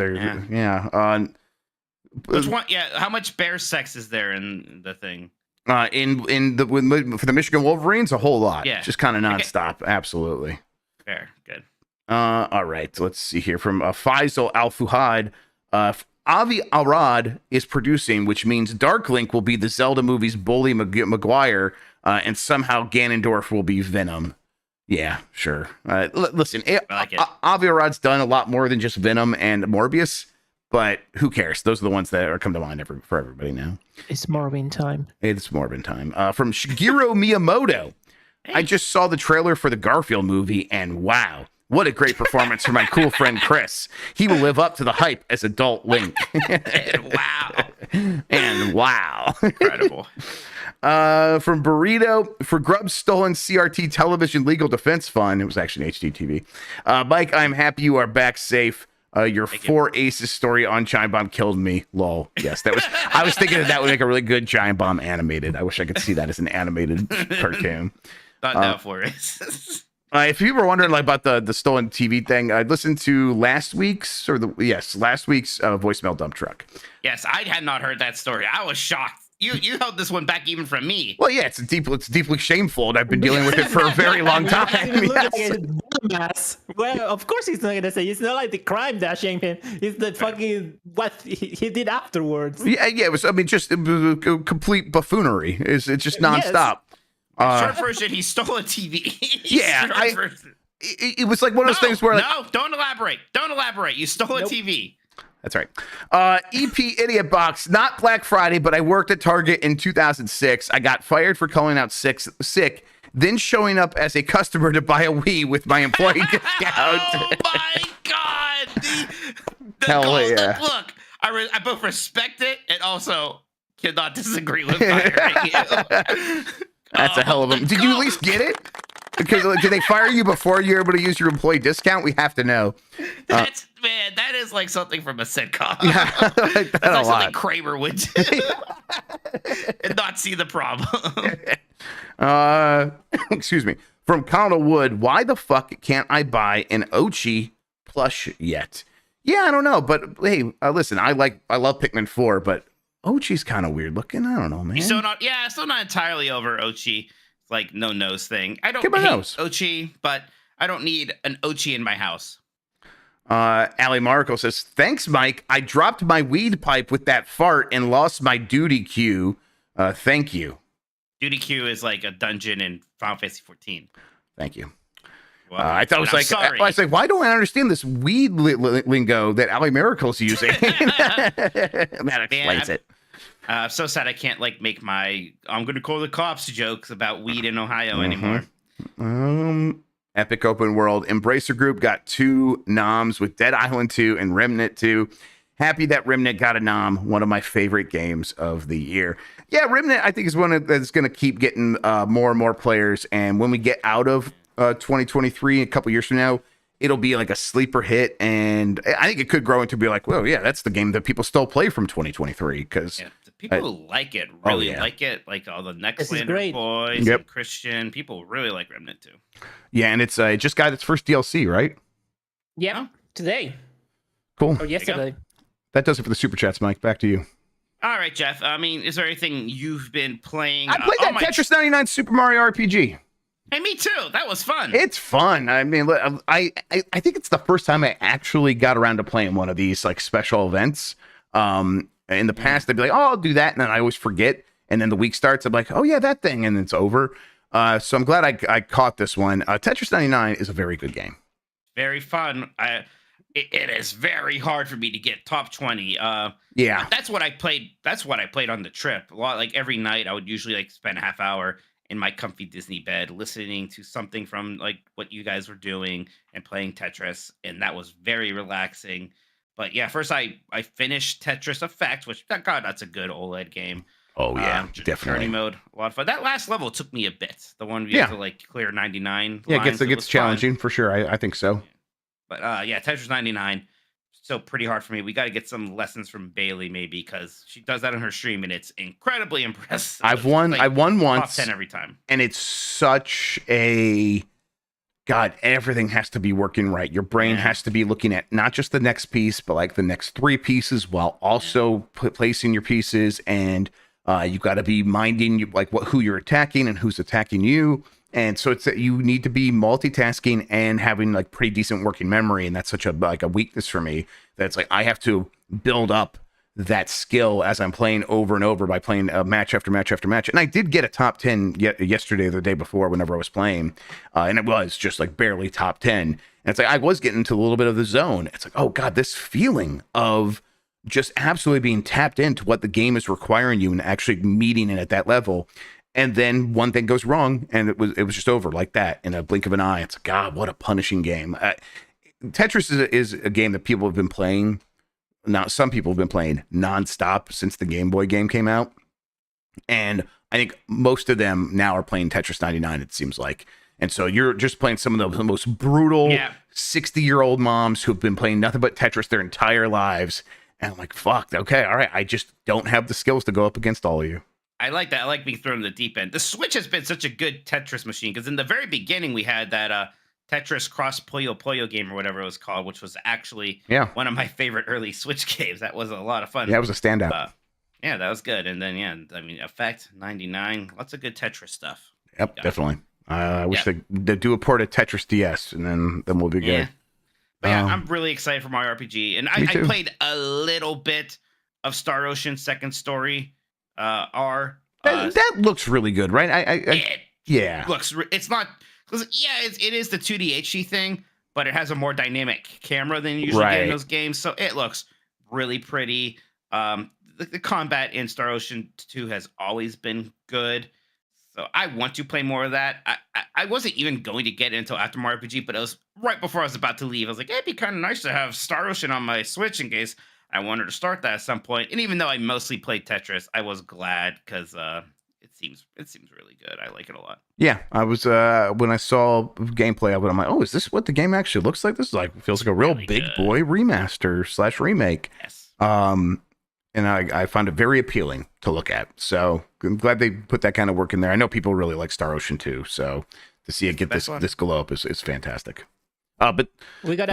one? Yeah. How much bear sex is there in the thing? For the Michigan Wolverines, a whole lot. Yeah. Just kind of nonstop. Absolutely. Fair. Good. All right. Let's see here from Faisal Al Fuhad. Avi Arad is producing, which means Dark Link will be the Zelda movie's Bully Maguire, and somehow Ganondorf will be Venom. Yeah, sure. Listen, I like it. Avi Arad's done a lot more than just Venom and Morbius, but who cares? Those are the ones that are come to mind for everybody now. It's Morbin time. It's Morbin time. From Shigeru Miyamoto. I just saw the trailer for the Garfield movie, and wow, what a great performance from my cool friend Chris. He will live up to the hype as adult Link. Wow. And wow. Incredible. From Burrito, for Grubb's stolen CRT television legal defense fund, it was actually an HDTV. Mike, I'm happy you are back safe. Your Four Aces story on Giant Bomb killed me. Lol. Yes, that was. I was thinking that would make a really good Giant Bomb animated. I wish I could see that as an animated cartoon. Not now for it. If you were wondering about the stolen TV thing, I listened to last week's voicemail dump truck. Yes, I had not heard that story. I was shocked. You held this one back even from me. Well, yeah, it's deeply shameful, and I've been dealing with it for a very long time. Yes. Well, of course he's not gonna say. It's not like the crime that shamed him. It's the fucking what he did afterwards. Yeah, it was. I mean, it was a complete buffoonery. It's just nonstop. Short version, he stole a TV. Yeah, Short version. It was like one of those things where don't elaborate. Don't elaborate. You stole a TV. That's right. EP Idiot Box, not Black Friday, but I worked at Target in 2006. I got fired for calling out sick, then showing up as a customer to buy a Wii with my employee discount. Oh my God. Hell yeah. Look, I both respect it and also cannot disagree with firing you. That's a hell of a... Did you at least get it? Because did they fire you before you were able to use your employee discount? We have to know. Man, that is like something from a sitcom. Yeah, That's like something Kramer would do and not see the problem. Excuse me. From Connell Wood, why the fuck can't I buy an Ochi plush yet? Yeah, I don't know, but hey, listen, I love Pikmin 4, but Ochi's kind of weird looking. I don't know, man. Still not entirely over Ochi. It's like no nose thing. I don't hate Ochi, but I don't need an Ochi in my house. Ali Marco says, thanks, Mike. I dropped my weed pipe with that fart and lost my duty queue. Thank you. Duty queue is like a dungeon in Final Fantasy 14. Thank you. Well, I thought it was I was like, why don't I understand this weed lingo that Ali Miracle's using? That explains it. I'm so sad I can't make my I'm going to call the cops jokes about weed in Ohio anymore. Epic Open World Embracer Group got 2 noms with Dead Island 2 and Remnant 2. Happy that Remnant got a nom. One of my favorite games of the year. Yeah, Remnant I think is one that's going to keep getting more and more players. And when we get out of 2023, a couple years from now, it'll be like a sleeper hit. And I think it could grow into be like, well, yeah, that's the game that people still play from 2023 because People like it, Oh, really yeah. like it. Like all the This is Next great. boys, Yep. and Christian. People really like Remnant too. Yeah, and it's it just got its first DLC, right? Yeah, Oh. today Cool. or yesterday. That does it for the super chats, Mike. Back to you. All right, Jeff. I mean, is there anything you've been playing? I played that Tetris 99 Super Mario RPG. Hey, me too. That was fun. It's fun. I mean, I think it's the first time I actually got around to playing one of these like special events. In the past, they'd be like, "Oh, I'll do that," and then I always forget. And then the week starts, I'm like, "Oh yeah, that thing," and it's over. So I'm glad I caught this one. Tetris 99 is a very good game. Very fun. It is very hard for me to get top 20. Yeah. That's what I played. That's what I played on the trip. A lot, like every night, I would usually like spend a half hour in my comfy Disney bed listening to something from like what you guys were doing and playing Tetris, and that was very relaxing. But yeah, first I finished Tetris Effect, which God, that's a good OLED game. Oh yeah, Journey definitely. mode, a lot of fun. That last level took me a bit. The one you have to like clear 99. Yeah, lines, it gets was challenging fun. for sure. I think so. But yeah, Tetris 99 still pretty hard for me. We got to get some lessons from Bailey maybe because she does that on her stream and it's incredibly impressive. I won once, top 10 every time. and it's such a God. Everything has to be working right. Your brain has to be looking at not just the next piece, but like the next 3 pieces, while also placing your pieces. And you got to be minding like who you're attacking and who's attacking you. And so it's that you need to be multitasking and having like pretty decent working memory. And that's such a weakness for me that it's like I have to build up that skill as I'm playing over and over by playing match after match after match. And I did get a top 10 yesterday or the day before whenever I was playing. And it was just like barely top 10. And it's like I was getting into a little bit of the zone. It's like, oh God, this feeling of just absolutely being tapped into what the game is requiring you and actually meeting it at that level. And then one thing goes wrong, and it was just over like that in a blink of an eye. It's God, what a punishing game. Tetris is a game that people have been playing. Now, some people have been playing nonstop since the Game Boy game came out, and I think most of them now are playing Tetris 99. It seems like, and so you're just playing some of the most brutal 60-year-old moms who've been playing nothing but Tetris their entire lives. And I'm like, fuck, okay, all right, I just don't have the skills to go up against all of you. I like that. I like being thrown in the deep end. The Switch has been such a good Tetris machine because in the very beginning we had that Tetris Cross Puyo Puyo game or whatever it was called, which was actually one of my favorite early Switch games. That was a lot of fun. Yeah, it was a standout. Yeah, that was good. And then I mean, Effect 99, lots of good Tetris stuff. Yep, definitely. I wish they'd do a port of Tetris DS, and then we'll be good. But yeah, I'm really excited for Mario RPG, and I played a little bit of Star Ocean Second Story. That looks really good, right? It looks. It's not. It is the 2D HD thing, but it has a more dynamic camera than you usually get in those games, so it looks really pretty. The combat in Star Ocean 2 has always been good, so I want to play more of that. I wasn't even going to get it until after Mario RPG, but it was right before I was about to leave. I was like, it'd be kind of nice to have Star Ocean on my Switch in case I wanted to start that at some point. And even though I mostly played Tetris, I was glad because it seems really good. I like it a lot. Yeah, I was when I saw gameplay of it, I'm like, oh, is this what the game actually looks like? This is like feels like a real really big boy remaster / remake. Yes. And I found it very appealing to look at. So I'm glad they put that kind of work in there. I know people really like Star Ocean too. So to see it get this glow up is fantastic. But we got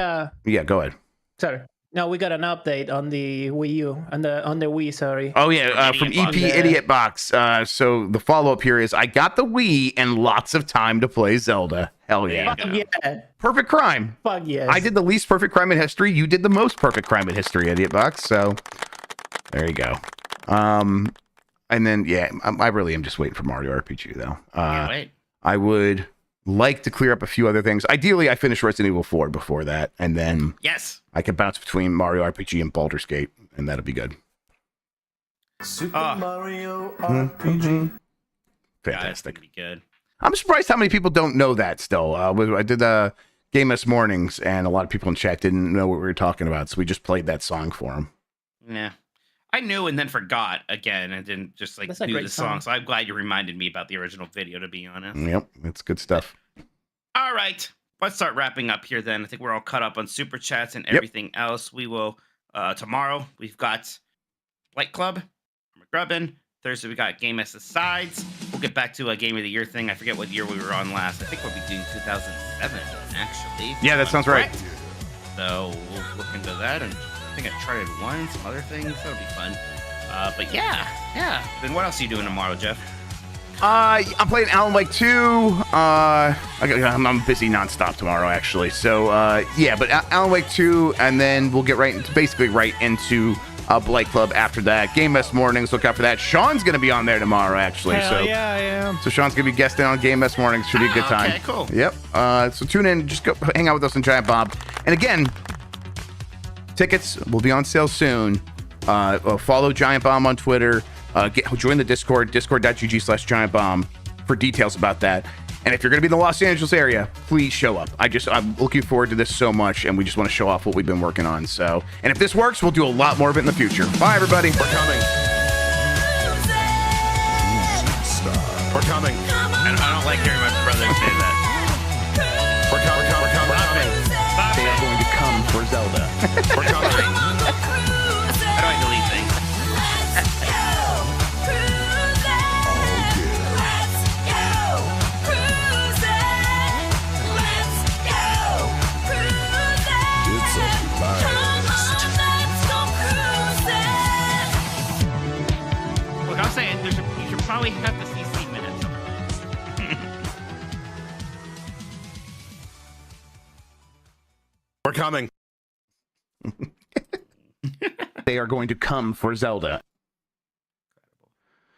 go ahead. Sorry. No, we got an update on the Wii U, on the Wii, sorry. Oh, yeah, from EP Idiot Box. So the follow-up here is, I got the Wii and lots of time to play Zelda. Hell yeah. Yeah. Perfect crime. Fuck yes. I did the least perfect crime in history. You did the most perfect crime in history, Idiot Box. So there you go. And then, I really am just waiting for Mario RPG, though. Wait. I would like to clear up a few other things. Ideally, I finish Resident Evil 4 before that, and then I can bounce between Mario RPG and Baldur's Gate, and that'll be good. Super Mario RPG. Fantastic. Be good. I'm surprised how many people don't know that still. I did Game S Mornings, and a lot of people in chat didn't know what we were talking about, so we just played that song for them. Yeah. I knew and then forgot again and didn't just knew the song. So I'm glad you reminded me about the original video, to be honest. Yep, it's good stuff. All right. Let's start wrapping up here then. I think we're all caught up on super chats and everything else. We will tomorrow we've got Flight Club. I'm Grubbin. Thursday, we got Game S Sides. We'll get back to a Game of the Year thing. I forget what year we were on last. I think we'll be doing 2007, actually. Yeah, that sounds right. So we'll look into that. And I think I tried it once, some other things. That'll be fun. But yeah. Then what else are you doing tomorrow, Jeff? I'm playing Alan Wake 2. I'm busy nonstop tomorrow, actually. So, yeah, but Alan Wake 2, and then we'll get right into Blight Club after that. Game Mess Mornings, look out for that. Sean's going to be on there tomorrow, actually. Hell yeah, I am. So Sean's going to be guesting on Game Mess Mornings. Should be a good time. Okay, cool. Yep. So tune in. Just go hang out with us in Giant Bomb. And again, tickets will be on sale soon. Follow Giant Bomb on Twitter. Join the Discord, discord.gg/Giant Bomb for details about that. And if you're going to be in the Los Angeles area, please show up. I'm looking forward to this so much, and we just want to show off what we've been working on. So, and if this works, we'll do a lot more of it in the future. Bye, everybody. We're coming. We're coming. I don't like hearing my brother say that. We're coming. Stop They it. are going to come for Zelda. We're coming. How do I delete things? Look, I'm saying you should probably have to see Seaman at some point. We're coming. They are going to come for Zelda.